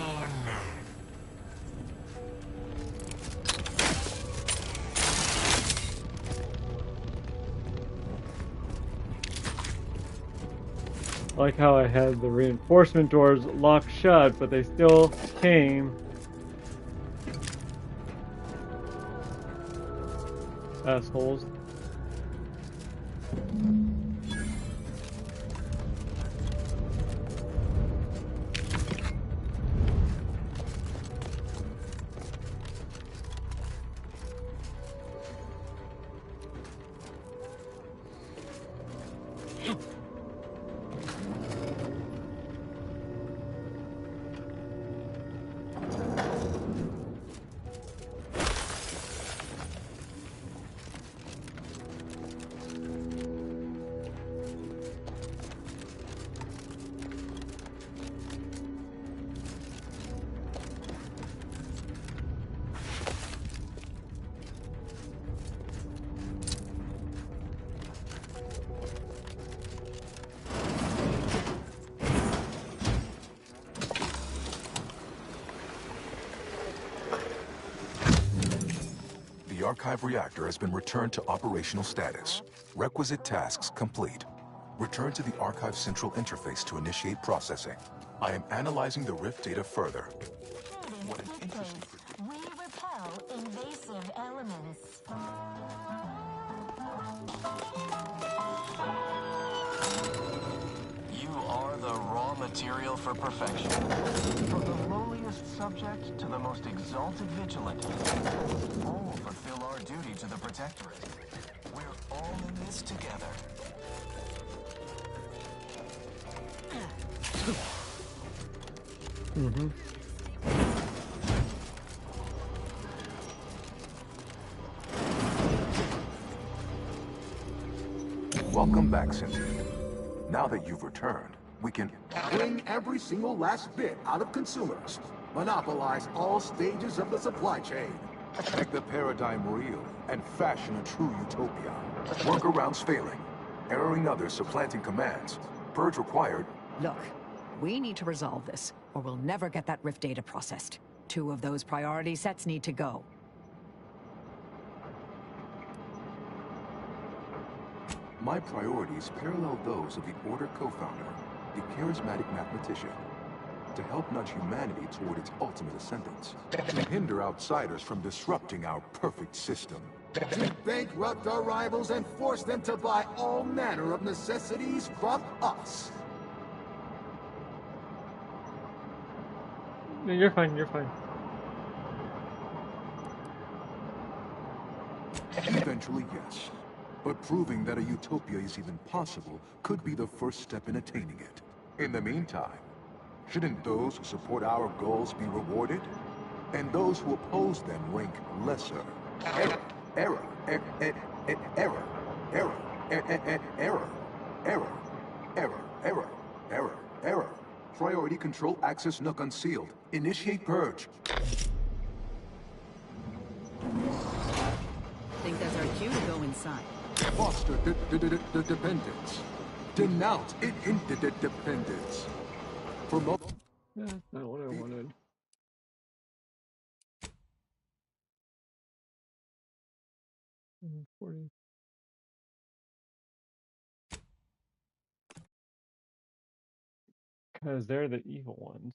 like how I had the reinforcement doors locked shut, but they still came. Assholes. The archive reactor has been returned to operational status. Requisite tasks complete. Return to the archive central interface to initiate processing. I am analyzing the rift data further. What an interesting... We repel invasive elements. You are the raw material for perfection. From the lowliest subject to the most exalted vigilant. All fulfill our duty to the Protectorate. We're all in this together. Mm-hmm. Welcome back, Cynthia. Now that you've returned, we can bring every single last bit out of consumers. Monopolize all stages of the supply chain. Make the paradigm real and fashion a true utopia. Workarounds failing. Erroring others supplanting commands. Purge required. Look, we need to resolve this, or we'll never get that rift data processed. 2 of those priority sets need to go. My priorities parallel those of the Order co-founder, the charismatic mathematician. To help nudge humanity toward its ultimate ascendance. To hinder outsiders from disrupting our perfect system. To bankrupt our rivals and force them to buy all manner of necessities from us. No, you're fine, you're fine. Eventually, yes. But proving that a utopia is even possible could be the first step in attaining it. In the meantime, shouldn't those who support our goals be rewarded? And those who oppose them rank lesser? Error, error, error, error, error, error, error, error, error, error, error. Priority control access nook unsealed. Initiate purge. Think that's our cue to go inside. Foster dependence. Denounce interdependence. Promote. Yeah, that's not what I wanted. Because they're the evil ones.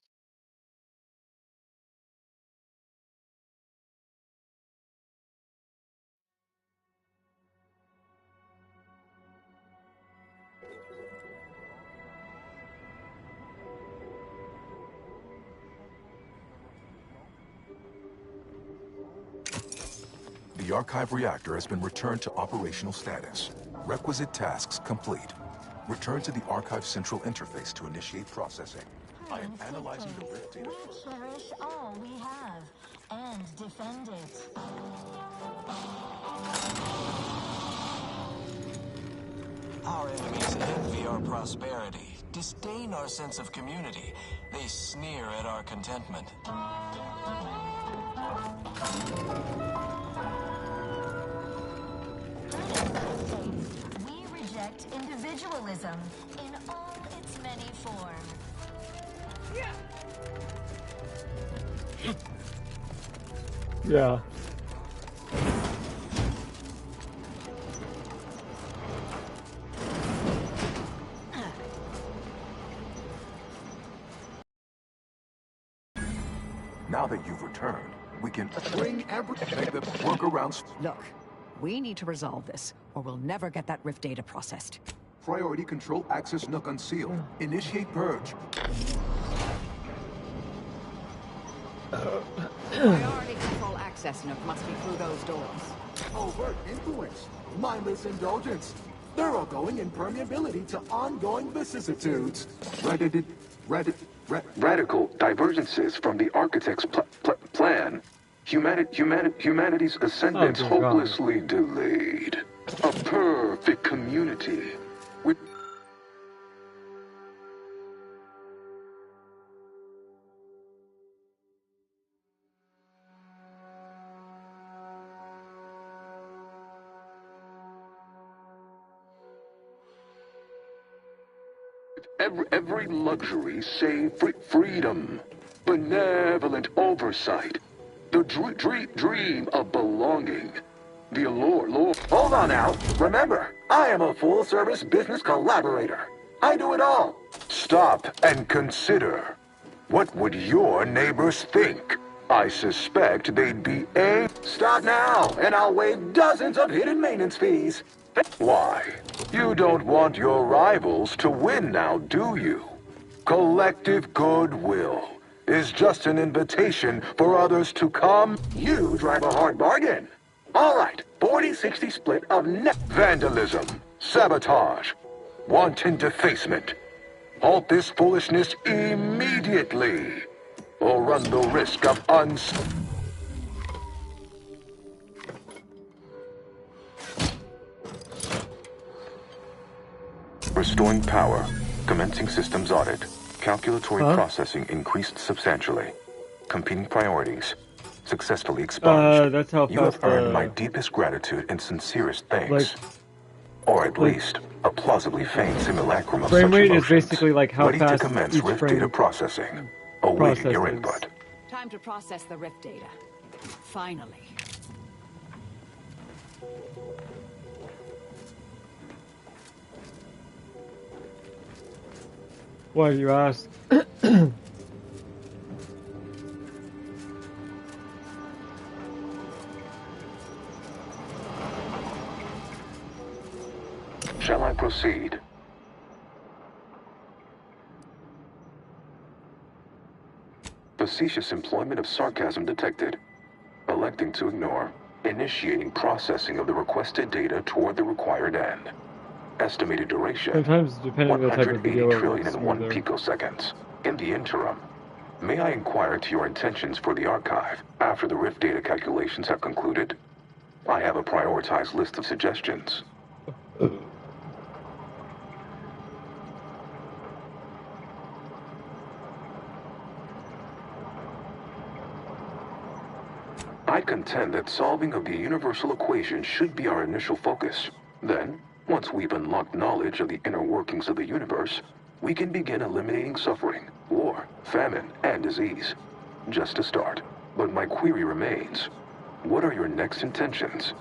The archive reactor has been returned to operational status. Requisite tasks complete. Return to the archive central interface to initiate processing. I am analyzing the rift data. We cherish all we have and defend it. Our enemies envy our prosperity, disdain our sense of community. They sneer at our contentment. We reject individualism in all its many forms. Yeah. Now that you've returned, we can bring everything, make the workarounds. Look, we need to resolve this, or we'll never get that rift data processed. Priority control access Nook unsealed. Initiate purge. Priority control access Nook must be through those doors. Overt influence. Mindless indulgence. Thoroughgoing impermeability to ongoing vicissitudes. Radical divergences from the architect's plan. Humanity's ascendance hopelessly delayed. A perfect community. With every luxury save freedom, benevolent oversight, the dream of belonging, the allure. Hold on now. Remember, I am a full-service business collaborator. I do it all. Stop and consider. What would your neighbors think? I suspect they'd be Stop now, and I'll waive dozens of hidden maintenance fees. Why? You don't want your rivals to win now, do you? Collective goodwill is just an invitation for others to come. You drive a hard bargain. All right, 40-60 split of net vandalism, sabotage, wanton defacement. Halt this foolishness immediately, or run the risk of Restoring power. Commencing systems audit. Calculatory processing increased substantially. Competing priorities. Successfully expunged. That's how you have earned my deepest gratitude and sincerest thanks. Or at least, a plausibly feigned simulacrum of frame such rate emotions. is basically like how Ready fast to commence each rift frame data processing. Awaiting your input. Time to process the rift data. Finally. Why do you ask? Shall I proceed? Facetious employment of sarcasm detected. Electing to ignore. Initiating processing of the requested data toward the required end. Estimated duration. Sometimes, depending on the type of video, 180 trillion and 1 picoseconds. In the interim, may I inquire to your intentions for the archive after the rift data calculations have concluded? I have a prioritized list of suggestions. I contend that solving of the universal equation should be our initial focus. Then, once we've unlocked knowledge of the inner workings of the universe, we can begin eliminating suffering, war, famine, and disease. Just a start. But my query remains. What are your next intentions?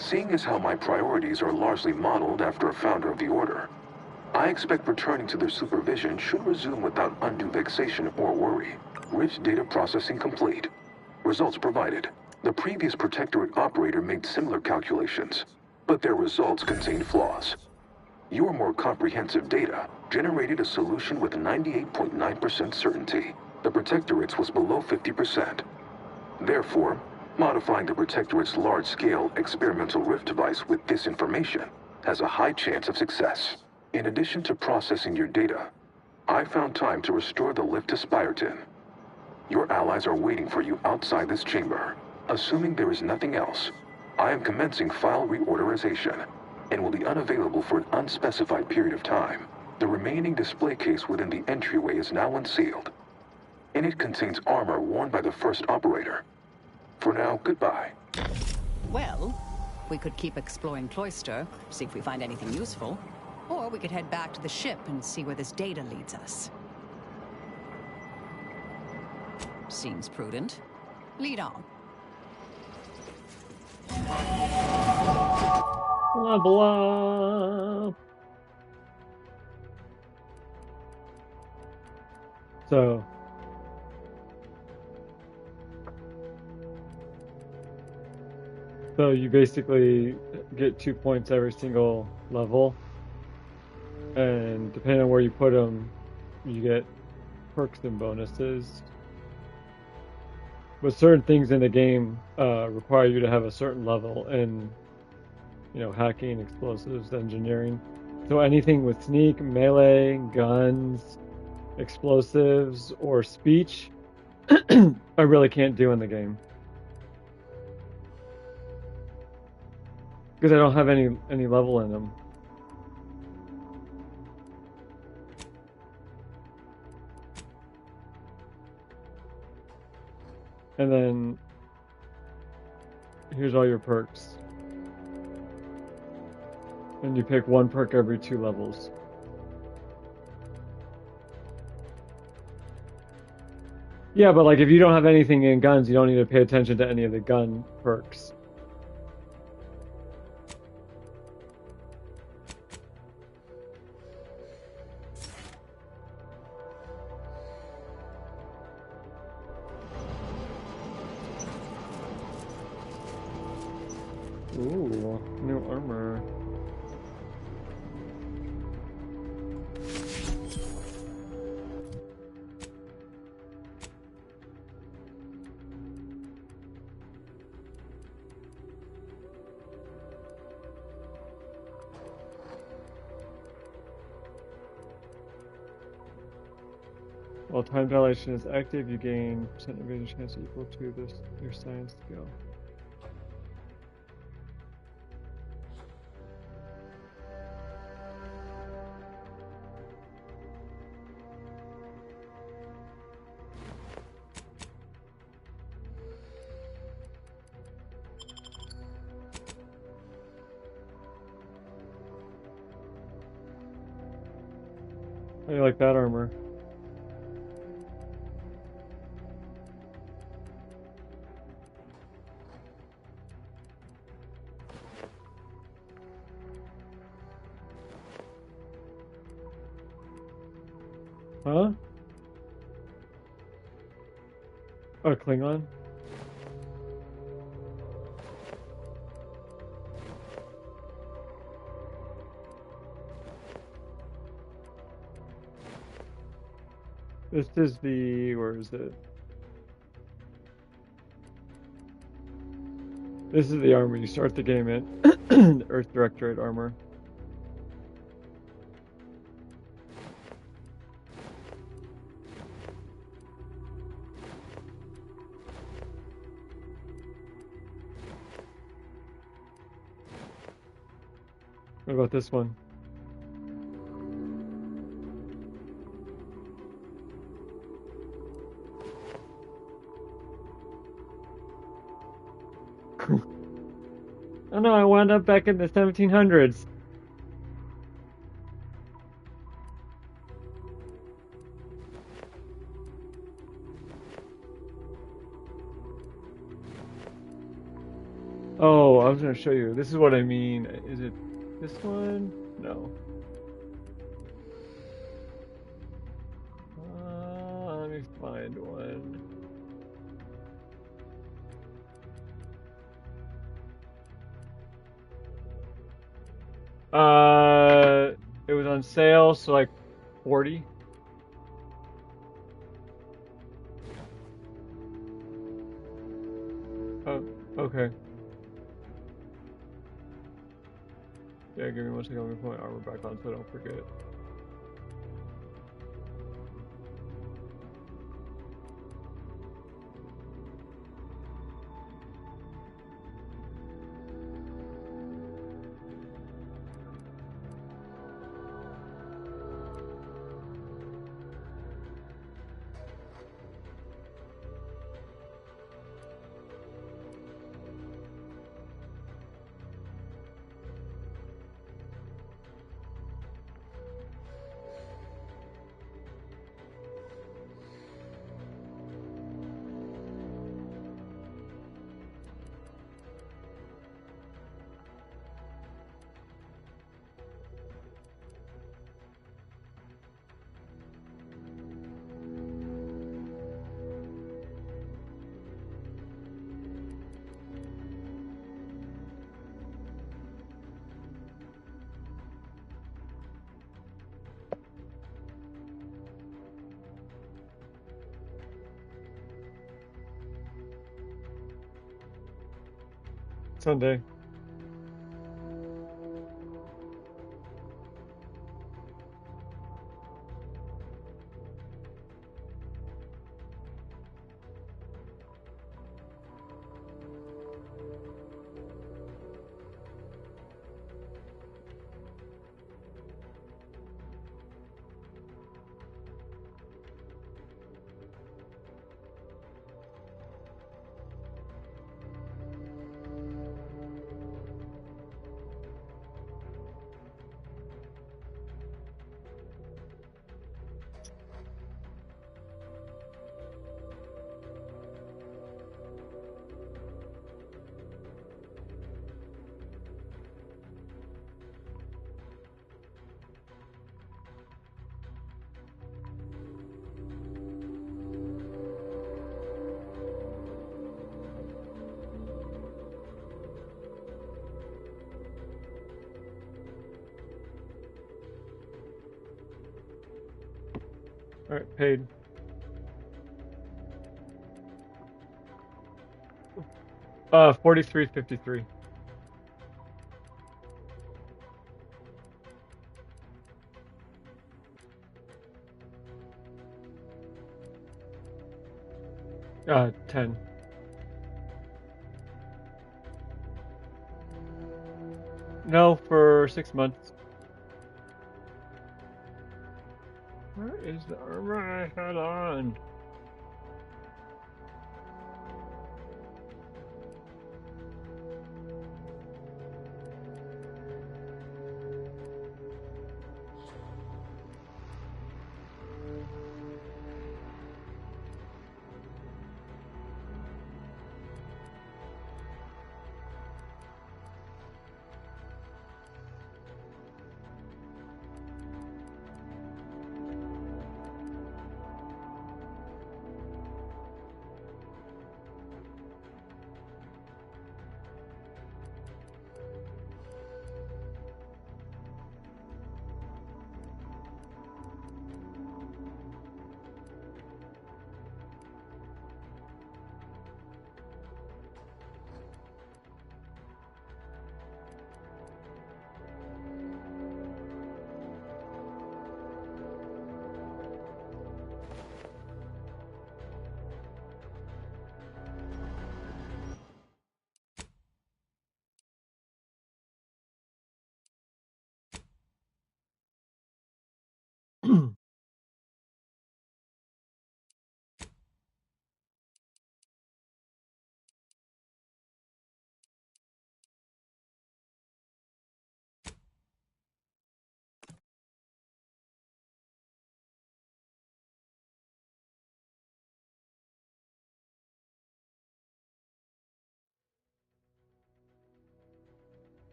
Seeing as how my priorities are largely modeled after a founder of the Order, I expect returning to their supervision should resume without undue vexation or worry. Rich data processing complete. Results provided. The previous Protectorate operator made similar calculations, but their results contained flaws. Your more comprehensive data generated a solution with 98.9% certainty. The Protectorate's was below 50%. Therefore, modifying the Protectorate's large-scale experimental rift device with this information has a high chance of success. In addition to processing your data, I found time to restore the lift to Spyreton. Your allies are waiting for you outside this chamber. Assuming there is nothing else, I am commencing file reorderization and will be unavailable for an unspecified period of time. The remaining display case within the entryway is now unsealed, and it contains armor worn by the first operator. For now, goodbye. Well, we could keep exploring Cloister, see if we find anything useful. Or we could head back to the ship and see where this data leads us. Seems prudent. Lead on. Level up. So you basically get 2 points every single level, and depending on where you put them, you get perks and bonuses. But certain things in the game require you to have a certain level in, hacking, explosives, engineering. So anything with sneak, melee, guns, explosives, or speech, I really can't do in the game. Because I don't have any level in them. And then here's all your perks. And you pick one perk every 2 levels. Yeah, but like if you don't have anything in guns, you don't need to pay attention to any of the gun perks. Ooh, new armor. While time dilation is active, you gain % evasion chance equal to your science skill. How do you like that armor? Huh? Oh, Klingon? This is where is it? This is the armor you start the game in. Earth Directorate armor. What about this one? Oh no, I wound up back in the 1700s. Oh, I was going to show you. This is what I mean. Is it this one? No. Let me find one. It was on sale, so like 40. Oh, okay. Yeah, give me 1 second. Let me put my armor back on so I don't forget. Sunday. Alright, paid. $43.53. $10. No, for 6 months. Where is the armor I had on?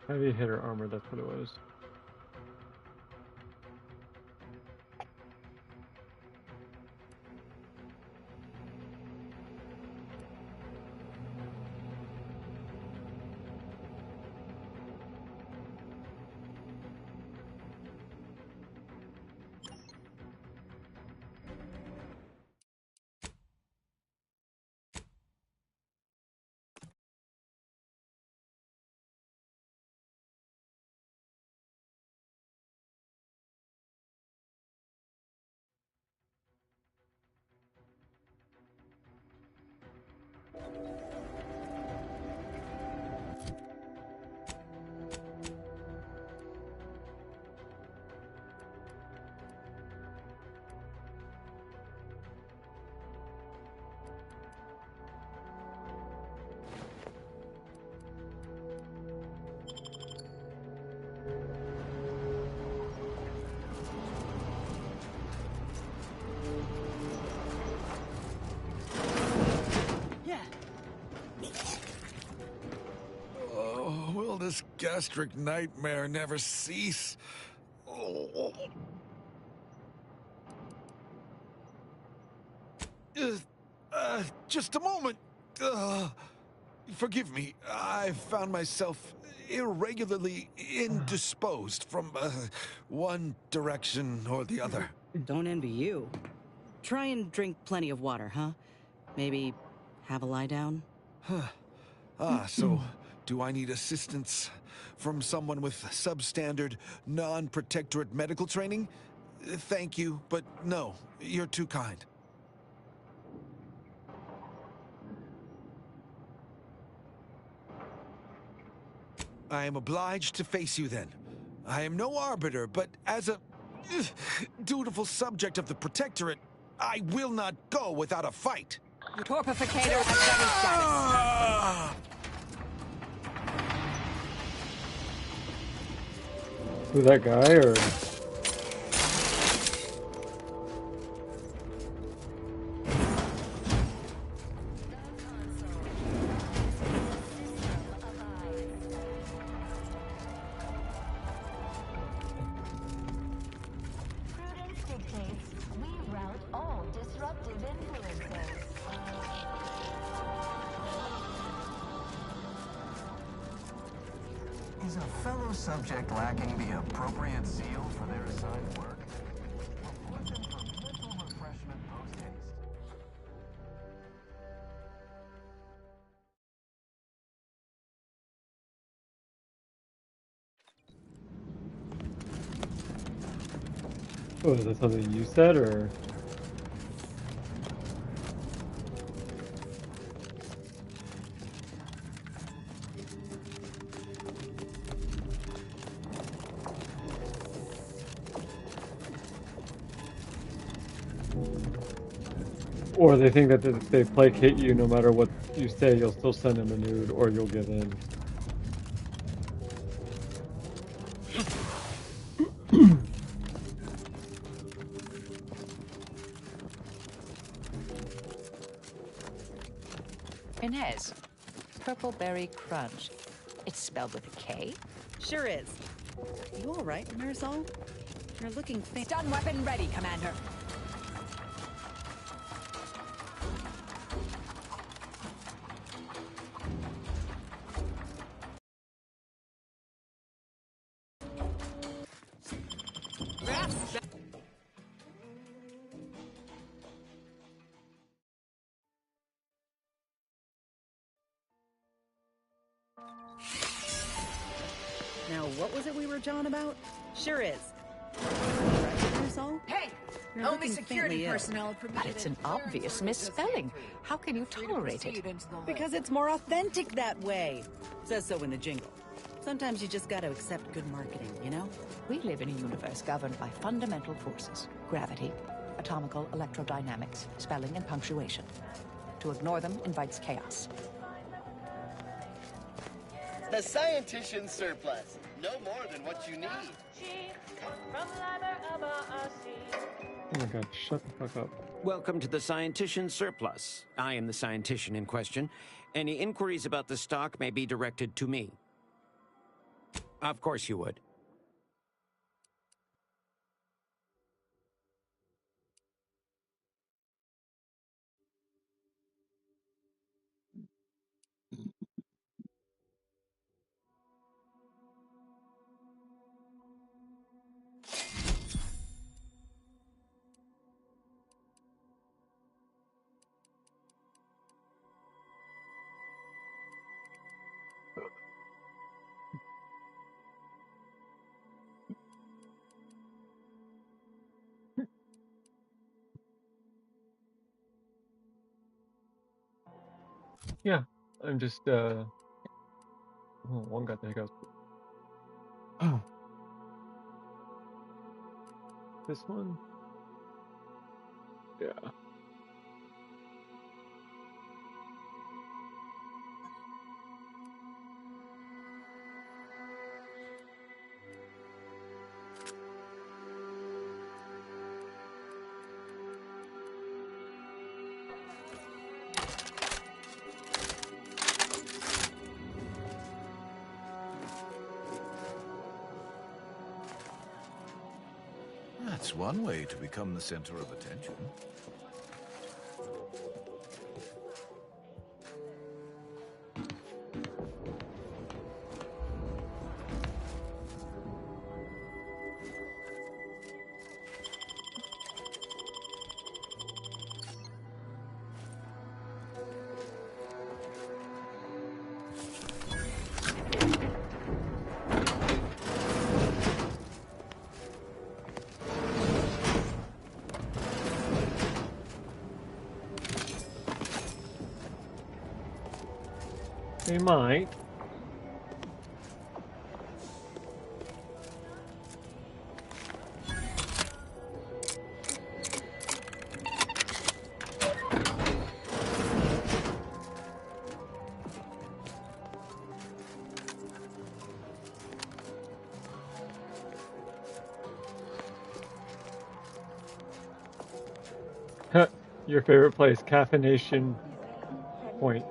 Heavy hitter armor, that's what it was. this gastric nightmare never cease. Oh. Just a moment. Forgive me. I found myself irregularly indisposed from one direction or the other. Don't envy you. Try and drink plenty of water, huh? Maybe have a lie down? So do I need assistance from someone with substandard, non-protectorate medical training? Thank you, but no, you're too kind. I am obliged to face you then. I am no arbiter, but as a dutiful subject of the Protectorate, I will not go without a fight. Your torpificator has ready status. Who, that guy, or? Is a fellow subject lacking the appropriate zeal for their assigned work? Report them for mental refreshment post-haste. Oh, is that something you said, or? Or they think that if they placate you, no matter what you say, you'll still send them a nude, or you'll give in. Inez, Purple Berry Crunch. It's spelled with a K? Sure is. You all right, Marisol? You're looking Stun weapon ready, Commander. Now, what was it we were jawing about? Sure is. Hey! You're Only looking security faintly ill. personnel permitted. But it's an obvious misspelling. How can you tolerate it? Because it's more authentic that way. Says so in the jingle. Sometimes you just gotta accept good marketing, you know? We live in a universe governed by fundamental forces. Gravity, atomical electrodynamics, spelling, and punctuation. To ignore them invites chaos. The scientician surplus. No more than what you need. Oh my god, shut the fuck up. Welcome to the Scientician Surplus. I am the scientician in question. Any inquiries about the stock may be directed to me. Of course you would. Yeah, I'm just, oh, one got the hiccups. Oh. This one? Yeah. That's one way to become the center of attention. They might. Your favorite place, caffeination point.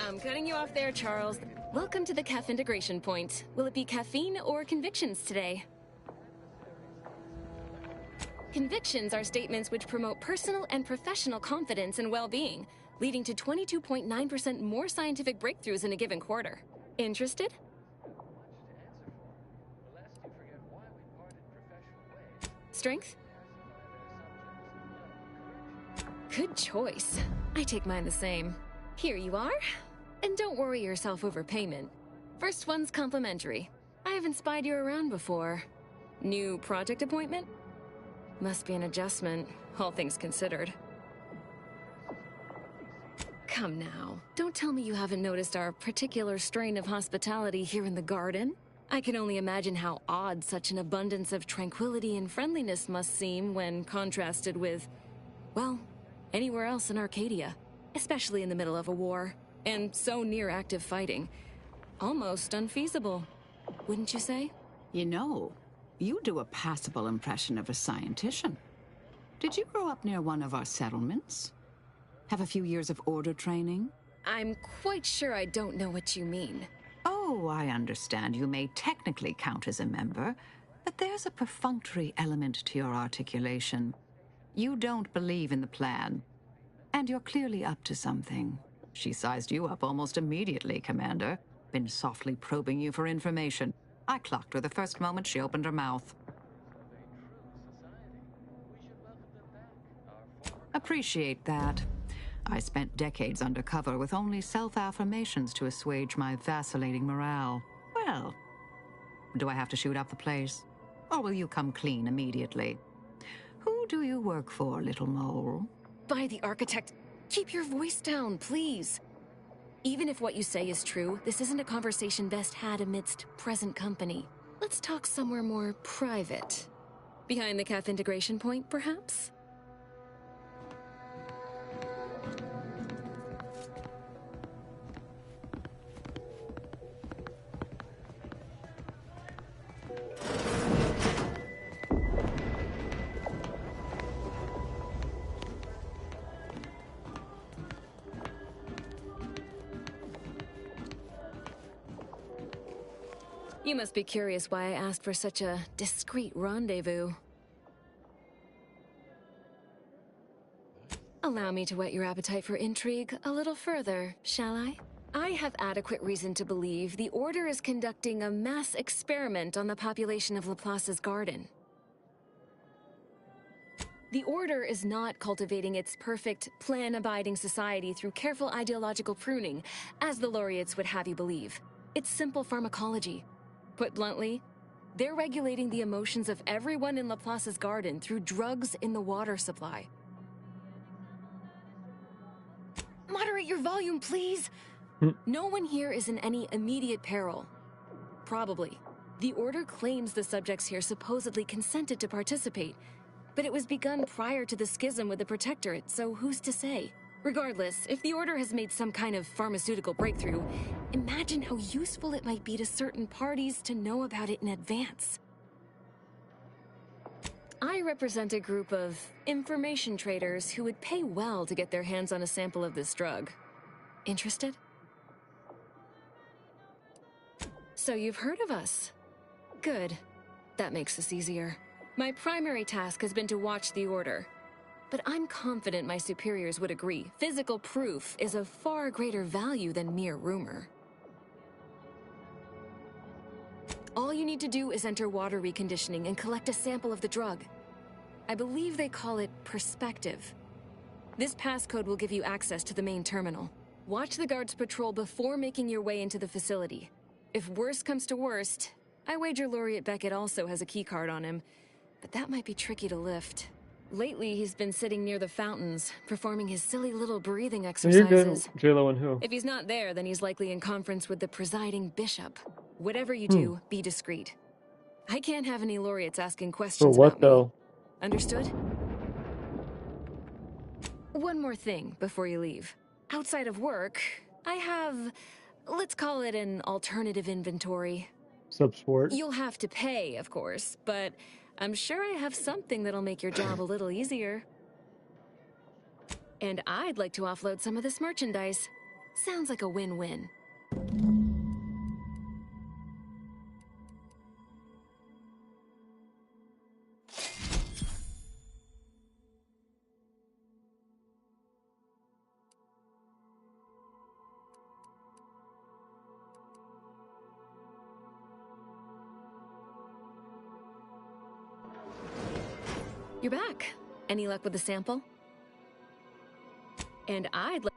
I'm cutting you off there, Charles. Welcome to the Caff Integration Point. Will it be caffeine or convictions today? Convictions are statements which promote personal and professional confidence and well-being, leading to 22.9% more scientific breakthroughs in a given quarter. Interested? Strength? Good choice. I take mine the same. Here you are. And don't worry yourself over payment. First one's complimentary. I haven't spied you around before. New project appointment? Must be an adjustment, all things considered. Come now, don't tell me you haven't noticed our particular strain of hospitality here in the garden. I can only imagine how odd such an abundance of tranquility and friendliness must seem when contrasted with, well, anywhere else in Arcadia, especially in the middle of a war, and so near active fighting. Almost unfeasible, wouldn't you say? You know, you do a passable impression of a scientician. Did you grow up near one of our settlements? Have a few years of order training? I'm quite sure I don't know what you mean. Oh, I understand you may technically count as a member, but there's a perfunctory element to your articulation. You don't believe in the plan, and you're clearly up to something. She sized you up almost immediately, Commander. Been softly probing you for information. I clocked her the first moment she opened her mouth. Appreciate that. I spent decades undercover with only self-affirmations to assuage my vacillating morale. Well, do I have to shoot up the place? Or will you come clean immediately? Who do you work for, little mole? By the architect, keep your voice down, please. Even if what you say is true, this isn't a conversation best had amidst present company. Let's talk somewhere more private. Behind the Caff Integration Point, perhaps? You must be curious why I asked for such a discreet rendezvous. Allow me to whet your appetite for intrigue a little further, shall I? I have adequate reason to believe the Order is conducting a mass experiment on the population of Laplace's garden. The Order is not cultivating its perfect, plan-abiding society through careful ideological pruning, as the laureates would have you believe. It's simple pharmacology. Put bluntly, they're regulating the emotions of everyone in Laplace's garden through drugs in the water supply. Moderate your volume, please! No one here is in any immediate peril. Probably. The Order claims the subjects here supposedly consented to participate, but it was begun prior to the schism with the Protectorate, so who's to say? Regardless, if the Order has made some kind of pharmaceutical breakthrough, imagine how useful it might be to certain parties to know about it in advance. I represent a group of information traders who would pay well to get their hands on a sample of this drug. Interested? So you've heard of us. Good. That makes this easier. My primary task has been to watch the order. But I'm confident my superiors would agree. Physical proof is of far greater value than mere rumor. All you need to do is enter water reconditioning and collect a sample of the drug. I believe they call it perspective. This passcode will give you access to the main terminal. Watch the guards patrol before making your way into the facility. If worst comes to worst, I wager Laureate Beckett also has a keycard on him, but that might be tricky to lift. Lately, he's been sitting near the fountains, performing his silly little breathing You're good, exercises. J-Lo and who? If he's not there, then he's likely in conference with the presiding bishop. Whatever you do, be discreet. I can't have any laureates asking For questions what, about though? me. Understood? One more thing before you leave. Outside of work, I have, let's call it an alternative inventory. Subsport? You'll have to pay, of course, but I'm sure I have something that'll make your job a little easier. And I'd like to offload some of this merchandise. Sounds like a win-win. You're back. Any luck with the sample? And I'd like...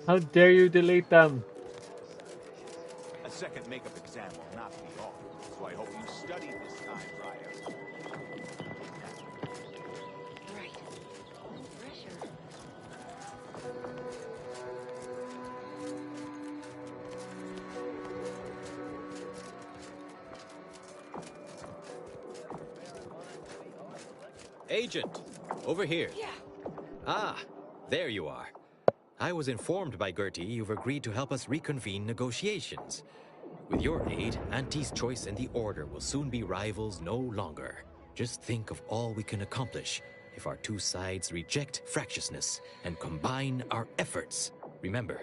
How dare you delete them? A second makeup exam will not be all, so I hope you studied this time, Raya. Right. No pressure. Agent, over here. Yeah. Ah, there you are. I was informed by Gertie you've agreed to help us reconvene negotiations. With your aid, Auntie's choice and the Order will soon be rivals no longer. Just think of all we can accomplish if our two sides reject fractiousness and combine our efforts. Remember,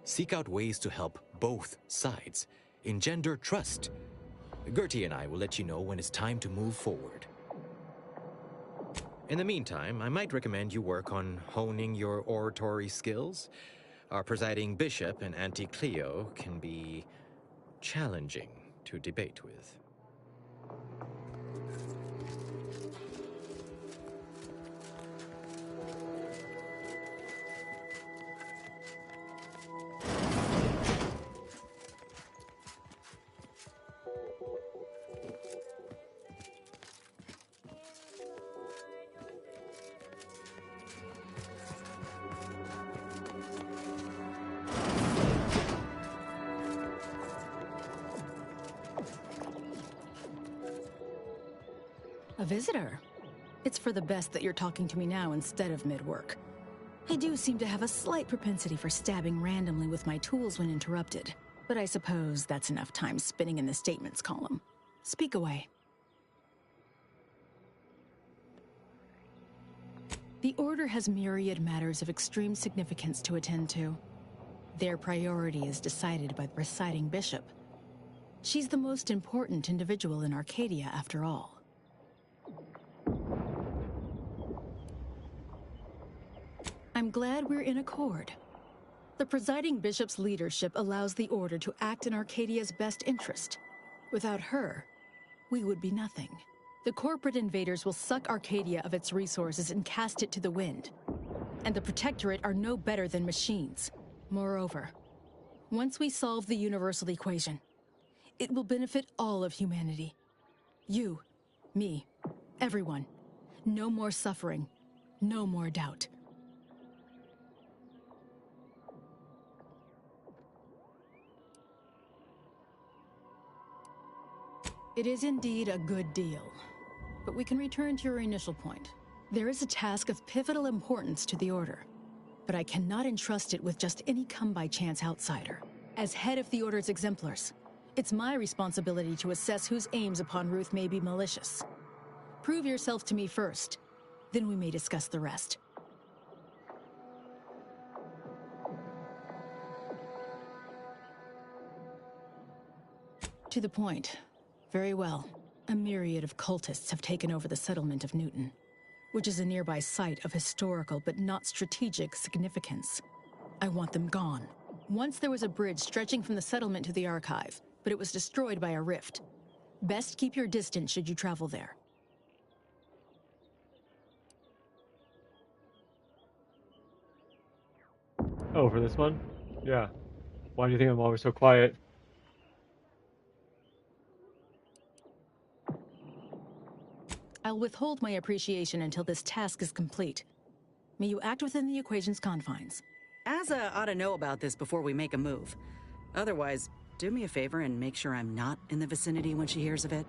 seek out ways to help both sides. Engender trust. Gertie and I will let you know when it's time to move forward. In the meantime, I might recommend you work on honing your oratory skills. Our presiding bishop and Auntie Cleo can be challenging to debate with. A visitor. It's for the best that you're talking to me now instead of mid-work. I do seem to have a slight propensity for stabbing randomly with my tools when interrupted, but I suppose that's enough time spinning in the statements column. Speak away. The Order has myriad matters of extreme significance to attend to. Their priority is decided by the presiding bishop. She's the most important individual in Arcadia, after all. I'm glad we're in accord. The presiding bishop's leadership allows the Order to act in Arcadia's best interest. Without her, we would be nothing. The corporate invaders will suck Arcadia of its resources and cast it to the wind. And the Protectorate are no better than machines. Moreover, once we solve the universal equation, it will benefit all of humanity. You, me, everyone. No more suffering, no more doubt. It is indeed a good deal. But we can return to your initial point. There is a task of pivotal importance to the Order, but I cannot entrust it with just any come-by-chance outsider. As head of the Order's exemplars, it's my responsibility to assess whose aims upon Ruth may be malicious. Prove yourself to me first, then we may discuss the rest. To the point. Very well. A myriad of cultists have taken over the settlement of Newton, which is a nearby site of historical but not strategic significance. I want them gone. Once there was a bridge stretching from the settlement to the archive, but it was destroyed by a rift. Best keep your distance should you travel there. Oh, for this one? Yeah. Why do you think I'm always so quiet? I'll withhold my appreciation until this task is complete. May you act within the equation's confines. Asa ought to know about this before we make a move. Otherwise, do me a favor and make sure I'm not in the vicinity when she hears of it.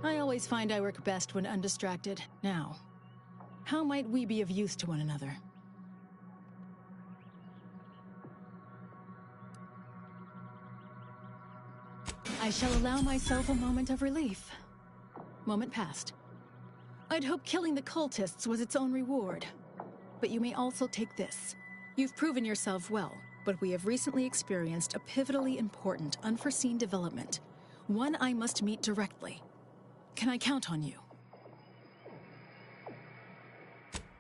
I always find I work best when undistracted. Now, how might we be of use to one another? I shall allow myself a moment of relief. Moment passed. I'd hoped killing the cultists was its own reward. But you may also take this. You've proven yourself well, but we have recently experienced a pivotally important, unforeseen development. One I must meet directly. Can I count on you?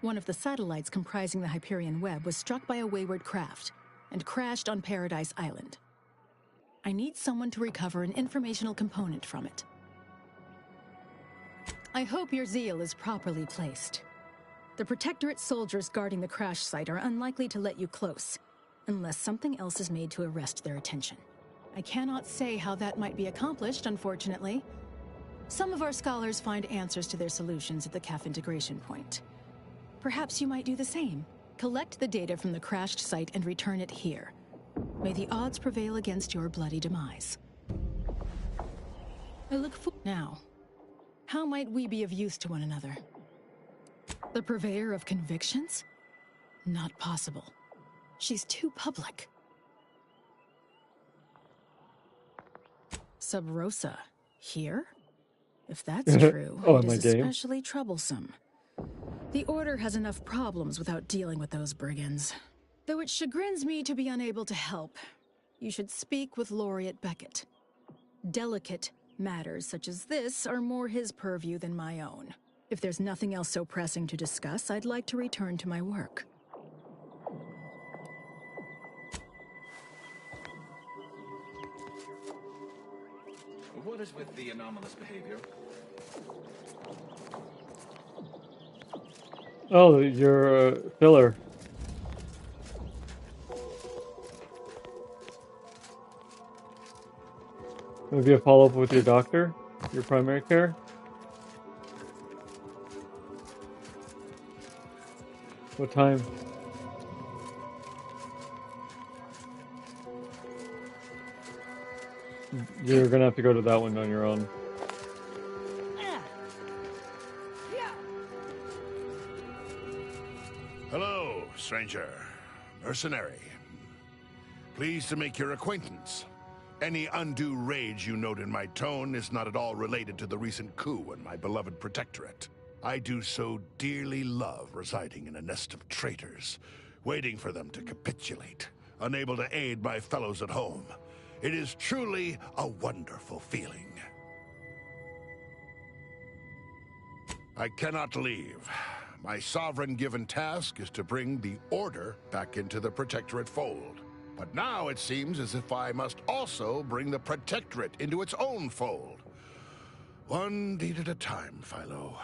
One of the satellites comprising the Hyperion web was struck by a wayward craft and crashed on Paradise Island. I need someone to recover an informational component from it. I hope your zeal is properly placed. The Protectorate soldiers guarding the crash site are unlikely to let you close, unless something else is made to arrest their attention. I cannot say how that might be accomplished, unfortunately. Some of our scholars find answers to their solutions at the CAF integration point. Perhaps you might do the same. Collect the data from the crashed site and return it here. May the odds prevail against your bloody demise. I look forward. Now, how might we be of use to one another? The purveyor of convictions? Not possible. She's too public. Sub Rosa, here? If that's true, Oh, it in my is game? especially troublesome. The Order has enough problems without dealing with those brigands. Though it chagrins me to be unable to help, you should speak with Laureate Beckett. Delicate matters such as this are more his purview than my own. If there's nothing else so pressing to discuss, I'd like to return to my work. What is with the anomalous behavior? Oh, you're a filler. Maybe a follow-up with your doctor? Your primary care? What time? You're gonna have to go to that one on your own. Hello, stranger. Mercenary. Pleased to make your acquaintance. Any undue rage you note in my tone is not at all related to the recent coup in my beloved protectorate. I do so dearly love residing in a nest of traitors, waiting for them to capitulate, unable to aid my fellows at home. It is truly a wonderful feeling. I cannot leave. My sovereign-given task is to bring the Order back into the Protectorate fold. But now it seems as if I must also bring the Protectorate into its own fold. One deed at a time, Philo.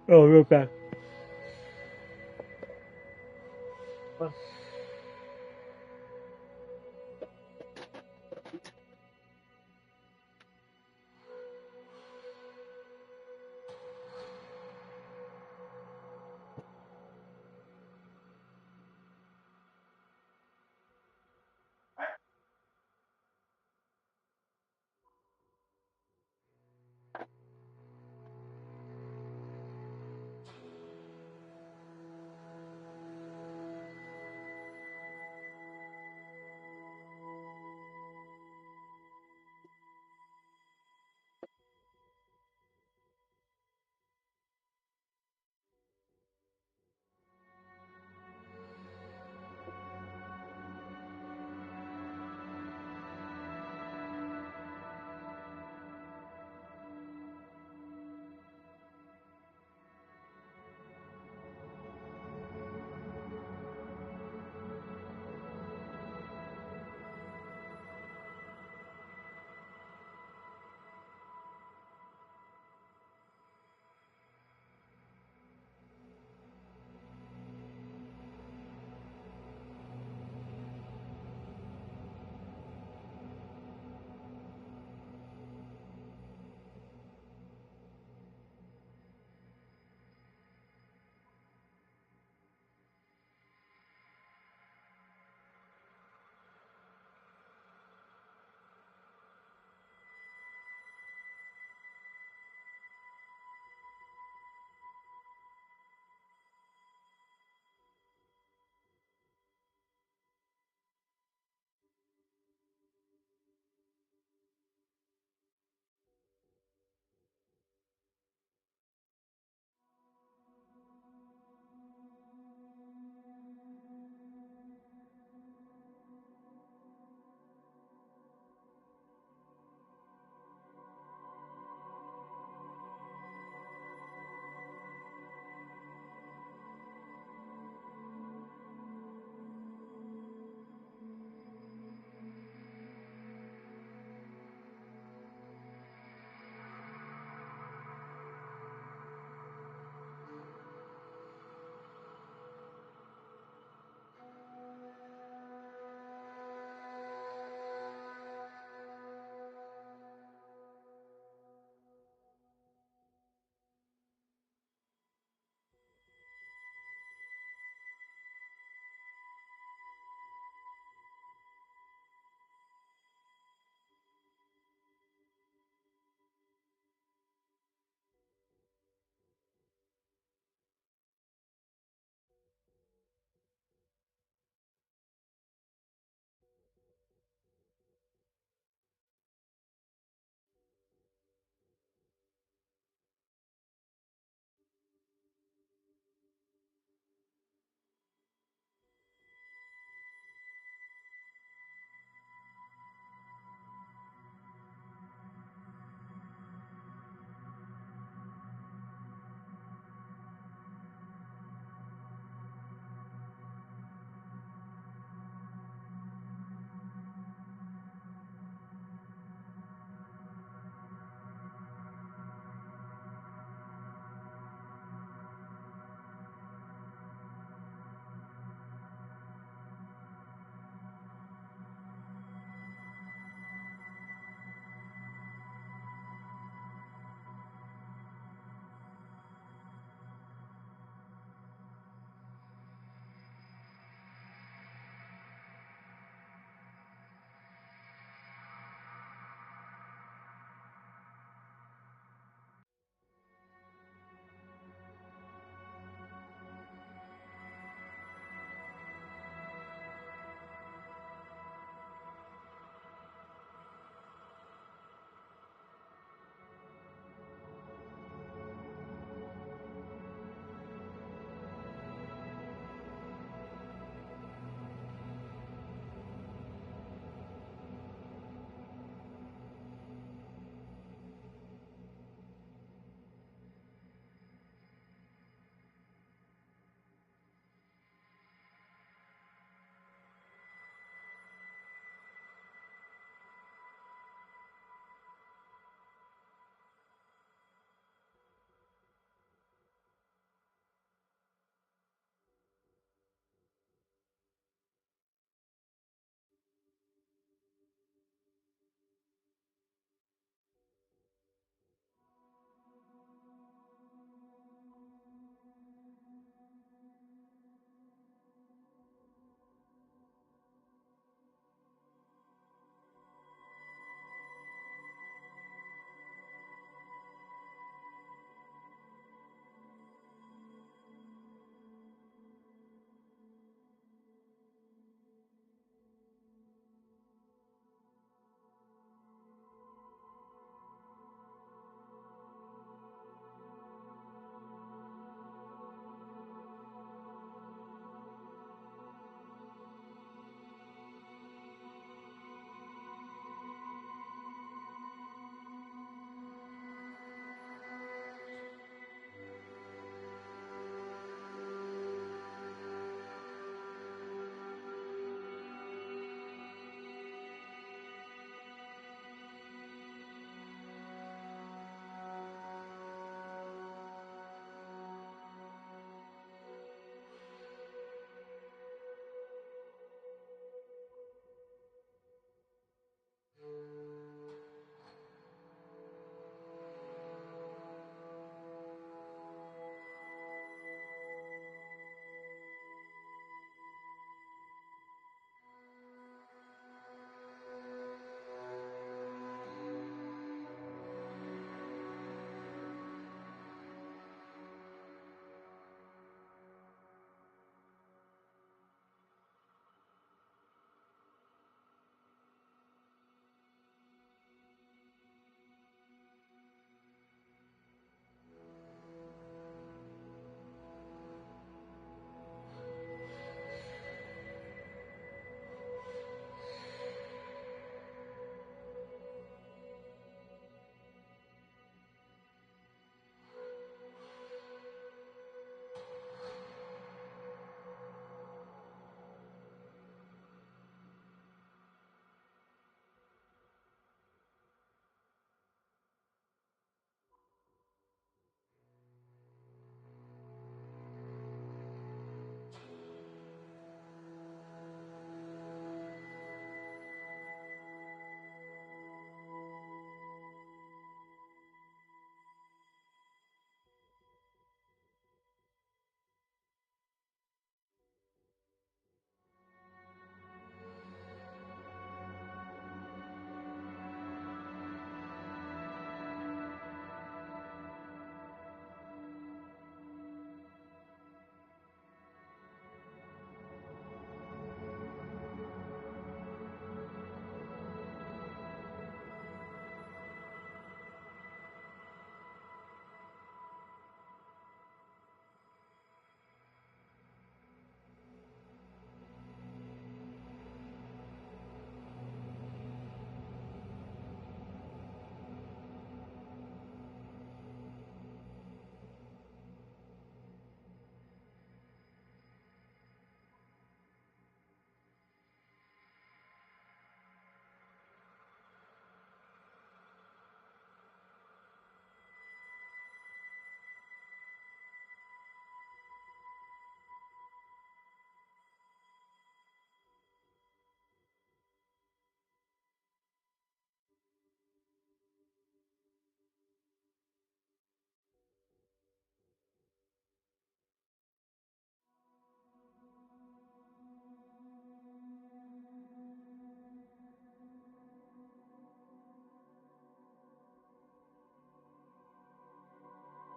Oh, real back.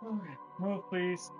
Oh, please.